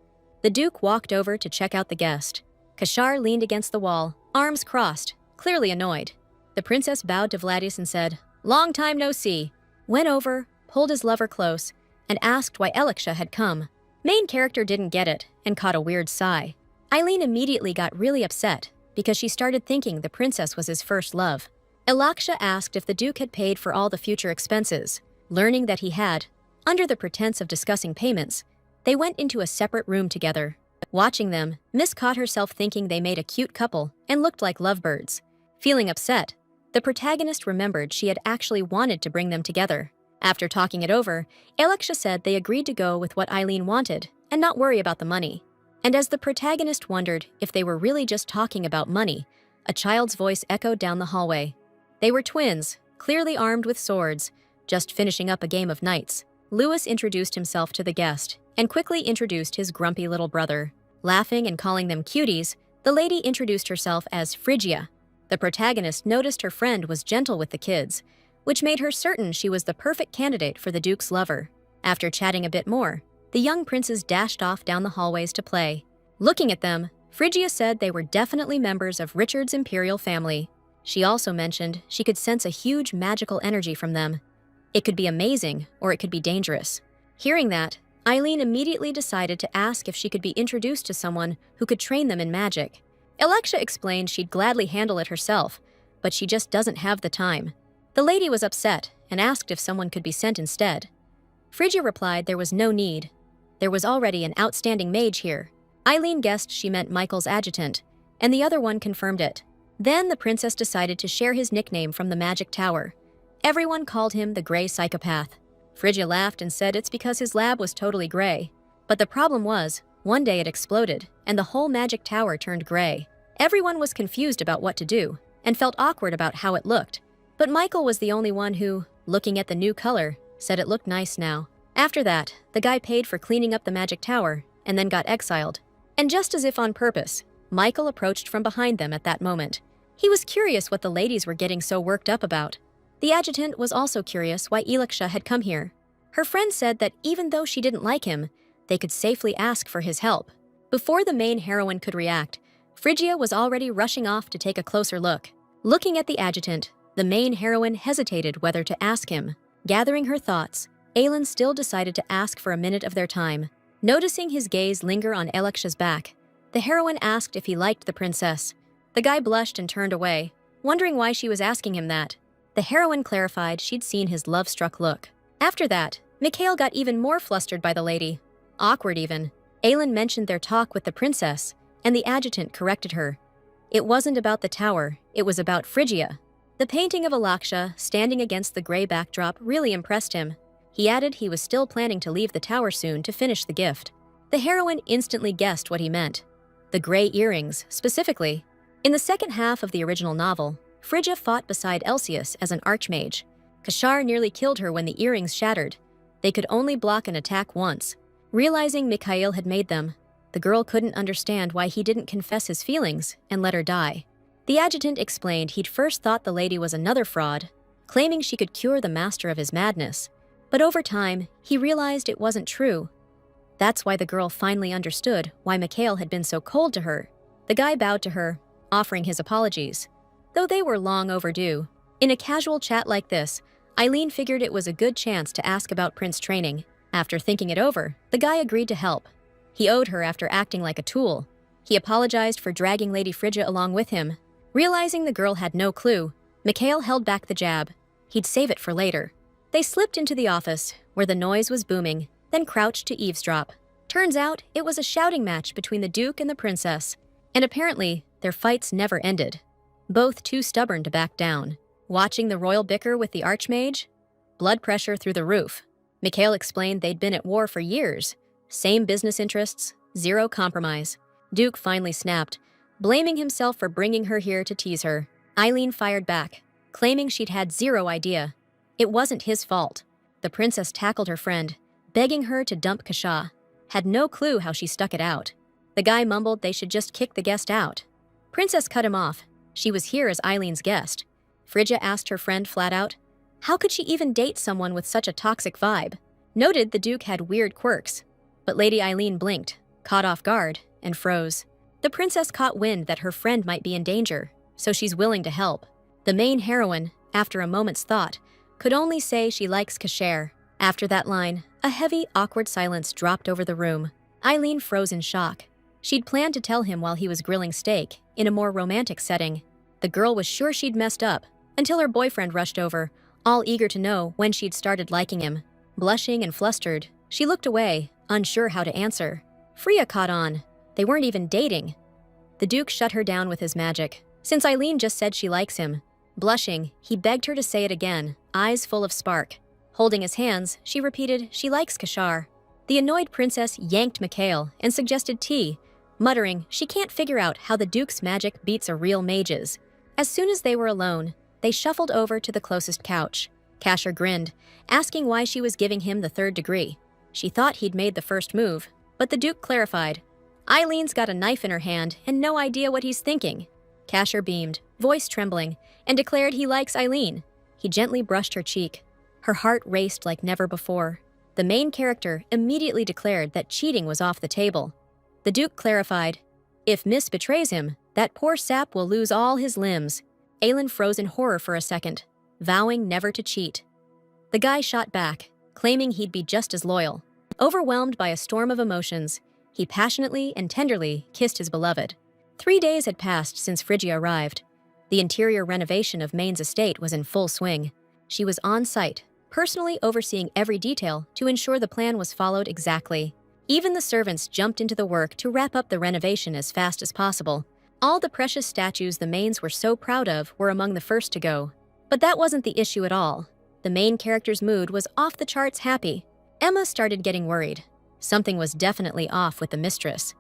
S1: The Duke walked over to check out the guest. Kashar leaned against the wall, arms crossed, clearly annoyed. The princess bowed to Vladis and said, "Long time no see," went over, pulled his lover close, and asked why Eliksha had come. Main character didn't get it and caught a weird sigh. Eileen immediately got really upset because she started thinking the princess was his first love. Eliksha asked if the Duke had paid for all the future expenses. Learning that he had, under the pretense of discussing payments, they went into a separate room together. Watching them, Miss caught herself thinking they made a cute couple and looked like lovebirds. Feeling upset, the protagonist remembered she had actually wanted to bring them together. After talking it over, Eliksha said they agreed to go with what Eileen wanted and not worry about the money. And as the protagonist wondered if they were really just talking about money, a child's voice echoed down the hallway. They were twins, clearly armed with swords, just finishing up a game of knights. Lewis introduced himself to the guest and quickly introduced his grumpy little brother. Laughing and calling them cuties, the lady introduced herself as Phrygia. The protagonist noticed her friend was gentle with the kids, which made her certain she was the perfect candidate for the Duke's lover. After chatting a bit more, the young princes dashed off down the hallways to play. Looking at them, Phrygia said they were definitely members of Richard's imperial family. She also mentioned she could sense a huge magical energy from them. It could be amazing, or it could be dangerous. Hearing that, Eileen immediately decided to ask if she could be introduced to someone who could train them in magic. Eliksha explained she'd gladly handle it herself, but she just doesn't have the time. The lady was upset and asked if someone could be sent instead. Phrygia replied there was no need. There was already an outstanding mage here. Eileen guessed she meant Michael's adjutant, and the other one confirmed it. Then the princess decided to share his nickname from the magic tower. Everyone called him the Gray Psychopath. Phrygia laughed and said it's because his lab was totally gray. But the problem was, one day it exploded, and the whole magic tower turned gray. Everyone was confused about what to do, and felt awkward about how it looked. But Michael was the only one who, looking at the new color, said it looked nice now. After that, the guy paid for cleaning up the magic tower, and then got exiled. And just as if on purpose, Michael approached from behind them at that moment. He was curious what the ladies were getting so worked up about. The adjutant was also curious why Eliksha had come here. Her friend said that even though she didn't like him, they could safely ask for his help. Before the main heroine could react, Phrygia was already rushing off to take a closer look. Looking at the adjutant, the main heroine hesitated whether to ask him. Gathering her thoughts, Aelin still decided to ask for a minute of their time. Noticing his gaze linger on Eliksha's back, the heroine asked if he liked the princess. The guy blushed and turned away, wondering why she was asking him that. The heroine clarified she'd seen his love-struck look. After that, Mikhail got even more flustered by the lady. Awkward even. Aelin mentioned their talk with the princess, and the adjutant corrected her. It wasn't about the tower, it was about Phrygia. The painting of Eliksha standing against the gray backdrop really impressed him. He added he was still planning to leave the tower soon to finish the gift. The heroine instantly guessed what he meant. The gray earrings, specifically. In the second half of the original novel, Phrygia fought beside Elsius as an archmage. Kashar nearly killed her when the earrings shattered. They could only block an attack once. Realizing Mikhail had made them, the girl couldn't understand why he didn't confess his feelings and let her die. The adjutant explained he'd first thought the lady was another fraud, claiming she could cure the master of his madness. But over time, he realized it wasn't true. That's why the girl finally understood why Mikhail had been so cold to her. The guy bowed to her, offering his apologies, though they were long overdue. In a casual chat like this, Eileen figured it was a good chance to ask about Prince training. After thinking it over, the guy agreed to help. He owed her after acting like a tool. He apologized for dragging Lady Phrygia along with him. Realizing the girl had no clue, Mikhail held back the jab. He'd save it for later. They slipped into the office, where the noise was booming, then crouched to eavesdrop. Turns out, it was a shouting match between the Duke and the Princess, and apparently, their fights never ended. Both too stubborn to back down. Watching the royal bicker with the archmage? Blood pressure through the roof. Mikhail explained they'd been at war for years. Same business interests, zero compromise. Duke finally snapped, blaming himself for bringing her here to tease her. Eileen fired back, claiming she'd had zero idea. It wasn't his fault. The princess tackled her friend, begging her to dump Kasha. Had no clue how she stuck it out. The guy mumbled they should just kick the guest out. Princess cut him off. She was here as Eileen's guest. Phrygia asked her friend flat out, How could she even date someone with such a toxic vibe? Noted the Duke had weird quirks, but Lady Eileen blinked, caught off guard, and froze. The princess caught wind that her friend might be in danger, so she's willing to help. The main heroine, after a moment's thought, could only say she likes kasher. After that line, a heavy, awkward silence dropped over the room. Eileen froze in shock. She'd planned to tell him while he was grilling steak, in a more romantic setting. The girl was sure she'd messed up, until her boyfriend rushed over, all eager to know when she'd started liking him. Blushing and flustered, she looked away, unsure how to answer. Freya caught on. They weren't even dating. The Duke shut her down with his magic, since Eileen just said she likes him. Blushing, he begged her to say it again, eyes full of spark. Holding his hands, she repeated, she likes kasher. The annoyed princess yanked Mikhail and suggested tea, muttering she can't figure out how the Duke's magic beats a real mage's. As soon as they were alone, they shuffled over to the closest couch. Kasher grinned, asking why she was giving him the third degree. She thought he'd made the first move, but the Duke clarified. Eileen's got a knife in her hand and no idea what he's thinking. Kasher beamed, voice trembling, and declared he likes Eileen. He gently brushed her cheek. Her heart raced like never before. The main character immediately declared that cheating was off the table. The Duke clarified, if Miss betrays him, that poor sap will lose all his limbs. Aelin froze in horror for a second, vowing never to cheat. The guy shot back, claiming he'd be just as loyal. Overwhelmed by a storm of emotions, he passionately and tenderly kissed his beloved. 3 days had passed since Phrygia arrived. The interior renovation of Maine's estate was in full swing. She was on site, personally overseeing every detail to ensure the plan was followed exactly. Even the servants jumped into the work to wrap up the renovation as fast as possible. All the precious statues the Maines were so proud of were among the first to go. But that wasn't the issue at all. The main character's mood was off the charts happy. Emma started getting worried. Something was definitely off with the mistress.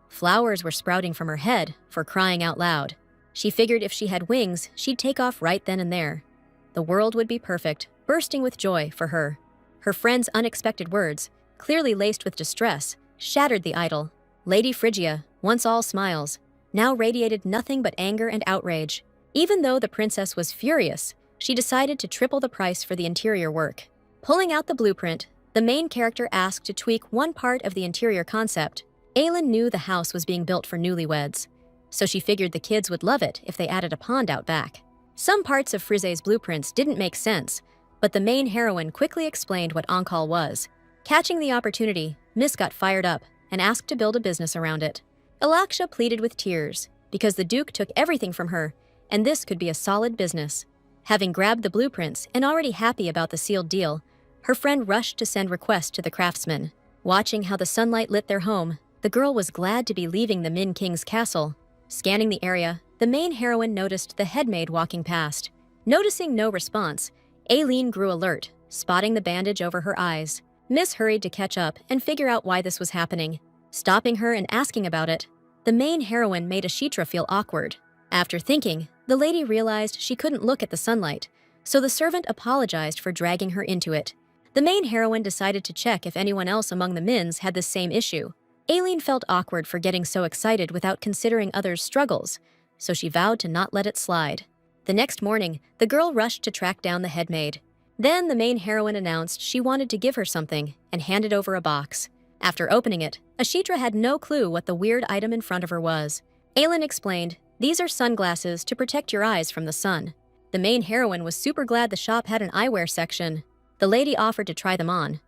S1: Flowers were sprouting from her head, for crying out loud. She figured if she had wings, she'd take off right then and there. The world would be perfect, bursting with joy for her. Her friend's unexpected words, clearly laced with distress, shattered the idyll. Lady Phrygia, once all smiles, now radiated nothing but anger and outrage. Even though the princess was furious, she decided to triple the price for the interior work. Pulling out the blueprint, the main character asked to tweak one part of the interior concept. Aelin knew the house was being built for newlyweds, so she figured the kids would love it if they added a pond out back. Some parts of Frize's blueprints didn't make sense, but the main heroine quickly explained what Onkal was. Catching the opportunity, Miss got fired up and asked to build a business around it. Alaksha pleaded with tears, because the Duke took everything from her, and this could be a solid business. Having grabbed the blueprints and already happy about the sealed deal, her friend rushed to send requests to the craftsman. Watching how the sunlight lit their home, the girl was glad to be leaving the Min King's castle. Scanning the area, the main heroine noticed the headmaid walking past. Noticing no response, Aileen grew alert, spotting the bandage over her eyes. Miss hurried to catch up and figure out why this was happening. Stopping her and asking about it, the main heroine made Ashitra feel awkward. After thinking, the lady realized she couldn't look at the sunlight, so the servant apologized for dragging her into it. The main heroine decided to check if anyone else among the Mins had the same issue. Aileen felt awkward for getting so excited without considering others' struggles, so she vowed to not let it slide. The next morning, the girl rushed to track down the headmaid. Then the main heroine announced she wanted to give her something and handed over a box. After opening it, Ashitra had no clue what the weird item in front of her was. Aelin explained, "These are sunglasses to protect your eyes from the sun." The main heroine was super glad the shop had an eyewear section. The lady offered to try them on.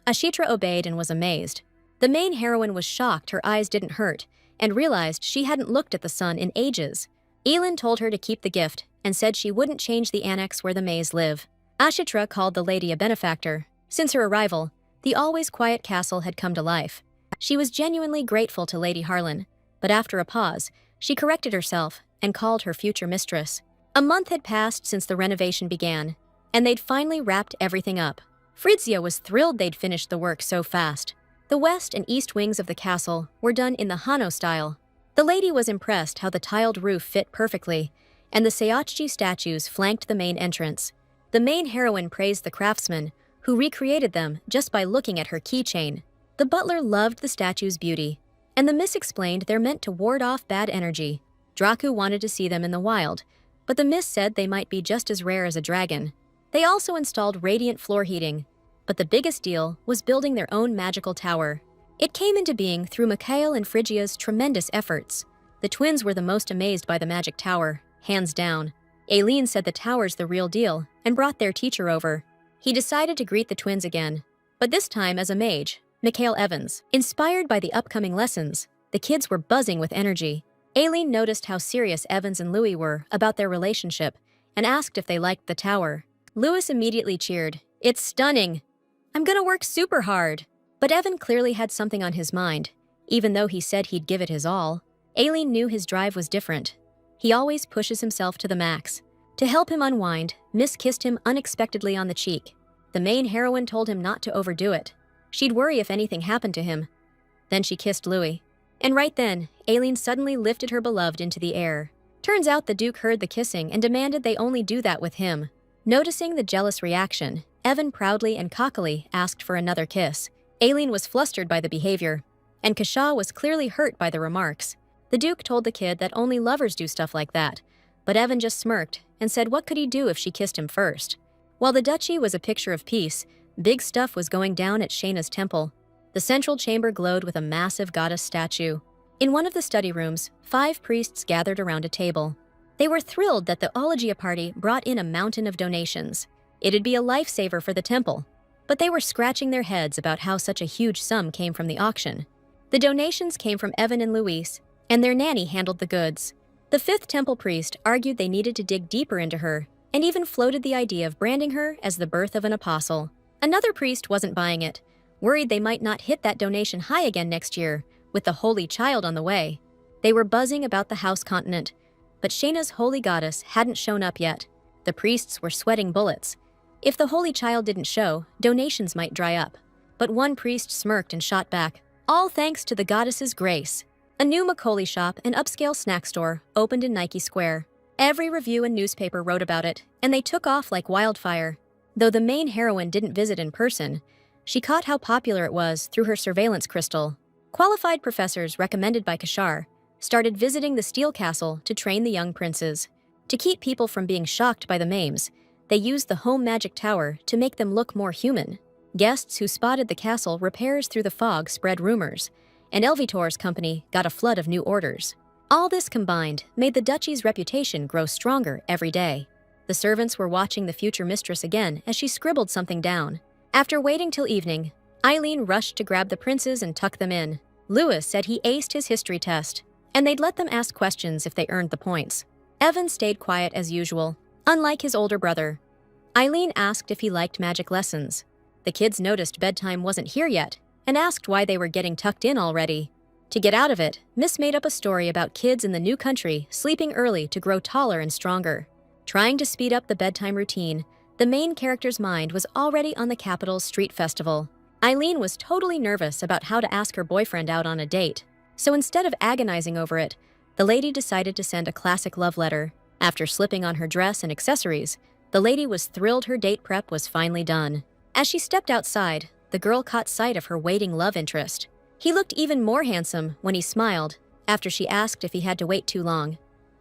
S1: Ashitra obeyed and was amazed. The main heroine was shocked her eyes didn't hurt and realized she hadn't looked at the sun in ages. Elin told her to keep the gift and said she wouldn't change the annex where the Mays live. Ashitra called the lady a benefactor. Since her arrival, the always quiet castle had come to life. She was genuinely grateful to Lady Harlan, but after a pause, she corrected herself and called her future mistress. A month had passed since the renovation began, and they'd finally wrapped everything up. Fritzia was thrilled they'd finished the work so fast. The west and east wings of the castle were done in the Hano style. The lady was impressed how the tiled roof fit perfectly, and the Sayachji statues flanked the main entrance. The main heroine praised the craftsman, who recreated them just by looking at her keychain. The butler loved the statue's beauty, and the miss explained they're meant to ward off bad energy. Draku wanted to see them in the wild, but the miss said they might be just as rare as a dragon. They also installed radiant floor heating. But the biggest deal was building their own magical tower. It came into being through Mikhail and Phrygia's tremendous efforts. The twins were the most amazed by the magic tower, hands down. Aileen said the tower's the real deal and brought their teacher over. He decided to greet the twins again, but this time as a mage, Mikhail Evans. Inspired by the upcoming lessons, the kids were buzzing with energy. Aileen noticed how serious Evans and Louis were about their relationship and asked if they liked the tower. Louis immediately cheered, "It's stunning. I'm gonna work super hard." But Evan clearly had something on his mind, even though he said he'd give it his all. Aileen knew his drive was different. He always pushes himself to the max. To help him unwind, Miss kissed him unexpectedly on the cheek. The main heroine told him not to overdo it. She'd worry if anything happened to him. Then she kissed Louis. And right then, Aileen suddenly lifted her beloved into the air. Turns out the Duke heard the kissing and demanded they only do that with him. Noticing the jealous reaction, Evan proudly and cockily asked for another kiss. Aileen was flustered by the behavior, and Kasha was clearly hurt by the remarks. The Duke told the kid that only lovers do stuff like that, but Evan just smirked and said what could he do if she kissed him first. While the duchy was a picture of peace, big stuff was going down at Shayna's temple. The central chamber glowed with a massive goddess statue. In one of the study rooms, 5 priests gathered around a table. They were thrilled that the Ologia party brought in a mountain of donations. It'd be a lifesaver for the temple. But they were scratching their heads about how such a huge sum came from the auction. The donations came from Evan and Louise, and their nanny handled the goods. The 5th temple priest argued they needed to dig deeper into her, and even floated the idea of branding her as the birth of an apostle. Another priest wasn't buying it, worried they might not hit that donation high again next year, with the Holy Child on the way. They were buzzing about the house continent, but Shayna's holy goddess hadn't shown up yet. The priests were sweating bullets. If the Holy Child didn't show, donations might dry up. But one priest smirked and shot back, "All thanks to the goddess's grace." A new Macaulay shop and upscale snack store opened in Nike Square. Every review and newspaper wrote about it, and they took off like wildfire. Though the main heroine didn't visit in person, she caught how popular it was through her surveillance crystal. Qualified professors recommended by Kashar started visiting the Steel Castle to train the young princes. To keep people from being shocked by the memes, they used the home magic tower to make them look more human. Guests who spotted the castle repairs through the fog spread rumors, and Elvitor's company got a flood of new orders. All this combined made the duchy's reputation grow stronger every day. The servants were watching the future mistress again as she scribbled something down. After waiting till evening, Eileen rushed to grab the princes and tuck them in. Louis said he aced his history test, and they'd let them ask questions if they earned the points. Evan stayed quiet as usual, unlike his older brother. Eileen asked if he liked magic lessons. The kids noticed bedtime wasn't here yet and asked why they were getting tucked in already. To get out of it, Miss made up a story about kids in the new country sleeping early to grow taller and stronger. Trying to speed up the bedtime routine, the main character's mind was already on the capital's street festival. Eileen was totally nervous about how to ask her boyfriend out on a date, so instead of agonizing over it, the lady decided to send a classic love letter. After slipping on her dress and accessories, the lady was thrilled her date prep was finally done. As she stepped outside, the girl caught sight of her waiting love interest. He looked even more handsome when he smiled after she asked if he had to wait too long.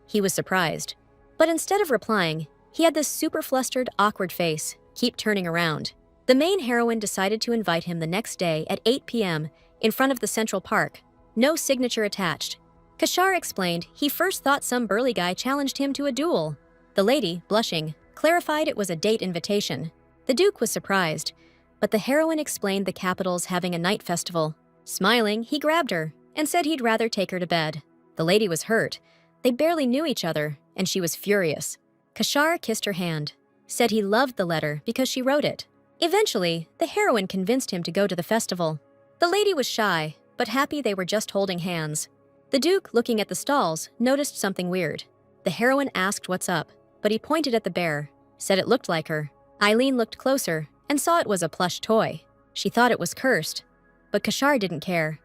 S1: He was surprised. But instead of replying, he had this super flustered, awkward face, keep turning around. The main heroine decided to invite him the next day at 8 p.m. in front of the Central Park. No signature attached. Kashar explained he first thought some burly guy challenged him to a duel. The lady, blushing, clarified it was a date invitation. The Duke was surprised, but the heroine explained the capital's having a night festival. Smiling, he grabbed her and said he'd rather take her to bed. The lady was hurt. They barely knew each other, and she was furious. Kashar kissed her hand, said he loved the letter because she wrote it. Eventually, the heroine convinced him to go to the festival. The lady was shy, but happy they were just holding hands. The Duke, looking at the stalls, noticed something weird. The heroine asked what's up, but he pointed at the bear, said it looked like her. Eileen looked closer and saw it was a plush toy. She thought it was cursed, but Kashar didn't care.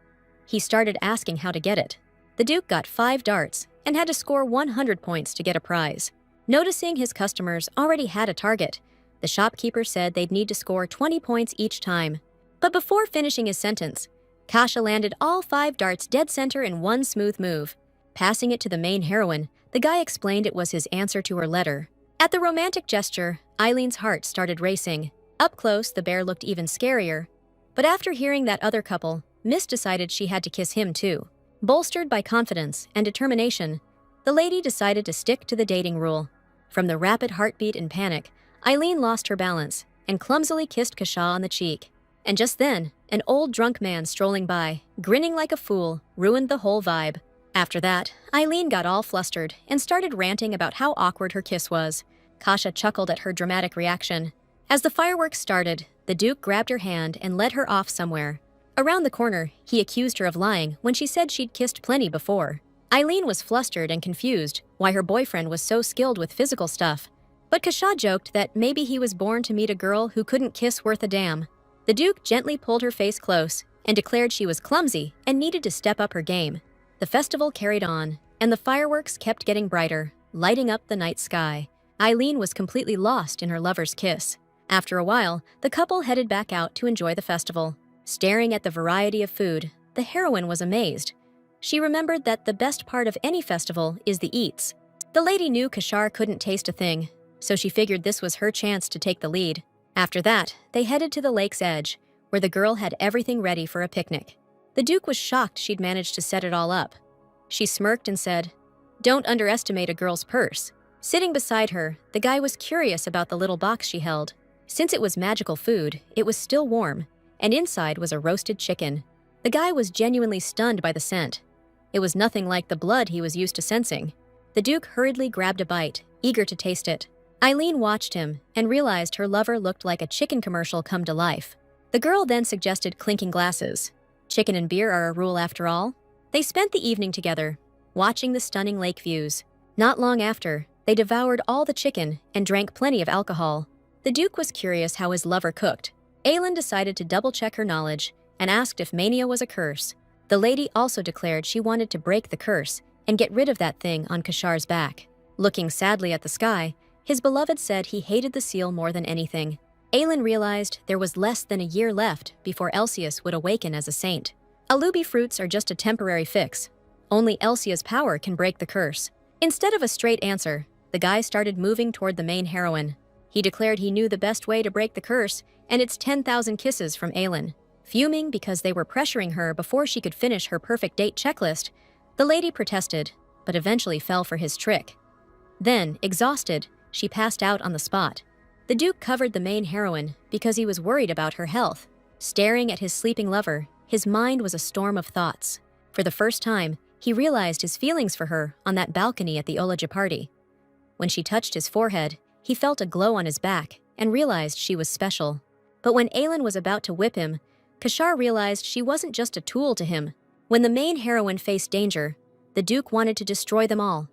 S1: He started asking how to get it. The Duke got 5 darts and had to score 100 points to get a prize. Noticing his customers already had a target, the shopkeeper said they'd need to score 20 points each time. But before finishing his sentence, Kasha landed all 5 darts dead center in one smooth move. Passing it to the main heroine, the guy explained it was his answer to her letter. At the romantic gesture, Eileen's heart started racing. Up close, the bear looked even scarier. But after hearing that other couple, Miss decided she had to kiss him too. Bolstered by confidence and determination, the lady decided to stick to the dating rule. From the rapid heartbeat and panic, Eileen lost her balance and clumsily kissed Kasha on the cheek. And just then, an old drunk man strolling by, grinning like a fool, ruined the whole vibe. After that, Eileen got all flustered and started ranting about how awkward her kiss was. Kasha chuckled at her dramatic reaction. As the fireworks started, the Duke grabbed her hand and led her off somewhere. Around the corner, he accused her of lying when she said she'd kissed plenty before. Eileen was flustered and confused why her boyfriend was so skilled with physical stuff. But Kasha joked that maybe he was born to meet a girl who couldn't kiss worth a damn. The Duke gently pulled her face close and declared she was clumsy and needed to step up her game. The festival carried on, and the fireworks kept getting brighter, lighting up the night sky. Eileen was completely lost in her lover's kiss. After a while, the couple headed back out to enjoy the festival. Staring at the variety of food, the heroine was amazed. She remembered that the best part of any festival is the eats. The lady knew Kashar couldn't taste a thing, so she figured this was her chance to take the lead. After that, they headed to the lake's edge, where the girl had everything ready for a picnic. The Duke was shocked she'd managed to set it all up. She smirked and said, "Don't underestimate a girl's purse." Sitting beside her, the guy was curious about the little box she held. Since it was magical food, it was still warm, and inside was a roasted chicken. The guy was genuinely stunned by the scent. It was nothing like the blood he was used to sensing. The Duke hurriedly grabbed a bite, eager to taste it. Eileen watched him and realized her lover looked like a chicken commercial come to life. The girl then suggested clinking glasses. Chicken and beer are a rule after all. They spent the evening together, watching the stunning lake views. Not long after, they devoured all the chicken and drank plenty of alcohol. The Duke was curious how his lover cooked. Aelin decided to double-check her knowledge and asked if mania was a curse. The lady also declared she wanted to break the curse and get rid of that thing on Kashar's back. Looking sadly at the sky, his beloved said he hated the seal more than anything. Aelin realized there was less than a year left before Elsius would awaken as a saint. Alubi fruits are just a temporary fix. Only Elsia's power can break the curse. Instead of a straight answer, the guy started moving toward the main heroine. He declared he knew the best way to break the curse, and it's 10,000 kisses from Aelin. Fuming because they were pressuring her before she could finish her perfect date checklist, the lady protested, but eventually fell for his trick. Then, exhausted, she passed out on the spot. The Duke covered the main heroine because he was worried about her health. Staring at his sleeping lover, his mind was a storm of thoughts. For the first time, he realized his feelings for her on that balcony at the Olaja party. When she touched his forehead, he felt a glow on his back and realized she was special. But when Aelin was about to whip him, Kashar realized she wasn't just a tool to him. When the main heroine faced danger, the Duke wanted to destroy them all.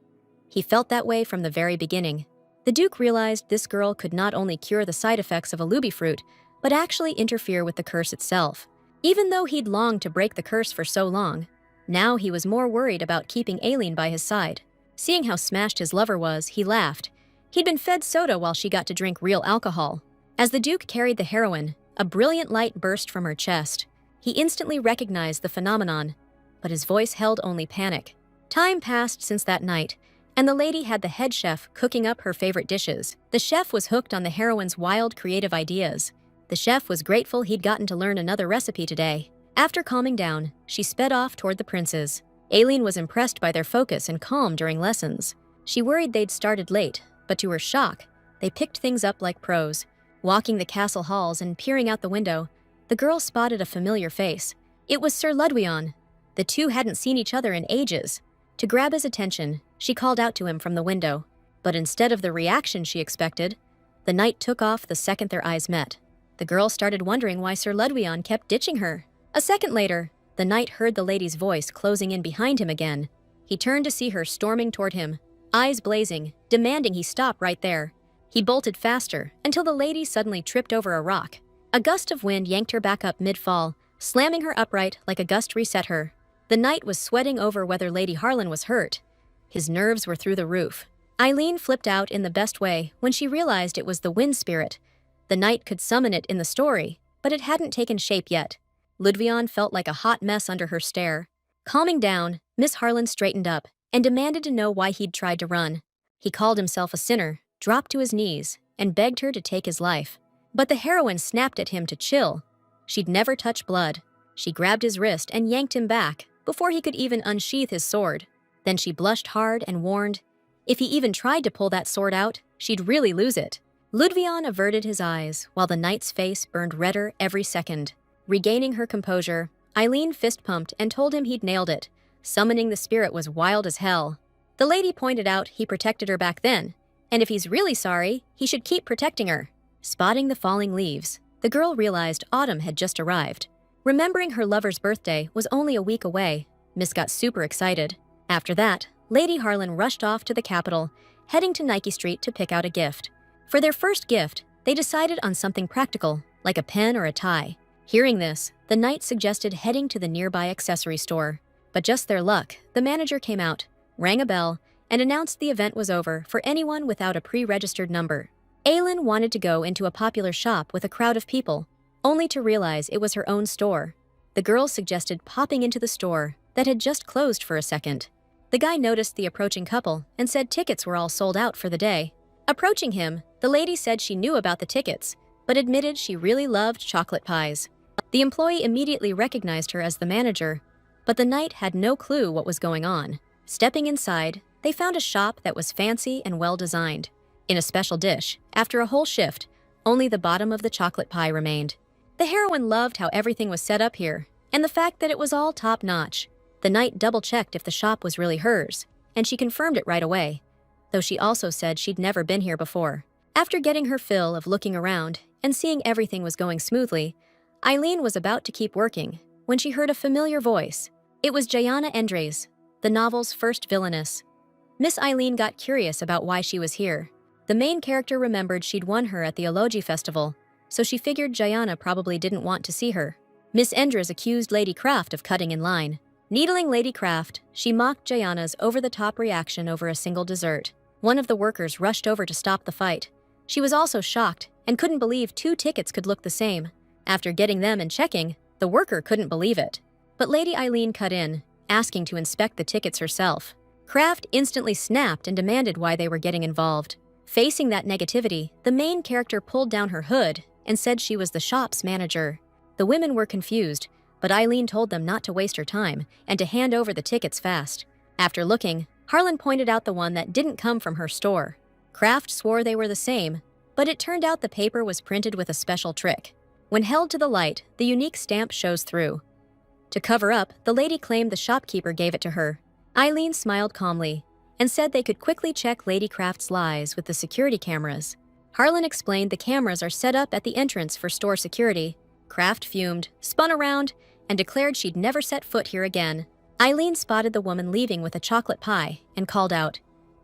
S1: He felt that way from the very beginning. The Duke realized this girl could not only cure the side effects of Alubi fruit, but actually interfere with the curse itself. Even though he'd longed to break the curse for so long, now he was more worried about keeping Aelin by his side. Seeing how smashed his lover was, he laughed. He'd been fed soda while she got to drink real alcohol. As the Duke carried the heroine, a brilliant light burst from her chest. He instantly recognized the phenomenon, but his voice held only panic. Time passed since that night, and the lady had the head chef cooking up her favorite dishes. The chef was hooked on the heroine's wild, creative ideas. The chef was grateful he'd gotten to learn another recipe today. After calming down, she sped off toward the princes. Aelin was impressed by their focus and calm during lessons. She worried they'd started late, but to her shock, they picked things up like pros. Walking the castle halls and peering out the window, the girl spotted a familiar face. It was Sir Ludwion. The two hadn't seen each other in ages. To grab his attention, she called out to him from the window. But instead of the reaction she expected, the knight took off the second their eyes met. The girl started wondering why Sir Ludwion kept ditching her. A second later, the knight heard the lady's voice closing in behind him again. He turned to see her storming toward him, eyes blazing, demanding he stop right there. He bolted faster until the lady suddenly tripped over a rock. A gust of wind yanked her back up mid-fall, slamming her upright like a gust reset her. The knight was sweating over whether Lady Harlan was hurt. His nerves were through the roof. Eileen flipped out in the best way when she realized it was the wind spirit. The knight could summon it in the story, but it hadn't taken shape yet. Ludwion felt like a hot mess under her stare. Calming down, Miss Harlan straightened up and demanded to know why he'd tried to run. He called himself a sinner, dropped to his knees, and begged her to take his life. But the heroine snapped at him to chill. She'd never touch blood. She grabbed his wrist and yanked him back before he could even unsheath his sword. Then she blushed hard and warned, if he even tried to pull that sword out, she'd really lose it. Ludvion averted his eyes while the knight's face burned redder every second. Regaining her composure, Eileen fist-pumped and told him he'd nailed it. Summoning the spirit was wild as hell. The lady pointed out he protected her back then, and if he's really sorry, he should keep protecting her. Spotting the falling leaves, the girl realized autumn had just arrived. Remembering her lover's birthday was only a week away, Miss got super excited. After that, Lady Harlan rushed off to the capital, heading to Nike Street to pick out a gift. For their first gift, they decided on something practical, like a pen or a tie. Hearing this, the knight suggested heading to the nearby accessory store. But just their luck, the manager came out, rang a bell, and announced the event was over for anyone without a pre-registered number. Aylin wanted to go into a popular shop with a crowd of people, only to realize it was her own store. The girl suggested popping into the store that had just closed for a second. The guy noticed the approaching couple and said tickets were all sold out for the day. Approaching him, the lady said she knew about the tickets, but admitted she really loved chocolate pies. The employee immediately recognized her as the manager, but the knight had no clue what was going on. Stepping inside, they found a shop that was fancy and well-designed. In a special dish, after a whole shift, only the bottom of the chocolate pie remained. The heroine loved how everything was set up here, and the fact that it was all top-notch. The knight double-checked if the shop was really hers, and she confirmed it right away, though she also said she'd never been here before. After getting her fill of looking around and seeing everything was going smoothly, Eileen was about to keep working when she heard a familiar voice. It was Jayana Endres, the novel's first villainess. Miss Eileen got curious about why she was here. The main character remembered she'd won her at the Elogi Festival, so she figured Jayana probably didn't want to see her. Miss Endres accused Lady Craft of cutting in line. Needling Lady Craft, she mocked Jayana's over-the-top reaction over a single dessert. One of the workers rushed over to stop the fight. She was also shocked and couldn't believe 2 tickets could look the same. After getting them and checking, the worker couldn't believe it. But Lady Eileen cut in, asking to inspect the tickets herself. Craft instantly snapped and demanded why they were getting involved. Facing that negativity, the main character pulled down her hood and said she was the shop's manager. The women were confused, but Eileen told them not to waste her time and to hand over the tickets fast. After looking, Harlan pointed out the one that didn't come from her store. Craft swore they were the same, but it turned out the paper was printed with a special trick. When held to the light, the unique stamp shows through. To cover up, the lady claimed the shopkeeper gave it to her. Eileen smiled calmly and said they could quickly check Lady Craft's lies with the security cameras. Harlan explained the cameras are set up at the entrance for store security. Craft fumed, spun around, and declared she'd never set foot here again. Eileen spotted the woman leaving with a chocolate pie and called out,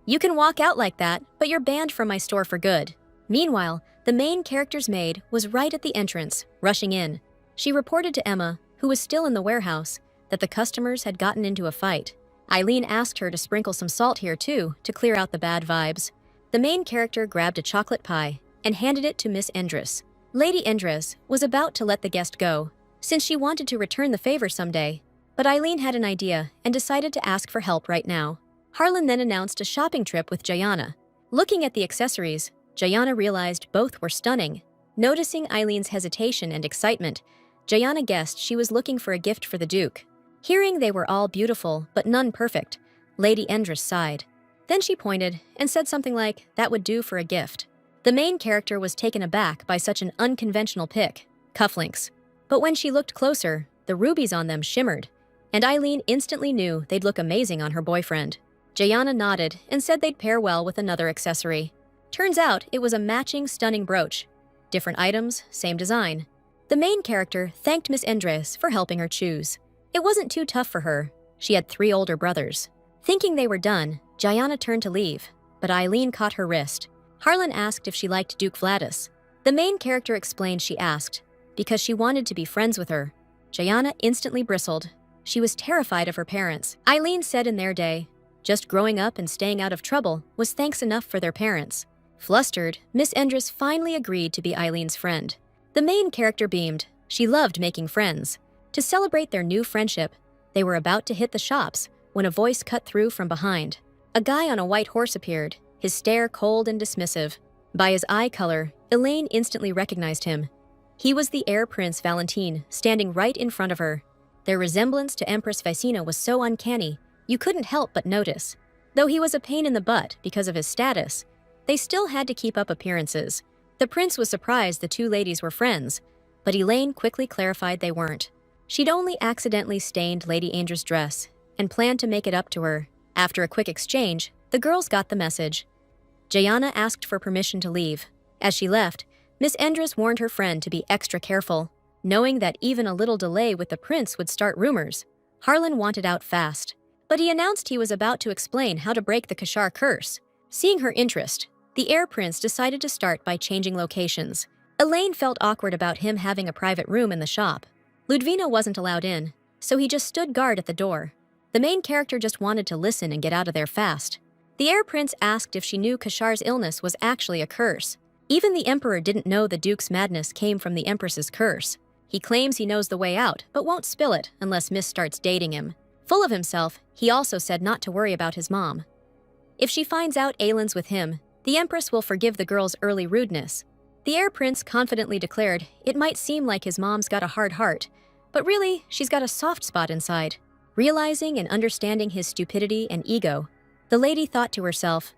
S1: "You can walk out like that, but you're banned from my store for good." Meanwhile, the main character's maid was right at the entrance, rushing in. She reported to Emma, who was still in the warehouse, that the customers had gotten into a fight. Eileen asked her to sprinkle some salt here too, to clear out the bad vibes. The main character grabbed a chocolate pie and handed it to Miss Endres. Lady Endres was about to let the guest go, since she wanted to return the favor someday, but Eileen had an idea and decided to ask for help right now. Harlan then announced a shopping trip with Jayana. Looking at the accessories, Jayana realized both were stunning. Noticing Eileen's hesitation and excitement, Jayana guessed she was looking for a gift for the Duke. Hearing they were all beautiful, but none perfect, Lady Endres sighed. Then she pointed and said something like, "That would do for a gift." The main character was taken aback by such an unconventional pick, cufflinks. But when she looked closer, the rubies on them shimmered, and Eileen instantly knew they'd look amazing on her boyfriend. Jayana nodded and said they'd pair well with another accessory. Turns out it was a matching stunning brooch. Different items, same design. The main character thanked Miss Endres for helping her choose. It wasn't too tough for her. She had 3 older brothers. Thinking they were done, Jayana turned to leave, but Eileen caught her wrist. Harlan asked if she liked Duke Vladis. The main character explained she asked because she wanted to be friends with her. Jayana instantly bristled. She was terrified of her parents. Eileen said in their day, just growing up and staying out of trouble was thanks enough for their parents. Flustered, Miss Endres finally agreed to be Eileen's friend. The main character beamed. She loved making friends. To celebrate their new friendship, they were about to hit the shops when a voice cut through from behind. A guy on a white horse appeared. his stare cold and dismissive. By his eye color, Elaine instantly recognized him. He was the heir prince Valentine, standing right in front of her. Their resemblance to Empress Vicina was so uncanny, you couldn't help but notice. Though he was a pain in the butt because of his status, they still had to keep up appearances. The prince was surprised the two ladies were friends, but Elaine quickly clarified they weren't. She'd only accidentally stained Lady Aindra's dress and planned to make it up to her. After a quick exchange, the girls got the message. Jayanna asked for permission to leave. As she left, Miss Endress warned her friend to be extra careful. Knowing that even a little delay with the prince would start rumors, Harlan wanted out fast. But he announced he was about to explain how to break the Kashar curse. Seeing her interest, the heir prince decided to start by changing locations. Elaine felt awkward about him having a private room in the shop. Ludvina wasn't allowed in, so he just stood guard at the door. The main character just wanted to listen and get out of there fast. The heir prince asked if she knew Kashar's illness was actually a curse. Even the emperor didn't know the duke's madness came from the empress's curse. He claims he knows the way out, but won't spill it unless Miss starts dating him. Full of himself, he also said not to worry about his mom. If she finds out Aylin's with him, the empress will forgive the girl's early rudeness. The heir prince confidently declared it might seem like his mom's got a hard heart, but really, she's got a soft spot inside. Realizing and understanding his stupidity and ego, the lady thought to herself,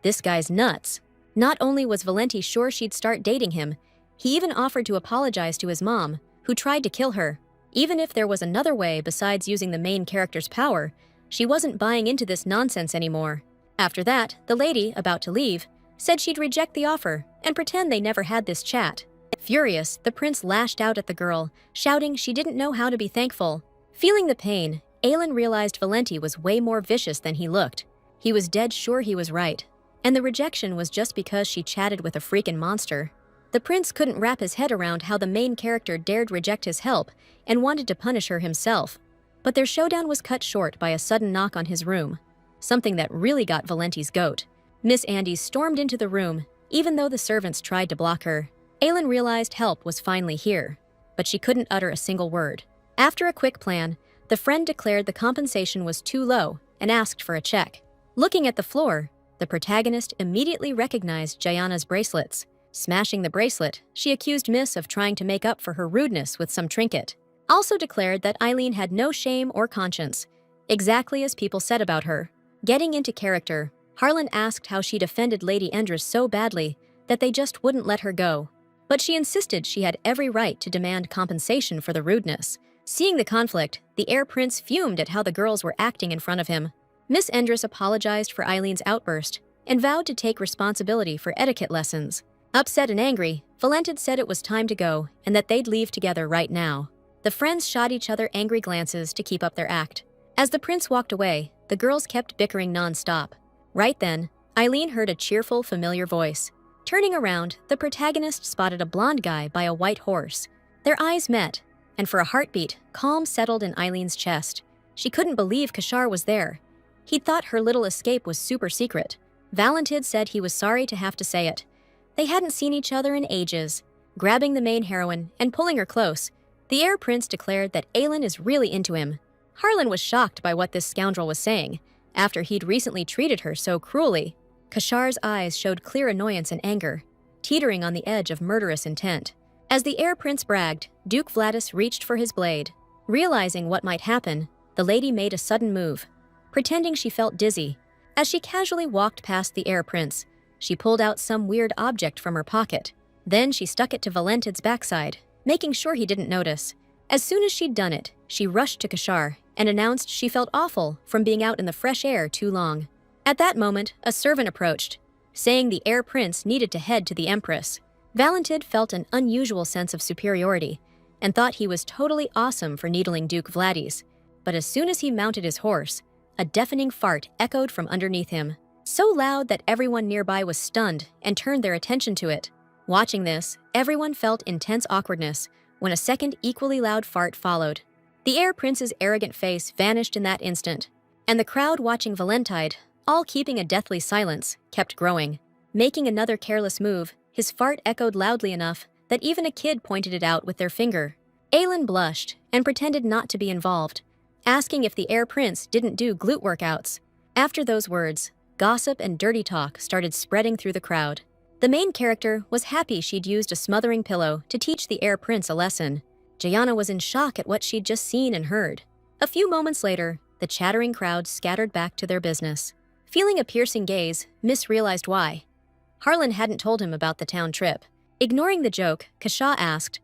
S1: this guy's nuts. Not only was Valenti sure she'd start dating him, he even offered to apologize to his mom, who tried to kill her. Even if there was another way besides using the main character's power, she wasn't buying into this nonsense anymore. After that, the lady, about to leave, said she'd reject the offer and pretend they never had this chat. Furious, the prince lashed out at the girl, shouting she didn't know how to be thankful. Feeling the pain, Aylin realized Valenti was way more vicious than he looked. He was dead sure he was right, and the rejection was just because she chatted with a freaking monster. The prince couldn't wrap his head around how the main character dared reject his help and wanted to punish her himself. But their showdown was cut short by a sudden knock on his room, something that really got Valenti's goat. Miss Andes stormed into the room, even though the servants tried to block her. Aylin realized help was finally here, but she couldn't utter a single word. After a quick plan, the friend declared the compensation was too low and asked for a check. Looking at the floor, the protagonist immediately recognized Jayanna's bracelets. Smashing the bracelet, she accused Miss of trying to make up for her rudeness with some trinket. Also declared that Eileen had no shame or conscience, exactly as people said about her. Getting into character, Harlan asked how she'd offended Lady Endress so badly that they just wouldn't let her go. But she insisted she had every right to demand compensation for the rudeness. Seeing the conflict, the heir prince fumed at how the girls were acting in front of him. Miss Endress apologized for Eileen's outburst and vowed to take responsibility for etiquette lessons. Upset and angry, Valentin said it was time to go and that they'd leave together right now. The friends shot each other angry glances to keep up their act. As the prince walked away, the girls kept bickering non-stop. Right then, Eileen heard a cheerful, familiar voice. Turning around, the protagonist spotted a blonde guy by a white horse. Their eyes met, and for a heartbeat, calm settled in Eileen's chest. She couldn't believe Kashar was there. He'd thought her little escape was super secret. Valentin said he was sorry to have to say it. They hadn't seen each other in ages. Grabbing the main heroine and pulling her close, the heir prince declared that Aylin is really into him. Harlan was shocked by what this scoundrel was saying, after he'd recently treated her so cruelly. Kashar's eyes showed clear annoyance and anger, teetering on the edge of murderous intent. As the heir prince bragged, Duke Vladis reached for his blade. Realizing what might happen, the lady made a sudden move, pretending she felt dizzy. As she casually walked past the heir prince, she pulled out some weird object from her pocket. Then she stuck it to Valentin's backside, making sure he didn't notice. As soon as she'd done it, she rushed to Kashar and announced she felt awful from being out in the fresh air too long. At that moment, a servant approached, saying the heir prince needed to head to the empress. Valentin felt an unusual sense of superiority and thought he was totally awesome for needling Duke Vladis. But as soon as he mounted his horse, a deafening fart echoed from underneath him, so loud that everyone nearby was stunned and turned their attention to it. Watching this, everyone felt intense awkwardness when a second equally loud fart followed. The heir prince's arrogant face vanished in that instant, and the crowd watching Valentine, all keeping a deathly silence, kept growing. Making another careless move, his fart echoed loudly enough that even a kid pointed it out with their finger. Aylin blushed and pretended not to be involved, asking if the heir prince didn't do glute workouts. After those words, gossip and dirty talk started spreading through the crowd. The main character was happy she'd used a smothering pillow to teach the heir prince a lesson. Jayana was in shock at what she'd just seen and heard. A few moments later, the chattering crowd scattered back to their business. Feeling a piercing gaze, Miss realized why. Harlan hadn't told him about the town trip. Ignoring the joke, Kasha asked,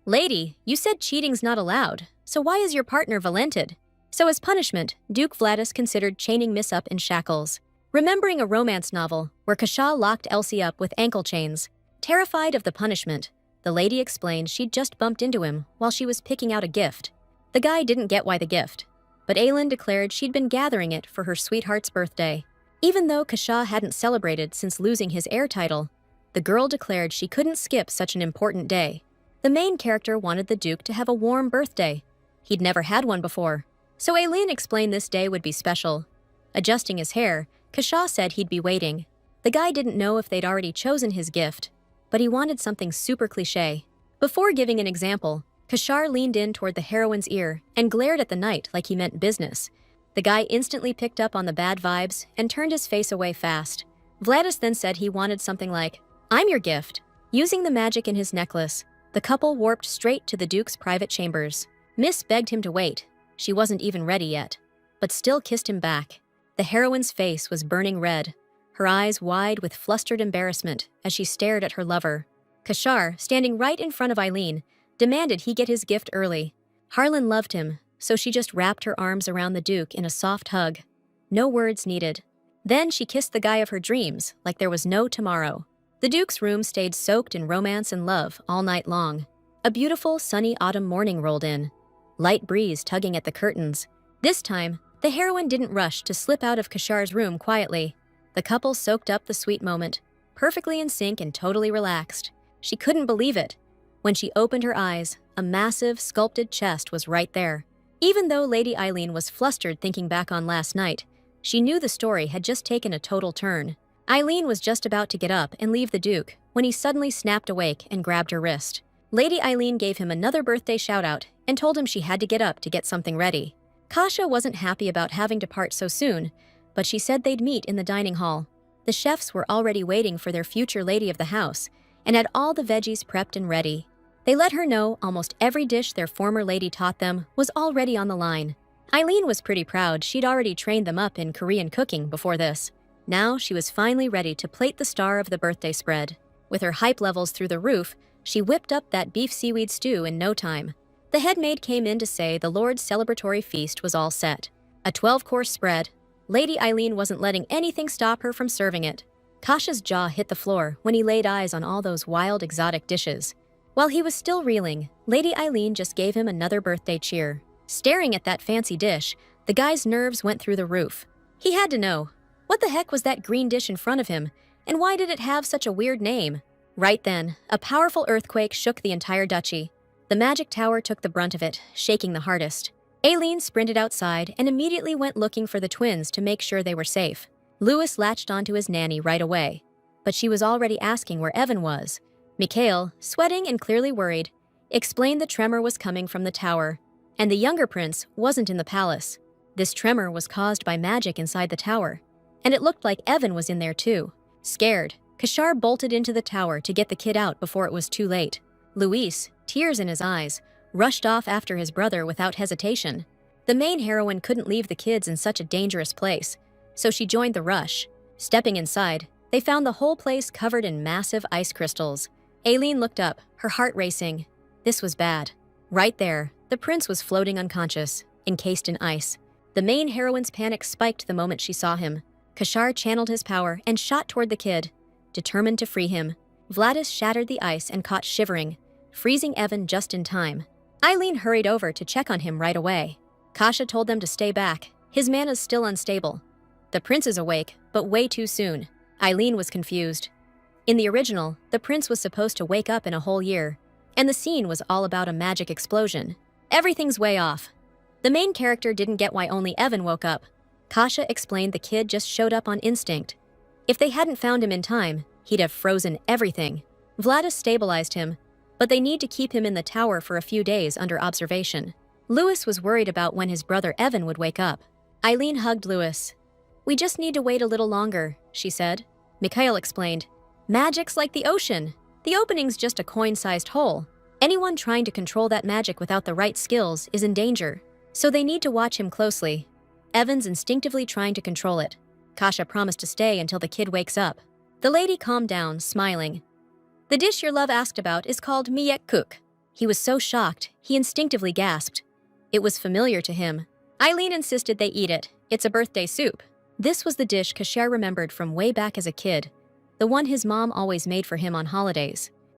S1: "Lady, you said cheating's not allowed, so why is your partner valented?" So as punishment, Duke Vladis considered chaining Miss up in shackles. Remembering a romance novel where Kasha locked Elsie up with ankle chains, terrified of the punishment, the lady explained she'd just bumped into him while she was picking out a gift. The guy didn't get why the gift, but Aylin declared she'd been gathering it for her sweetheart's birthday. Even though Kasha hadn't celebrated since losing his heir title, the girl declared she couldn't skip such an important day. The main character wanted the Duke to have a warm birthday. He'd never had one before, so Aylin explained this day would be special. Adjusting his hair, Kasha said he'd be waiting. The guy didn't know if they'd already chosen his gift, but he wanted something super cliché. Before giving an example, Kashar leaned in toward the heroine's ear and glared at the knight like he meant business. The guy instantly picked up on the bad vibes and turned his face away fast. Vladis then said he wanted something like, "I'm your gift." Using the magic in his necklace, the couple warped straight to the Duke's private chambers. Miss begged him to wait. She wasn't even ready yet, but still kissed him back. The heroine's face was burning red, her eyes wide with flustered embarrassment as she stared at her lover. Kashar, standing right in front of Eileen, demanded he get his gift early. Harlan loved him, so she just wrapped her arms around the Duke in a soft hug. No words needed. Then she kissed the guy of her dreams like there was no tomorrow. The Duke's room stayed soaked in romance and love all night long. A beautiful, sunny autumn morning rolled in. Light breeze tugging at the curtains. This time, the heroine didn't rush to slip out of Kashar's room quietly. The couple soaked up the sweet moment, perfectly in sync and totally relaxed. She couldn't believe it. When she opened her eyes, a massive, sculpted chest was right there. Even though Lady Eileen was flustered thinking back on last night, she knew the story had just taken a total turn. Eileen was just about to get up and leave the Duke when he suddenly snapped awake and grabbed her wrist. Lady Eileen gave him another birthday shout-out and told him she had to get up to get something ready. Kasha wasn't happy about having to part so soon, but she said they'd meet in the dining hall. The chefs were already waiting for their future lady of the house and had all the veggies prepped and ready. They let her know almost every dish their former lady taught them was already on the line. Eileen was pretty proud she'd already trained them up in Korean cooking before this. Now she was finally ready to plate the star of the birthday spread. With her hype levels through the roof, she whipped up that beef seaweed stew in no time. The head maid came in to say the Lord's celebratory feast was all set. A 12-course spread. Lady Eileen wasn't letting anything stop her from serving it. Kasha's jaw hit the floor when he laid eyes on all those wild, exotic dishes. While he was still reeling, Lady Eileen just gave him another birthday cheer. Staring at that fancy dish, the guy's nerves went through the roof. He had to know, what the heck was that green dish in front of him, and why did it have such a weird name? Right then, a powerful earthquake shook the entire duchy. The magic tower took the brunt of it, shaking the hardest. Aileen sprinted outside and immediately went looking for the twins to make sure they were safe. Louis latched onto his nanny right away, but she was already asking where Evan was. Mikhail, sweating and clearly worried, explained the tremor was coming from the tower, and the younger prince wasn't in the palace. This tremor was caused by magic inside the tower, and it looked like Evan was in there too. Scared, Kashar bolted into the tower to get the kid out before it was too late. Luis, tears in his eyes, rushed off after his brother without hesitation. The main heroine couldn't leave the kids in such a dangerous place, so she joined the rush. Stepping inside, they found the whole place covered in massive ice crystals. Aileen looked up, her heart racing. This was bad. Right there, the prince was floating unconscious, encased in ice. The main heroine's panic spiked the moment she saw him. Kashar channeled his power and shot toward the kid, determined to free him. Vladis shattered the ice and caught shivering, freezing Evan just in time. Eileen hurried over to check on him right away. Kasha told them to stay back. His mana's still unstable. The prince is awake, but way too soon. Eileen was confused. In the original, the prince was supposed to wake up in a whole year, and the scene was all about a magic explosion. Everything's way off. The main character didn't get why only Evan woke up. Kasha explained the kid just showed up on instinct. If they hadn't found him in time, he'd have frozen everything. Vladis stabilized him, but they need to keep him in the tower for a few days under observation. Louis was worried about when his brother Evan would wake up. Eileen hugged Louis. We just need to wait a little longer, she said. Mikhail explained. Magic's like the ocean. The opening's just a coin-sized hole. Anyone trying to control that magic without the right skills is in danger, so they need to watch him closely. Evan's instinctively trying to control it. Kasha promised to stay until the kid wakes up. The lady calmed down, smiling. The dish your love asked about is called miyek kuk. He was so shocked, he instinctively gasped. It was familiar to him. Eileen insisted they eat it. It's a birthday soup. This was the dish Kasher remembered from way back as a kid, the one his mom always made for him on holidays.